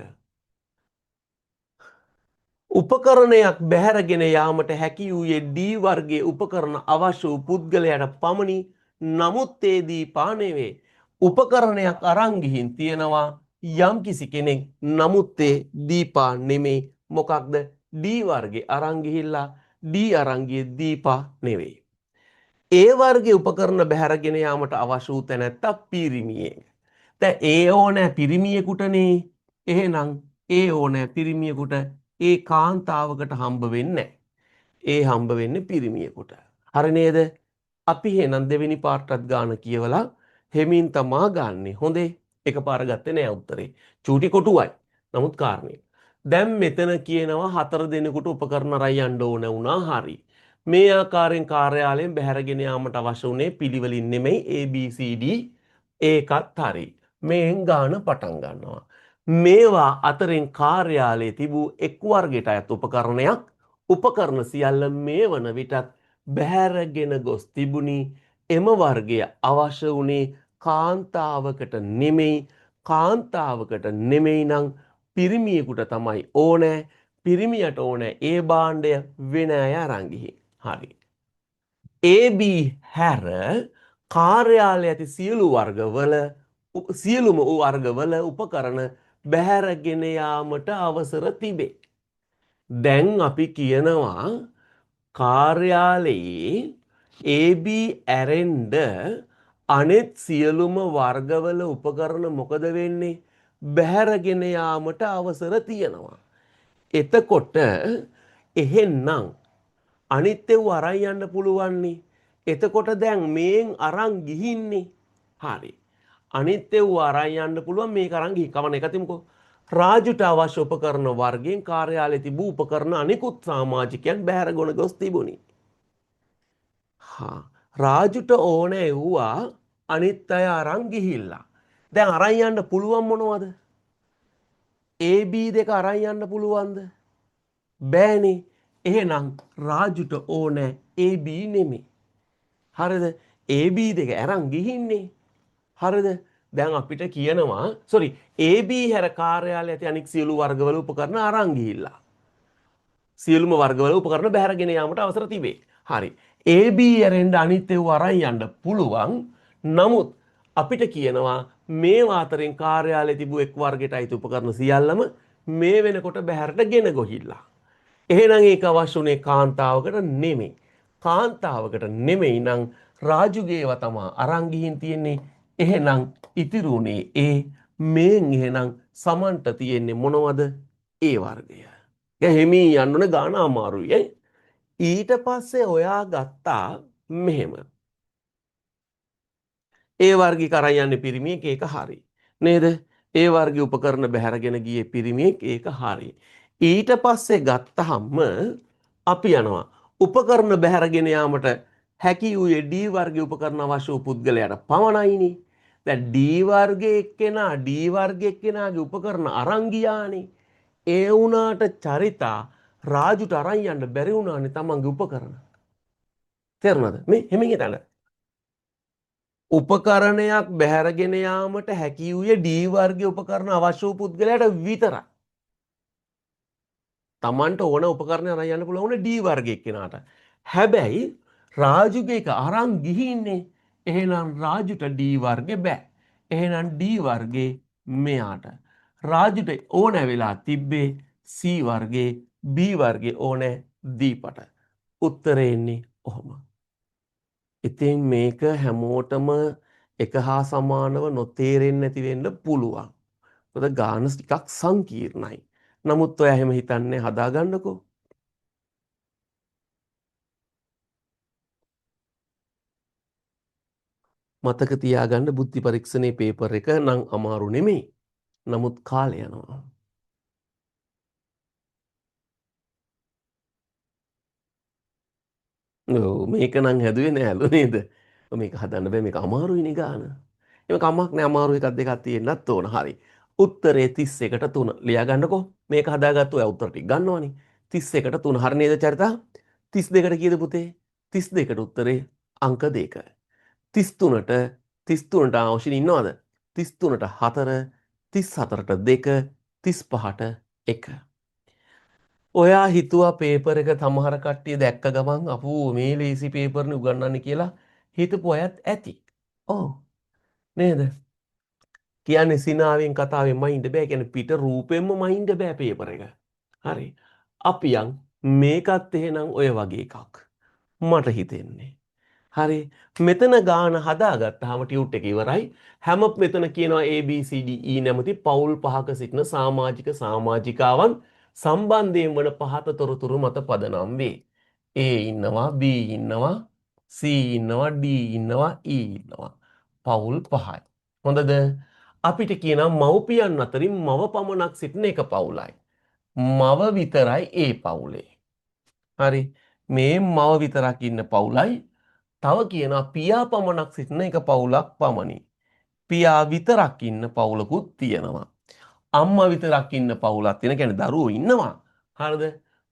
උපකරණයක් බැහැරගෙන යාමට හැකි වූයේ D වර්ගයේ උපකරණ අවශ්‍ය වූ පුද්ගලයාට පමණි. නමුත් ඒ දීපා නෙවේ. උපකරණයක් අරන් ගිහින් තියෙනවා යම්කිසි කෙනෙක්. නමුත් ඒ දීපා නෙමේ. මොකක්ද? D වර්ගේ අරන් ගිහිල්ලා D අරන් ගියේ දීපා නෙවෙයි. ඒ වර්ගයේ උපකරණ බැහැරගෙන යාමට අවශ්‍ය වූ තැනැත්තා පිරිමියෙක්. දැන් ඒ ඕනෑ පිරිමියෙකුටනේ. එහෙනම් ඒ ඕනෑ පිරිමියෙකුට ඒ කාන්තාවකට හම්බ වෙන්නේ නැහැ. ඒ හම්බ වෙන්නේ පිරිමියෙකුට. හරි නේද? අපි එහෙනම් දෙවෙනි පාර්ට්ටත් ගාන කියවලා හෙමින් තමා ගන්නෙ. හොඳේ. එකපාර ගත්තේ නෑ උත්තරේ. චූටි කොටුවයි. නමුත් කාරණේ. දැන් මෙතන කියනවා 4 දෙනෙකුට උපකරණ අරන් යන්න ඕන වුණා. හරි. මේ ආකාරයෙන් කාර්යාලයෙන් බැහැරගෙන යාමට අවශ්‍ය වුණේ පිළිවෙලින් නෙමෙයි ABCD. ඒකත් හරි. මේෙන් ගාන පටන් ගන්නවා. මේවා අතරින් කාර්යාලයේ තිබූ එක් වර්ගයට අයත් උපකරණ සියල්ල මේ වන විටත් බැහැරගෙන ගොස් තිබුණි. එම වර්ගය අවශ්‍ය වුණේ කාන්තාවකට නෙමෙයි. කාන්තාවකට නෙමෙයි නම් පිරිමියෙකුට තමයි ඕනෑ. පිරිමියට ඕනෑ ඒ භාණ්ඩය වෙන අය අරන් ගිහින්. හරි. AB හැර කාර්යාලයේ ඇති සියලුම වර්ගවල උපකරණ බැහැරගෙන යාමට අවසර තිබේ. දැන් අපි කියනවා කාර්යාලයේ AB ඇරෙන්න අනෙත් සියලුම වර්ගවල උපකරණ මොකද වෙන්නේ? බැහැරගෙන යාමට අවසර තියෙනවා. එතකොට එහෙනම් අනිත් ඒවා අරන් යන්න පුළුවන්නේ. එතකොට දැන් මේන් අරන් ගිහින්නේ. හරි. අනිත් ඒවා අරන් යන්න පුළුවන් මේක අරන් ගිහින් කවන එක තිමුකෝ. රාජුට අවශ්‍ය උපකරණ වර්ගයෙන් කාර්යාලයේ තිබූ උපකරණ අනිකුත් සමාජිකයන් බැහැර ගොන ගොස් තිබුණි. රාජුට ඕන එව්වා අනිත් අය අරන් ගිහිල්ලා. දැන් අරන් යන්න පුළුවන් මොනවද? AB දෙක අරන් යන්න පුළුවන්ද? බෑනේ. එහෙනම් රාජුට ඕන AB නෙමෙයි. හරිද? AB දෙක අරන් ගිහින්නේ. හරිද? දැන් අපිට කියනවා sorry AB හැර කාර්යාලයේ ඇති අනික් සියලු වර්ගවල උපකරණ අරන් ගිහිල්ලා. සියලුම වර්ගවල උපකරණ බැහැරගෙන යාමට අවසර තිබේ. හරි. AB ඇරෙන්න අනිත් ඒවා අරන් යන්න පුළුවන්. නමුත් අපිට කියනවා මේ අතරින් කාර්යාලයේ තිබූ එක් වර්ගයට අයිති උපකරණ සියල්ලම මේ වෙනකොට බැහැරට ගෙන ගොහිල්ලා. එහෙනම් ඒක අවශ්‍ය උනේ කාන්තාවකට නෙමෙයි. කාන්තාවකට නෙමෙයි නම් රාජුගේව තමා අරන් ගිහින් තියෙන්නේ. එහෙනම් ඉතිරුනේ ඒ මේන් එහෙනම් සමන්ට තියෙන්නේ මොනවද? ඒ වර්ගය. එහෙමි යන්න ඕනේ ගාන අමාරුයි. ඊට පස්සේ ඔයා ගත්තා මෙහෙම. ඒ වර්ගික අරන් යන්නේ පිරිමියෙක් ඒක හරි. නේද? ඒ වර්ගයේ උපකරණ බැහැරගෙන ගියේ පිරිමියෙක් ඒක හරි. ඊට පස්සේ ගත්තහම අපි යනවා උපකරණ බැහැරගෙන යාමට හැකි වූයේ D වර්ගයේ උපකරණ අවශ්‍ය වූ පුද්ගලයාට පමණයිනේ. දැන් D වර්ගයේ එක්කෙනා D වර්ගයේ එක්කෙනාගේ උපකරණ අරන් ගියානේ. ඒ වුණාට චරිතා රාජුට අරන් යන්න බැරි වුණානේ තමන්ගේ උපකරණ. තේරුණාද? මේ හැමින් හිතන්න. උපකරණයක් බැහැරගෙන යාමට හැකි වූයේ D වර්ගයේ උපකරණ අවශ්‍ය වූ පුද්ගලයාට විතරයි. තමන්ට ඕන උපකරණ අරන් යන්න පුළුවන් D වර්ගයේ කෙනාට. හැබැයි රාජුගේ එක අරන් ගිහින්නේ. එහෙනම් රාජුට D වර්ගේ බෑ. එහෙනම් D වර්ගේ මෙයාට. රාජුට ඕන වෙලා තිබ්බේ C වර්ගේ B වර්ගේ ඕන දීපට. උත්තරේ එන්නේ ඔහොම. ඉතින් මේක හැමෝටම එක හා සමානව නොතේරෙන්නේ නැති වෙන්න පුළුවන්. මොකද ගාන ටිකක් සංකීර්ණයි. නමුත් ඔයා එහෙම හිතන්නේ හදාගන්නකෝ. මතක තියාගන්න බුද්ධි පරීක්ෂණයේ පේපර් එක නම් අමාරු නෙමෙයි. නමුත් කාලය යනවා. ඔව් මේක නම් හැදුවේ නෑලු නේද? මේක හදන්න බෑ මේක අමාරුයිනේ ගාන. ඒක කමක් නෑ අමාරු එකක් දෙකක් තියෙන්නත් ඕන. හරි. උත්තරේ 31ට 3 ලියා ගන්නකෝ. මේක හදාගත්තු ඔයා උත්තර ටික ගන්නවනේ. 31ට 3 හරි නේද චරිතා? 32ට කීයද පුතේ? 32ට උත්තරේ අංක 2. 33ට අවශ්‍ය ඉන්නවද? 33ට 4, 34ට 2, 35ට 1. ඔයා හිතුවා පේපර් එක සමහර කට්ටිය දැක්ක ගමන් අපෝ මේ ලේසි පේපර්නේ උගන්වන්නේ කියලා හිතපු අයත් ඇති. ඔව්. නේද? කියන්නේ සිනාවෙන් කතාවෙන් මයින්ඩ් බෑ. කියන්නේ පිට රූපෙන්ම මයින්ඩ් බෑ පේපර් එක. හරි. අපි යන් මේකත් එහෙනම් ඔය වගේ එකක්. මට හිතෙන්නේ. හරි. මෙතන ගාන හදාගත්තාම ටියුට් එක ඉවරයි. හැම මෙතන කියනවා ABCDE නැමැති පවුල් පහක සිටින සමාජික සමාජිකාවන් සම්බන්ධයෙන් වන පහත තොරතුරු මත පදනම් වේ. A ඉන්නවා, B ඉන්නවා, C ඉන්නවා, D ඉන්නවා, E ඉන්නවා. පවුල් පහයි. හොඳද? අපිට කියනවා මව්පියන් අතරින් මව පමණක් සිටින එක පවුලයි. මව විතරයි ඒ පවුලේ. හරි. මේ මව විතරක් ඉන්න පවුලයි. තව කියනවා පියා පමණක් සිටින එක පවුලක් පමණි. පියා විතරක් ඉන්න පවුලකුත් තියෙනවා. අම්මා විතරක් ඉන්න පවුලක් තියෙන කියන්නේ දරුවෝ ඉන්නවා. හරිද?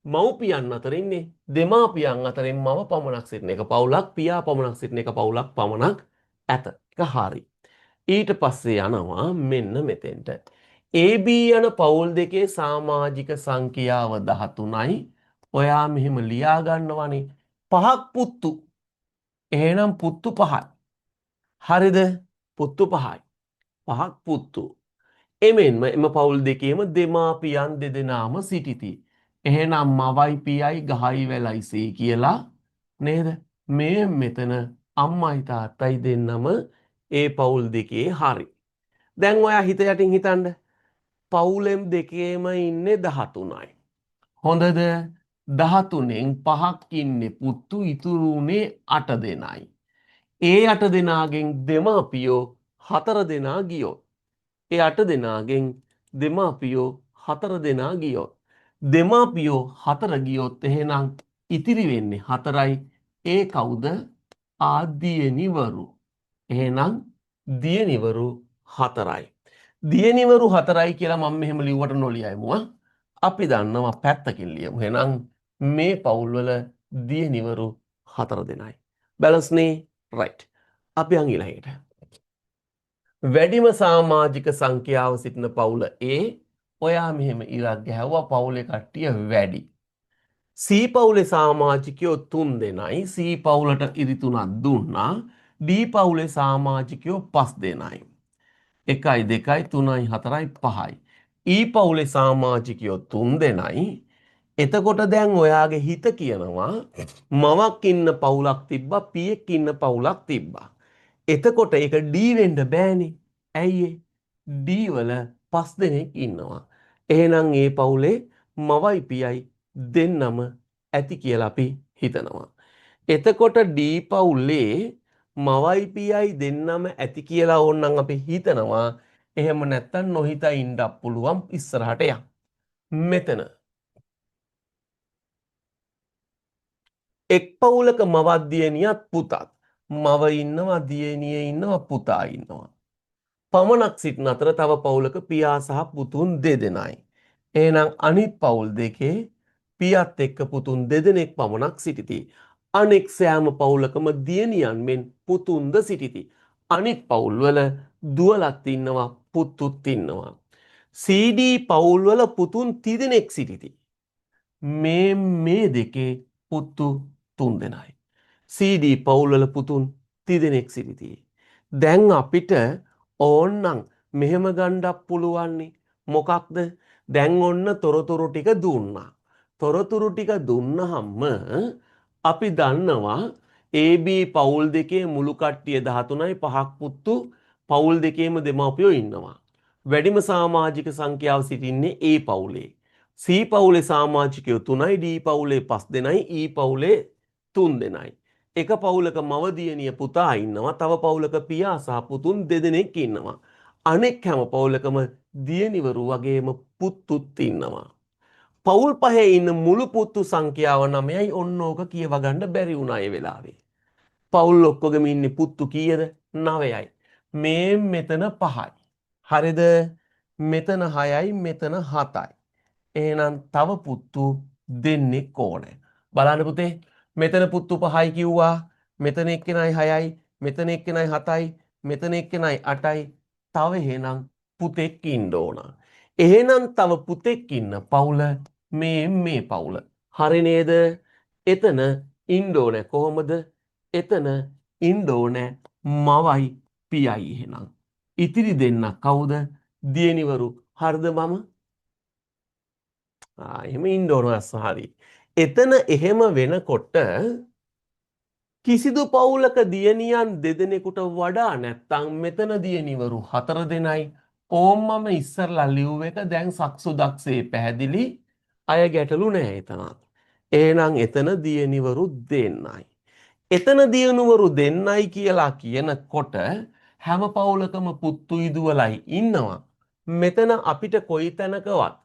මව්පියන් අතර ඉන්නේ දෙමාපියන් අතරින් මව පමණක් සිටින එක පවුලක් පියා පමණක් සිටින එක පවුලක් පමණක් ඇත. ඒක හරි. ඊට පස්සේ යනවා මෙන්න මෙතෙන්ට. AB යන පවුල් දෙකේ සමාජික සංඛ්‍යාව 13යි. ඔයා මෙහෙම ලියා ගන්නවනේ. පහක් පුත්තු. එහෙනම් පුත්තු 5යි. හරිද? පුත්තු 5යි. පහක් පුත්තු. එමෙන්ම එම පවුල් දෙකේම දෙමාපියන් දෙදෙනාම සිටිති. එහෙනම් මවයි පියයි ගහයි වැලයිසේ කියලා නේද? මේ මෙතන අම්මයි තාත්තයි දෙන්නම ඒ පවුල් දෙකේ හරි. දැන් ඔයා හිත යටින් හිතන්න. පවුලෙම් දෙකේම ඉන්නේ 13යි. හොඳද? 13න් 5ක් ඉන්නේ පුතු, ඉතුරු උනේ 8 දෙනයි. ඒ 8 දෙනාගෙන් දෙමාපියෝ 4 දෙනා ගියොත්, ඒ 8 දෙනාගෙන් දෙමාපියෝ 4 දෙනා ගියොත්, දෙමාපියෝ 4 ගියොත් එහෙනම් ඉතිරි වෙන්නේ 4යි. ඒ කවුද? ආදියනිවරු. එහෙනම් දියනිවරු 4යි. දියනිවරු 4යි කියලා මම මෙහෙම ලිව්වට නොලියයිමු. අපි දන්නවා පැත්තකින් ලියමු. එහෙනම් මේ පවුල්වල දියනිවරු 4 දෙනයි. බැලන්ස් නේ? රයිට්. අපි යන් ඊළඟට. වැඩිම සමාජික සංඛ්‍යාව සිටින පවුල A. ඔයා මෙහෙම ඉරක් ගැහුවා පවුලේ කට්ටිය වැඩි. C පවුලේ සමාජිකයෝ 3 දෙනයි. C පවුලට ඉරි 3ක් දුන්නා. D පවුලේ සමාජිකයෝ 5 දෙනයි. 1යි 2යි 3යි 4යි 5යි. E පවුලේ සමාජිකයෝ 3 දෙනයි. එතකොට දැන් ඔයාගේ හිත කියනවා මවක් ඉන්න පවුලක් තිබ්බා, පියෙක් ඉන්න පවුලක් තිබ්බා. එතකොට ඒක D වෙන්න බෑනේ. ඇයි ඒ? D වල 5 දෙනෙක් ඉන්නවා. එහෙනම් ඒ පවුලේ මවයි පියයි දෙන්නම ඇති කියලා අපි හිතනවා. එතකොට D පවුලේ මවයි පියයි දෙන්නම ඇති කියලා ඕනනම් අපි හිතනවා. එහෙම නැත්තම් නොහිතා ඉන්නත් පුළුවන්. ඉස්සරහට යන්න. මෙතන එක් පවුලක මවක් දියණියත් පුතත්. මව ඉන්නවා, දියණිය ඉන්නවා, පුතා ඉන්නවා. පමණක් සිටින අතර තව පවුලක පියා සහ පුතුන් දෙදෙනයි. එහෙනම් අනිත් පවුල් දෙකේ පියත් එක්ක පුතුන් දෙදෙනෙක් පමණක් සිටිති. අනෙක් සෑම පවුලකම දියණියන් මෙන් පුතුන්ද සිටිති. අනිත් පවුල්වල දුවලත් ඉන්නවා, පුතුත් ඉන්නවා. CD පවුල්වල පුතුන් 30 දෙනෙක් සිටිති. මේ දෙකේ පුතු 3 දෙනයි. CD පවුල්වල පුතුන් 30 දෙනෙක් සිටිති. දැන් අපිට ඕන්නම් මෙහෙම ගණ්ඩක් පුළුවන්නේ. මොකක්ද? දැන් ඔන්න තොරතුරු ටික දුන්නා. තොරතුරු ටික දුන්නහම්ම අපි දන්නවා AB පවුල් දෙකේ මුළු කට්ටිය 13යි, 5ක් පුතු, පවුල් දෙකේම දෙමාපියෝ ඉන්නවා. වැඩිම සමාජික සංඛ්‍යාව සිටින්නේ A පවුලේ. C පවුලේ සමාජිකයෝ 3යි, D පවුලේ 5 දෙනයි, E පවුලේ 3 දෙනයි. එක පවුලක මව දියණිය පුතා ඉන්නවා, තව පවුලක පියා සහ පුතුන් දෙදෙනෙක් ඉන්නවා. අනෙක් හැම පවුලකම දියණිවරු වගේම පුතුත් ඉන්නවා. පවුල් පහේ ඉන්න මුළු පුතු සංඛ්‍යාව 9යි. ඔන්න ඕක කියව ගන්න බැරි වුණා ඒ වෙලාවේ. පවුල් ඔක්කොගෙම ඉන්නේ පුතු කීයද? 9යි. මේ මෙතන 5යි. හරිද? මෙතන 6යි, මෙතන 7යි. එහෙනම් තව පුතු දෙන්නෙක් ඕනේ. බලන්න පුතේ, මෙතන පුතු 5යි කිව්වා, මෙතන එක්කෙනයි 6යි, මෙතන එක්කෙනයි 7යි, මෙතන එක්කෙනයි 8යි. තව එහෙනම් පුතෙක් ඉන්න ඕන. එහෙනම් තව පුතෙක් ඉන්න පවුල මේ පවුල. හරි නේද? එතන ඉන්න ඕනේ කොහොමද? එතන ඉන්න ඕනේ මවයි පියයි. එහෙනම් ඉතිරි දෙන්න කවුද? දියණිවරු. හරිද මම? එහෙම ඉන්න ඕන හරි. එතන එහෙම වෙනකොට කිසිදු පවුලක දියණියන් දෙදෙනෙකුට වඩා නැත්තම් මෙතන දියණිවරු 4 දෙනයි. ඕම් මම ඉස්සරලා ලිව් එක දැන් සක්සුදක්සේ පැහැදිලි. අය ගැටලු නෑ එතනත්. එහෙනම් එතන දියණිවරු දෙන්නයි. එතන දියණිවරු දෙන්නයි කියලා කියනකොට හැම පවුලකම පුත්තුයි දුවලයි ඉන්නවා. මෙතන අපිට කොයි තැනකවත්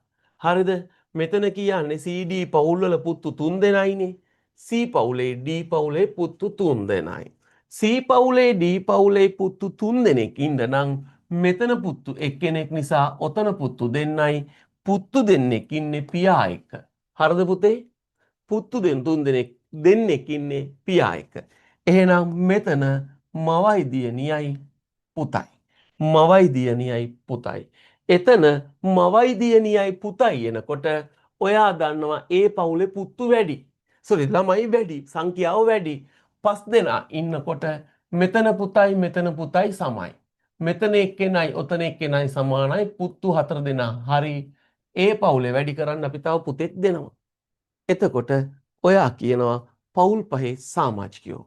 හරිද? මෙතන කියන්නේ CD පවුල්වල පුත්තු 3 දෙනයිනේ. C පවුලේ D පවුලේ පුත්තු 3 දෙනයි. C පවුලේ D පවුලේ පුත්තු 3 දෙනෙක් ඉන්න නම් මෙතන පුත්තු එක්කෙනෙක් නිසා ඔතන පුත්තු දෙන්නයි. පුත්තු දෙන්නෙක් ඉන්නේ පියා එක්ක. හරිද පුතේ? පුත්තු දෙන්නෙක් ඉන්නේ පියා එක්ක. එහෙනම් මෙතන මවයි දියණියයි පුතයි. මවයි දියණියයි පුතයි. එතන මවයි දියණියයි පුතයි එනකොට ඔයා දන්නවා ඒ පවුලේ පුත්තු වැඩි. ළමයි වැඩි, සංඛ්‍යාව වැඩි. 5 දෙනා ඉන්නකොට මෙතන පුතයි මෙතන පුතයි සමයි. මෙතන එක්කෙනයි ඔතන එක්කෙනයි සමානයි. පුත්තු 4 දෙනා. හරි. ඒ පවුලේ වැඩි කරන්න අපි තව පුතෙක් දෙනවා. එතකොට ඔයා කියනවා පවුල් පහේ සමාජිකයෝ.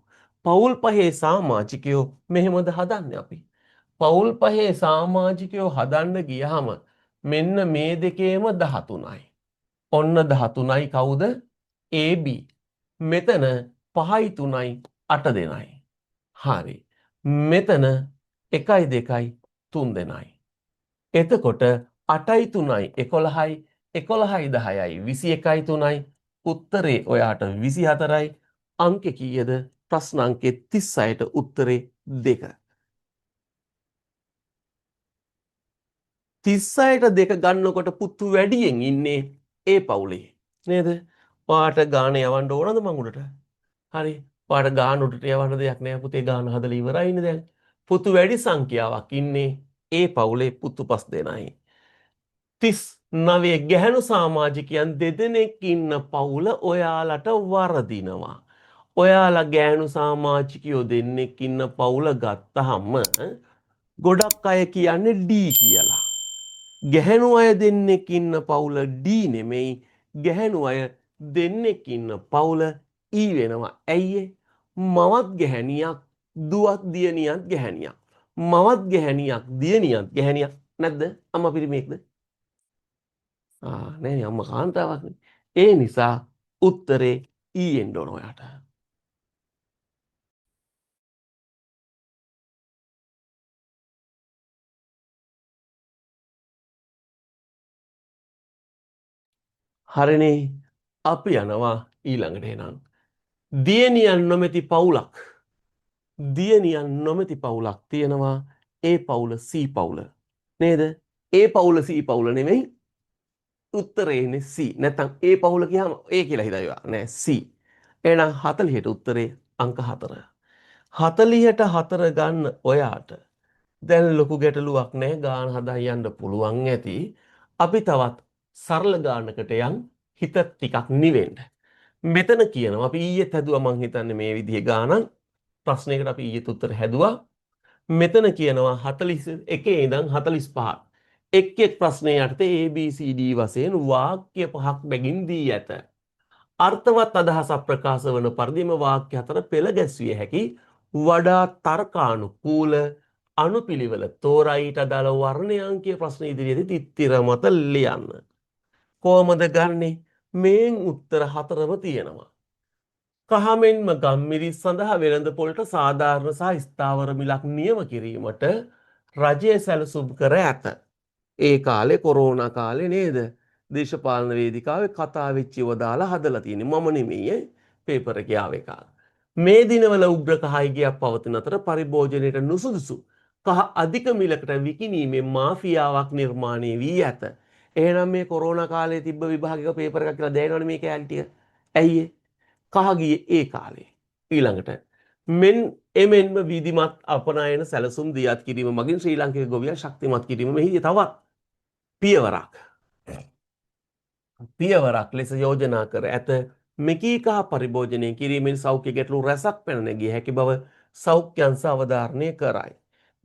පවුල් පහේ සමාජිකයෝ මෙහෙමද හදන්නේ අපි. පවුල් පහේ සමාජිකයෝ හදන්න ගියහම මෙන්න මේ දෙකේම 13යි. ඔන්න 13යි කවුද? AB. මෙතන 5යි 3යි 8 දෙනයි. හරි. මෙතන 1යි 2යි 3 දෙනයි. එතකොට 8යි 3යි 11යි 11යි 10යි 21යි 3යි උත්තරේ ඔයාට 24යි. අංකෙ කීයද? ප්‍රශ්න අංකෙ 36ට උත්තරේ 2. 36ට 2 ගන්නකොට පුතු වැඩියෙන් ඉන්නේ ඒ පවුලේ. නේද? ඔයාට ගාන යවන්න ඕනද මං උඩට? හරි. ඔයාට ගාන උඩට යවන්න දෙයක් නෑ පුතේ, ගාන හදලා ඉවරයිනේ දැන්. පුතු වැඩි සංඛ්‍යාවක් ඉන්නේ ඒ පවුලේ පුතු 5 දෙනයි. 39 ගැහැණු සමාජිකයන් දෙදෙනෙක් ඉන්න පවුල ඔයාලට වරදිනවා. ඔයාලා ගැහැණු සමාජිකයෝ දෙන්නෙක් ඉන්න පවුල ගත්තහම ගොඩක් අය කියන්නේ D කියලා. ගැහැණු අය දෙන්නෙක් ඉන්න පවුල D නෙමෙයි, ගැහැණු අය දෙන්නෙක් ඉන්න පවුල E වෙනවා. ඇයි? මවත් ගැහැණියක්, දුවත් දියණියක් ගැහැණියක්. මවත් ගැහැණියක්, දියණියක් ගැහැණියක් නැද්ද? අම්මා පිරිමියෙක්ද? නෑ අම්මා කාන්තාවක්නේ. ඒ නිසා උත්තරේ E එන්න ඕන ඔයාට. හරිනේ. අපි යනවා ඊළඟට එනං. දියණියන් නොමැති පවුලක්. දියණියන් නොමැති පවුලක් තියෙනවා. ඒ පවුල C පවුල. නේද? ඒ පවුල C පවුල නෙමෙයි. උත්තරේ එන්නේ C. නැත්නම් ඒ පවුල කියහම ඒ කියලා හිතනවා. නෑ C. එහෙනම් 40ට උත්තරේ අංක 4. 40ට 4 ගන්න ඔයාට දැන් ලොකු ගැටලුවක් නෑ, ගාන හදා යන්න පුළුවන් ඇති. අපි තවත් සරල ගානකට යන් හිත ටිකක් නිවෙන්න. මෙතන කියනවා අපි ඊයේත් හැදුවා, මං හිතන්නේ මේ විදිහේ ගානක් ප්‍රශ්නයකට අපි ඊයේත් උත්තර හැදුවා. මෙතන කියනවා 41 ඉඳන් 45. එක් එක් ප්‍රශ්නයේ යටතේ ABCD වශයෙන් වාක්‍ය 5ක් බැගින් දී ඇත. අර්ථවත් අදහසක් ප්‍රකාශ වන පරිදිම වාක්‍ය හතර පෙළ ගැස්විය හැකි වඩා තර්කානුකූල අනුපිළිවෙල තෝරා ඊට අදාළ වර්ණය අංකීය ප්‍රශ්න ඉදිරියේදී තිත්තිර මත ලියන්න. කොහොමද ගන්නෙ? මේන් උත්තර හතරම තියෙනවා. කහමෙන්ම ගම්මිරිස් සඳහා වෙළඳ පොළට සාධාරණ සහ ස්ථාවර මිලක් නියම කිරීමට රජය සැලසුම් කර ඇත. ඒ කාලේ කොරෝනා කාලේ නේද? දේශපාලන වේදිකාවේ කතා වෙච්ච ඒවා දාලා හදලා තියෙන්නේ. මම නෙමෙයි පේපර් එකේ ආව එක. මේ දිනවල උග්‍ර කහයිගයක් පවතින අතර පරිභෝජනයට නුසුදුසු කහ අධික මිලකට විකිණීමේ මාෆියාවක් නිර්මාණය වී ඇත. එහෙනම් මේ කොරෝනා කාලේ තිබ්බ විභාගික පේපර් එකක් කියලා දැනනවනේ මේ කැලේ ටික. ඇයි කහ ගියේ ඒ කාලේ. ඊළඟට එමෙන්ම විධිමත් අපනයන සැලසුම් දියත් කිරීම මගින් ශ්‍රී ලාංකික ගොවියා ශක්තිමත් කිරීම මෙහි තවත් පියවරක් ලෙස යෝජනා කර ඇත. මෙකී කහ පරිභෝජනය කිරීමෙන් සෞඛ්‍ය ගැටලු රැසක් පැන නැගිය හැකි බව සෞඛ්‍ය අංශ අවධාරණය කරයි.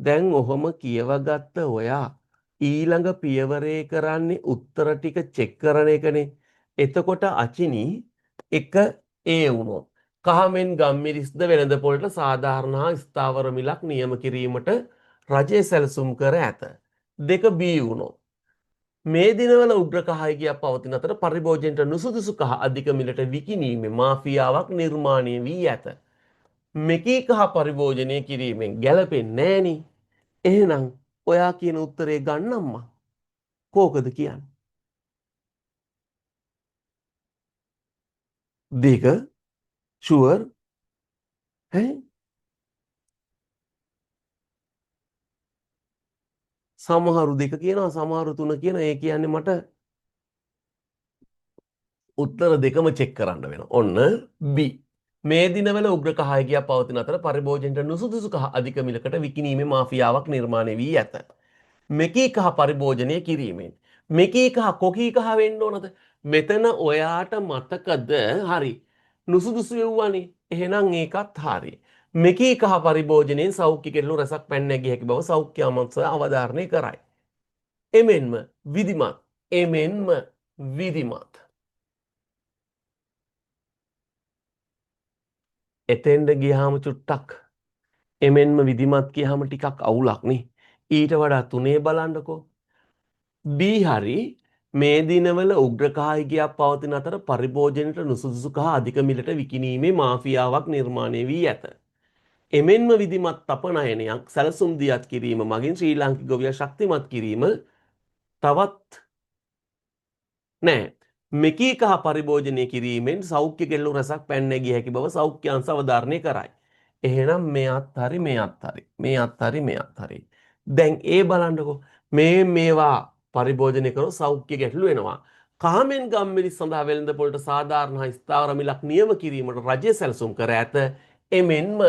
දැන් ඔහොම කියවගත්ත ඔයා ඊළඟ පියවරේ කරන්නේ උත්තර ටික චෙක් කරන එකනේ. එතකොට අචිනි එක ඒ වුණොත් කහමෙන් ගම්මිරිස්ද වෙළඳ පොළට සාධාරණ හා ස්ථාවර මිලක් නියම කිරීමට රජය සැලසුම් කර ඇත. දෙක B වුණොත් මේ දිනවල උග්‍ර කහයිගයක් පවතින අතර පරිභෝජනයට නුසුදුසු කහ අධික මිලට විකිණීමේ මාෆියාවක් නිර්මාණය වී ඇත. මෙකී කහ පරිභෝජනය කිරීමෙන් ගැලපෙන්නේ නෑනේ. එහෙනම් ඔයා කියන උත්තරේ ගන්නම්මා. කෝකද කියන්නේ? දෙක ෂුවර් ඈ සමහරු දෙක කියනවා, සමහරු තුන කියනවා. ඒ කියන්නේ මට උත්තර දෙකම චෙක් කරන්න වෙනවා. ඔන්න B. මේ දිනවල උග්‍ර කහයිගයක් පවතින අතර පරිභෝජනයට නුසුදුසු කහ අධික මිලකට විකිණීමේ මාෆියාවක් නිර්මාණය වී ඇත. මෙකී කහ පරිභෝජනය කිරීමෙන් මෙකී කහ කොකී කහ වෙන්න ඕනද? මෙතන ඔයාට මතකද? හරි. නුසුදුසු වෙව්වනේ. එහෙනම් ඒකත් හරි. මෙකී කහ පරිභෝජනයෙන් සෞඛ්‍ය කෙරළු රසක් පැන නැගිය හැකි බව සෞඛ්‍ය අමාත්‍ය අවධාරණය කරයි. එමෙන්ම විධිමත් එතෙන්ට ගියාම චුට්ටක් එමෙන්ම විධිමත් කියහම ටිකක් අවුලක් නේ. ඊට වඩා 3 බලන්නකෝ. B හරි මේ දිනවල උග්‍රකාහිකයක් පවතින අතර පරිභෝජනයට නුසුදුසු කහ අධික මිලට විකිණීමේ මාෆියාවක් නිර්මාණය වී ඇත. එමෙන්ම විධිමත් තපනයනයක් සැලසුම් දියත් කිරීම මගින් ශ්‍රී ලාංකික ගොවියා ශක්තිමත් කිරීම තවත් නෑ. මෙකී කහ පරිභෝජනය කිරීමෙන් සෞඛ්‍ය කෙල්ලු රසක් පැන නැගිය හැකි බව සෞඛ්‍ය අංශ අවධාරණය කරයි. එහෙනම් මෙයත් හරි මෙයත් හරි මෙයත් හරි මෙයත් හරි. දැන් ඒ බලන්නකෝ මේවා පරිභෝජනය කරොත් සෞඛ්‍ය ගැටලු එනවා. කාමෙන් ගම්මිරිස් සඳහා වෙළඳ පොළට සාධාරණ හා ස්ථාවර මිලක් නියම කිරීමට රජය සැලසුම් කර ඇත. එමෙන්ම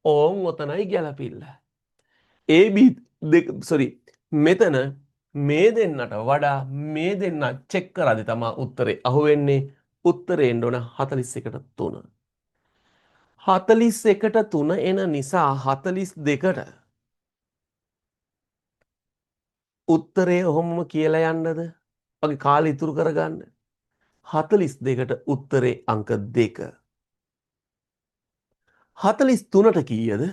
ඕන් ඔතනයි ගැලපිල්ල. මෙතන මේ දෙන්නට වඩා මේ දෙන්න චෙක් කරද්දි තමයි උත්තරේ අහුවෙන්නේ. උත්තරේ එන්න ඕන 41ට 3. 41ට 3 එන නිසා 42ට උත්තරේ ඔහොමම කියලා යන්නද? වගේ කාලය ඉතුරු කරගන්න. 42ට උත්තරේ අංක 2. 43ට කීයද?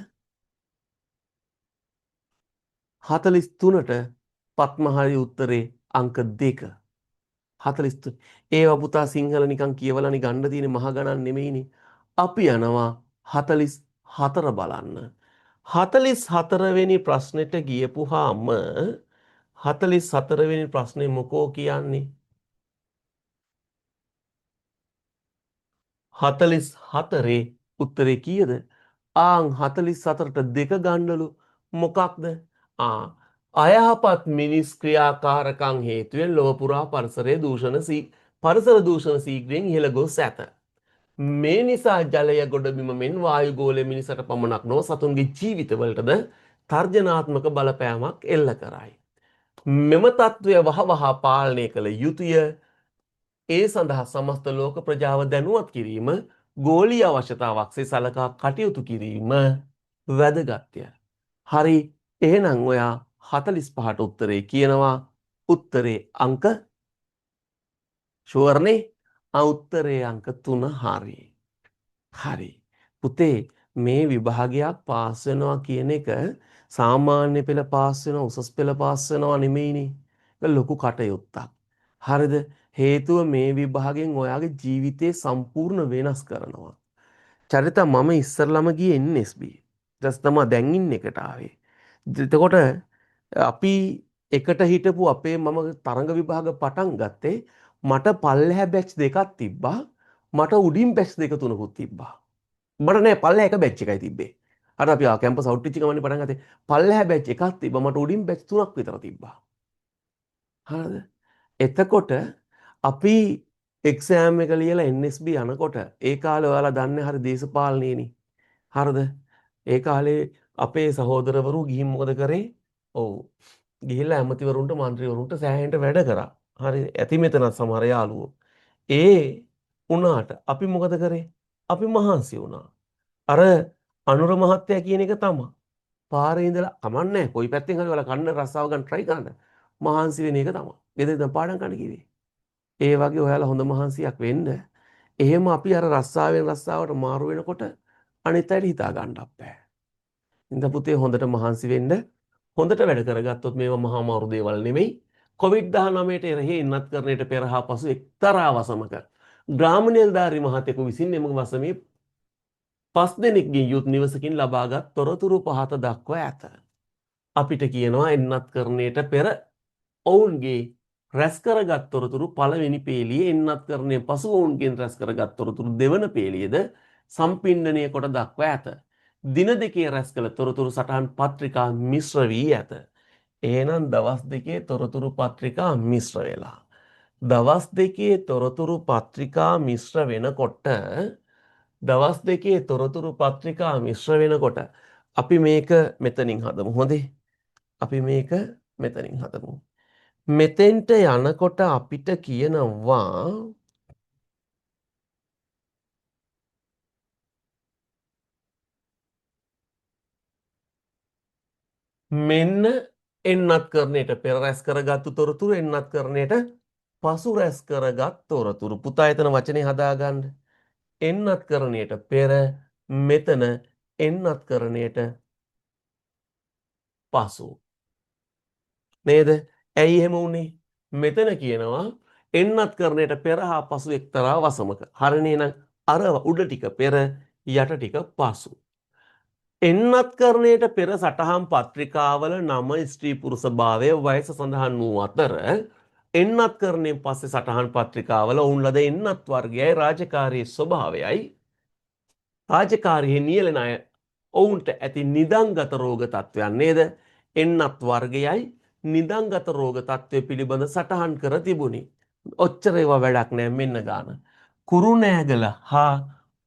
43ට පත්මහාරි උත්තරේ අංක 2. 43. ඒවා පුතා සිංහල නිකන් කියවලානේ ගන්න තියෙන මහ ගණන් නෙමෙයිනේ. අපි යනවා 44 බලන්න. 44 වෙනි ප්‍රශ්නෙට ගියපුවාම 44 වෙනි ප්‍රශ්නේ මොකෝ කියන්නේ? 44 උත්තරේ කීයද? 44ට 2 ගන්නලු. මොකක්ද? අයහපත් මිනිස් ක්‍රියාකාරකම් හේතුවෙන් ලොව පුරා පරිසර දූෂණ ශීඝ්‍රයෙන් ඉහළ ගොස් ඇත. මේ නිසා ජලය ගොඩබිම මෙන් වායු ගෝලය මිනිසට පමණක් නොව සතුන්ගේ ජීවිතවලටද තර්ජනාත්මක බලපෑමක් එල්ල කරයි. මෙම තත්ත්වය වහවහා පාලනය කළ යුතුය. ඒ සඳහා සමස්ත ලෝක ප්‍රජාව දැනුවත් කිරීම ගෝලීය අවශ්‍යතාවක්සේ සලකා කටයුතු කිරීම වැදගත්ය. හරි, එහෙනම් ඔයා 45ට උත්තරේ කියනවා. උත්තරේ අංක ෂුවර්නේ? උත්තරේ අංක 3 හරි. හරි. පුතේ මේ විභාගයක් පාස් වෙනවා කියන එක සාමාන්‍ය පෙළ පාස් වෙනවා උසස් පෙළ පාස් වෙනවා නෙමෙයිනේ. ඒක ලොකු කටයුත්තක්. හරිද? හේතුව මේ විභාගයෙන් ඔයාගේ ජීවිතේ සම්පූර්ණ වෙනස් කරනවා. චරිත මම ඉස්සරළම ගියේ NSB. ඊට තමයි දැන් ඉන්න එකට ආවේ. එතකොට අපි එකට හිටපු අපේ මම තරඟ විභාග පටන් ගත්තේ මට පල්ලෙහැ බැච් දෙකක් තිබ්බා. මට උඩින් බැච් දෙක තුනකුත් තිබ්බා. මට නෑ පල්ලෙහැ එක බැච් එකයි තිබ්බේ. අර අපි කැම්පස් අවුට්රිච් ගමනේ පටන් ගත්තේ පල්ලෙහැ බැච් එකක් තිබ්බා. මට උඩින් බැච් තුනක් විතර තිබ්බා. හරිද? එතකොට අපි එක්සෑම් එක ලියලා NSB යනකොට ඒ කාලේ ඔයාලා දන්නේ හරි දේශපාලනයේනේ. හරිද? ඒ කාලේ අපේ සහෝදරවරු ගිහින් මොකද කරේ? ඔව්. ගිහිල්ලා ඇමතිවරුන්ට മന്ത്രിවරුන්ට සෑහෙන්න වැඩ කරා. හරි ඇති මෙතන සමහර යාළුවෝ. ඒ වුණාට අපි මොකද කරේ? අපි මහන්සි වුණා. අර අනුර මහත්තයා කියන එක තමයි. පාරේ ඉඳලා කමන්නේ කොයි පැත්තෙන් හරි ඔයාලා කන්න රස්සාව ගන්න try කරන්න. මහන්සි වෙන එක තමයි. ගෙදර ඉඳන් පාඩම් කරන්න කිව්වේ. ඒ වගේ ඔයාලා හොඳ මහන්සියක් වෙන්න. එහෙම අපි අර රස්සාවෙන් රස්සාවට මාරු වෙනකොට අනිත් අයට හිතා ගන්නත් බෑ. ඉඳ පුතේ හොඳට මහන්සි වෙන්න. හොඳට වැඩ කරගත්තොත් මේවා මහා මාරු දේවල් නෙමෙයි. COVID-19ට එරෙහි ඉන්නත්කරණයට පෙර හා පසු එක්තරා වසමක ග්‍රාම නිලධාරි මහතෙකු විසින් එම වසමේ 5 දෙනෙක්ගේ යුත් නිවසකින් ලබාගත් තොරතුරු පහත දක්වා ඇත. අපිට කියනවා එන්නත්කරණයට පෙර ඔවුන්ගේ රැස් කරගත් තොරතුරු පළවෙනි පේළියේ එන්නත්කරණය පසු ඔවුන්ගෙන් රැස් කරගත් තොරතුරු දෙවන පේළියේද සම්පින්ඩණය කොට දක්වා ඇත. දින දෙකේ රැස් කළ තොරතුරු සටහන් පත්‍රිකා මිශ්‍ර වී ඇත. එහෙනම් දවස් දෙකේ තොරතුරු පත්‍රිකා මිශ්‍ර වෙලා. දවස් දෙකේ තොරතුරු පත්‍රිකා මිශ්‍ර වෙනකොට අපි මේක මෙතනින් හදමු. හොඳේ. අපි මේක මෙතනින් හදමු. මෙතෙන්ට යනකොට අපිට කියනවා මෙන්න එන්නත්කරණයට පෙර රැස් කරගත්තු තොරතුරු එන්නත්කරණයට පසු රැස් කරගත් තොරතුරු. පුතා එතන වචනේ හදාගන්න. එන්නත්කරණයට පෙර මෙතන එන්නත්කරණයට පසු. නේද? ඇයි එහෙම වුනේ? මෙතන කියනවා එන්නත් කරණයට පෙර හා පසු එක්තරා වසමක. හරිනේ එහෙනම් අර උඩ ටික පෙර යට ටික පසු. එන්නත් කරණයට පෙර සටහන් පත්‍රිකාවල නම ස්ත්‍රී පුරුෂ භාවය වයස සඳහන් වූ අතර එන්නත් කරණයෙන් පස්සේ සටහන් පත්‍රිකාවල ඔවුන් ලද එන්නත් වර්ගයයි රාජකාරී ස්වභාවයයි රාජකාරියේ නියැලෙන අය ඔවුන්ට ඇති නිදංගත රෝග තත්ත්වයන් නේද? එන්නත් වර්ගයයි නිදංගත රෝග තත්ත්වය පිළිබඳ සටහන් කර තිබුණි. ඔච්චර ඒවා වැඩක් නෑ මෙන්න ගාන. කුරුණෑගල හා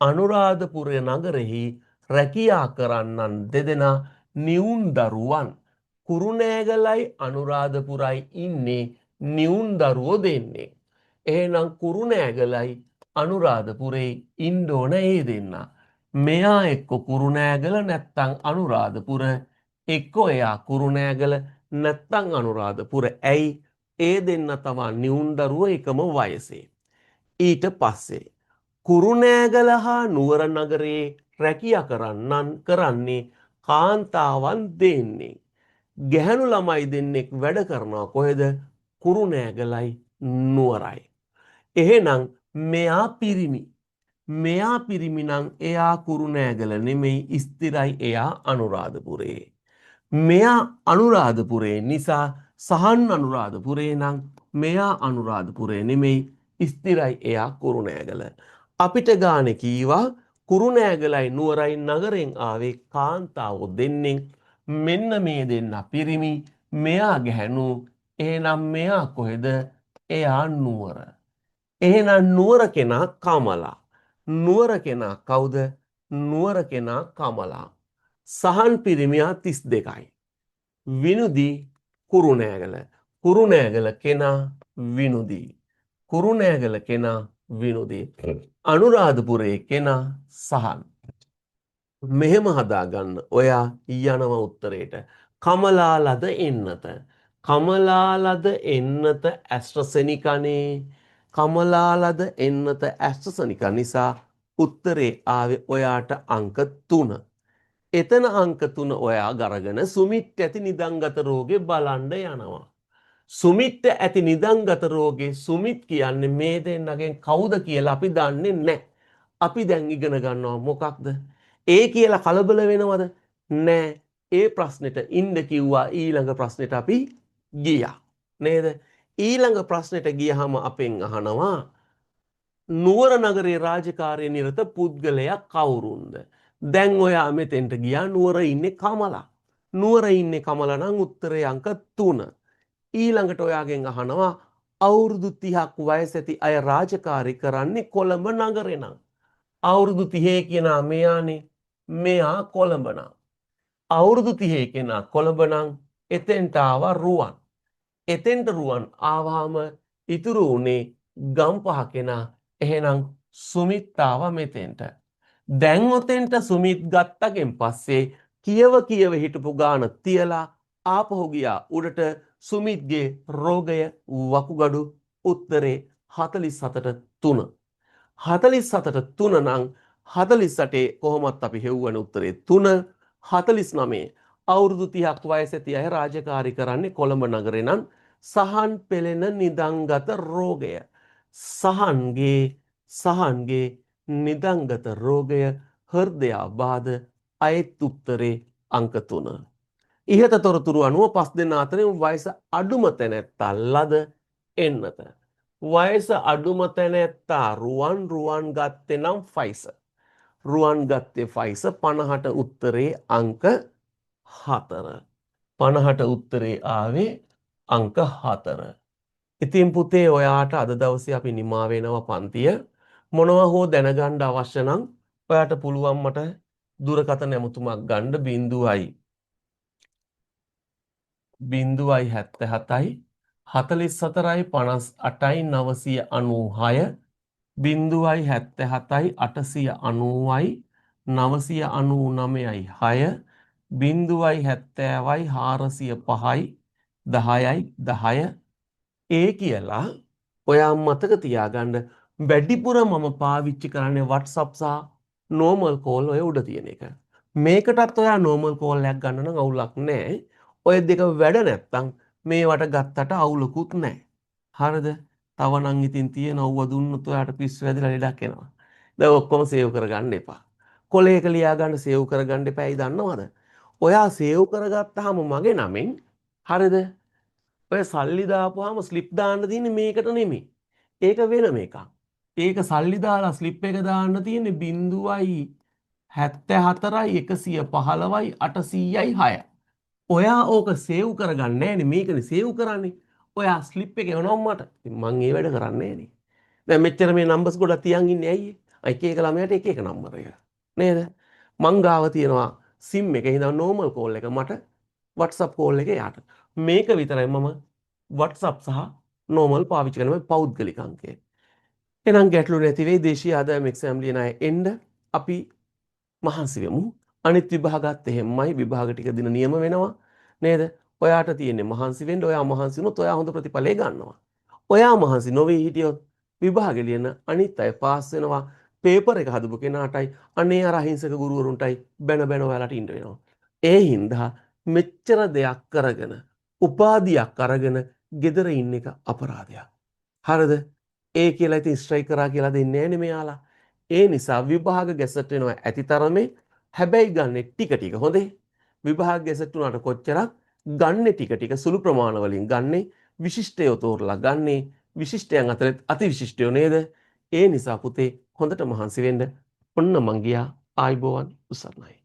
අනුරාධපුරය නගරෙහි රැකියා කරන්නන් දෙදෙනා නිවුන් දරුවන්. කුරුණෑගලයි අනුරාධපුරයි ඉන්නේ නිවුන් දරුවෝ දෙන්නේ. එහෙනම් කුරුණෑගලයි අනුරාධපුරේ ඉන්න ඕන ඒ දෙන්නා. මෙයා එක්ක කුරුණෑගල නැත්තං අනුරාධපුර එක්කෝ එයා කුරුණෑගල නැත්තං අනුරාධපුර. ඇයි ඒ දෙන්න තමා නිවුන්දරුව එකම වයසේ. ඊට පස්සේ කුරුණෑගල හා නුවර නගරයේ රැකියා කරන්නේ කාන්තාවන් දෙන්නේ. ගැහැණු ළමයි දෙන්නෙක් වැඩ කරනවා කොහෙද? කුරුණෑගලයි නුවරයි. එහෙනම් මෙයා පිරිමි. මෙයා පිරිමි නම් එයා කුරුණෑගල නෙමෙයි ස්ථිරයි එයා අනුරාධපුරේ. මෙයා අනුරාධපුරේ නිසා සහන් අනුරාධපුරේ නම් මෙයා අනුරාධපුරේ නෙමෙයි ස්ථිරයි එයා කුරුණෑගල. අපිට ගානේ කීවා කුරුණෑගලයි නුවරයි නගරෙන් ආවේ කාන්තාවෝ දෙන්නෙක්. මෙන්න මේ දෙන්න පිරිමි, මෙයා ගැහැණු. එහෙනම් මෙයා කොහෙද? එයා නුවර. එහෙනම් නුවර කෙනා කමලා. නුවර කෙනා කවුද? නුවර කෙනා කමලා. සහන් පිරිමියා 32යි. විනුදී කුරුණෑගල. කුරුණෑගල කෙනා විනුදී. කුරුණෑගල කෙනා විනුදී. අනුරාධපුරයේ කෙනා සහන්. මෙහෙම හදාගන්න. ඔයා යනවා උත්තරේට. කමලා ලද එන්නත. කමලා ලද එන්නත ඇස්ට්‍රසෙනිකනේ. කමලා ලද එන්නත ඇස්ට්‍රසෙනික නිසා උත්තරේ ආවේ ඔයාට අංක 3. එතන අංක 3 ඔයා ගරගෙන සුමිත් ඇති නිදංගත රෝගේ බලන්න යනවා. සුමිත් ඇති නිදංගත රෝගේ සුමිත් කියන්නේ මේ දෙන්නගෙන් කවුද කියලා අපි දන්නේ නැහැ. අපි දැන් ඉගෙන ගන්නවා මොකක්ද? ඒ කියලා කලබල වෙනවද? නෑ. ඒ ප්‍රශ්නෙට ඉන්න කිව්වා ඊළඟ ප්‍රශ්නෙට අපි ගියා. නේද? ඊළඟ ප්‍රශ්නෙට ගියහම අපෙන් අහනවා නුවර නගරේ රාජකාරියේ නිරත පුද්ගලයා කවුරුන්ද? දැන් ඔයා මෙතෙන්ට ගියා නුවර ඉන්නේ කමලා. නුවර ඉන්නේ කමලා නම් උත්තරේ අංක 3. ඊළඟට ඔයාගෙන් අහනවා අවුරුදු 30ක් වයස ඇති අය රාජකාරී කරන්නේ කොළඹ නගරේ නම්. අවුරුදු 30 කෙනා මෙයානේ. මෙයා කොළඹ නම්. අවුරුදු 30 කෙනා කොළඹ නම් එතෙන්ට ආවා රුවන්. එතෙන්ට රුවන් ආවහම ඉතුරු උනේ ගම්පහ කෙනා. එහෙනම් සුමිත් ආවා මෙතෙන්ට. දැන් ඔතෙන්ට සුමිත් ගත්තගෙන් පස්සේ කියව හිටපු ගාන තියලා ආපහු ගියා උඩට සුමිත්ගේ රෝගය වකුගඩු උත්තරේ 47ට 3. 47ට 3 නම් 48 කොහොමත් අපි හෙව්වන උත්තරේ 3. 49 අවුරුදු 30ක් වයස ඇති අය රාජකාරී කරන්නේ කොළඹ නගරේ නම් සහන් පෙළෙන නිදංගත රෝගය. සහන්ගේ නිදංගත රෝගය හෘදයාබාධ අයෙත් උත්තරේ අංක 3. ඉහත තොරතුරු අනුව 5 දෙනා අතරින් වයස අඩුම තැනැත්තා ලද එන්නත. වයස අඩුම තැනැත්තා රුවන් ගත්තේ නම් ෆයිසර්. රුවන් ගත්තේ ෆයිසර් 50ට උත්තරේ අංක 4. 50ට උත්තරේ ආවේ අංක 4. ඉතින් පුතේ ඔයාට අද දවසේ අපි නිමා වෙනවා පන්තිය. මොනවා හෝ දැනගන්න අවශ්‍ය නම් ඔයාට පුළුවන් මට දුරකථන ඇමතුමක් ගන්න 0.77යි 44යි 58යි 996 0.77යි 890යි 999යි 6 0.70යි 405යි 10යි 10 ඒ කියලා ඔයා මතක තියාගන්න වැඩිපුර මම පාවිච්චි කරන්නේ WhatsApp සහ normal call ඔය උඩ තියෙන එක. මේකටත් ඔයා normal call එකක් ගන්න නම් අවුලක් නැහැ. ඔය දෙක වැඩ නැත්තම් මේවට ගත්තට අවුලකුත් නැහැ. හරිද? තව නම් ඉතින් තියෙන ඕව දුන්නොත් ඔයාට පිස්සු වැදිලා ලෙඩක් එනවා. දැන් ඔක්කොම සේව් කරගන්න එපා. කොලයක ලියා ගන්න සේව් කරගන්න එපායි දන්නවද? ඔයා සේව් කරගත්තාම මගේ නමෙන් හරිද? ඔය සල්ලි දාපුවාම ස්ලිප් දාන්න තියෙන්නේ මේකට නෙමෙයි. ඒක වෙනම එකක්. ඒක සල්ලි දාලා ස්ලිප් එක දාන්න තියෙන්නේ 0.74යි 115යි 800යි 6. ඔයා ඕක සේව් කරගන්නේ නැහැනේ මේකනේ සේව් කරන්නේ. ඔයා ස්ලිප් එක එවනවා මට. ඉතින් මං ඒ වැඩ කරන්නේ නැහනේ. දැන් මෙච්චර මේ නම්බර්ස් ගොඩක් තියන් ඉන්නේ ඇයි? එක එක ළමයට එක එක නම්බර එක. නේද? මං ගාව තියෙනවා SIM එකේ ඉඳන් normal call එක මට WhatsApp call එකේ යාට. මේක විතරයි මම WhatsApp සහ normal පාවිච්චි කරන පෞද්ගලික අංකය. එහෙනම් ගැටලු නැති වෙයි දේශීය ආදායම එක්සෑම් ලියන අය එන්න අපි මහන්සි වෙමු. අනිත් විභාගات එහෙමයි විභාග ටික දින නියම වෙනවා. නේද? ඔයාට තියෙන්නේ මහන්සි වෙන්න. ඔයා මහන්සි වුණොත් ඔයා හොඳ ප්‍රතිඵලය ගන්නවා. ඔයා මහන්සි නොවේ හිටියොත් විභාගෙ ලියන අනිත් අය පාස් වෙනවා. පේපර් එක හදපු කෙනාටයි අනේ අර අහිංසක ගුරුවරුන්ටයි බැන බැන ඔයාලට ඉන්න වෙනවා. ඒ හින්දා මෙච්චර දෙයක් කරගෙන උපාධියක් අරගෙන gedara ඉන්න එක අපරාධයක්. හරිද? ඒ කියලා ඉතින් ස්ට්‍රයික් කරා කියලා දෙන්නේ නැහැ නේ මෙයාලා. ඒ නිසා විභාග ගැසට් වෙනවා ඇති තරමේ හැබැයි ගන්නෙ ටික ටික හොඳේ. විභාග ගැසට් වුණාට කොච්චරක් ගන්නෙ ටික ටික සුළු ප්‍රමාණ වලින් ගන්නෙ විශිෂ්ටයෝ තෝරලා ගන්නෙ විශිෂ්ටයන් අතර අති විශිෂ්ටයෝ නේද? ඒ නිසා පුතේ හොඳට මහන්සි වෙන්න. ඔන්න මං ගියා ආයිබෝවන් උසන්නයි.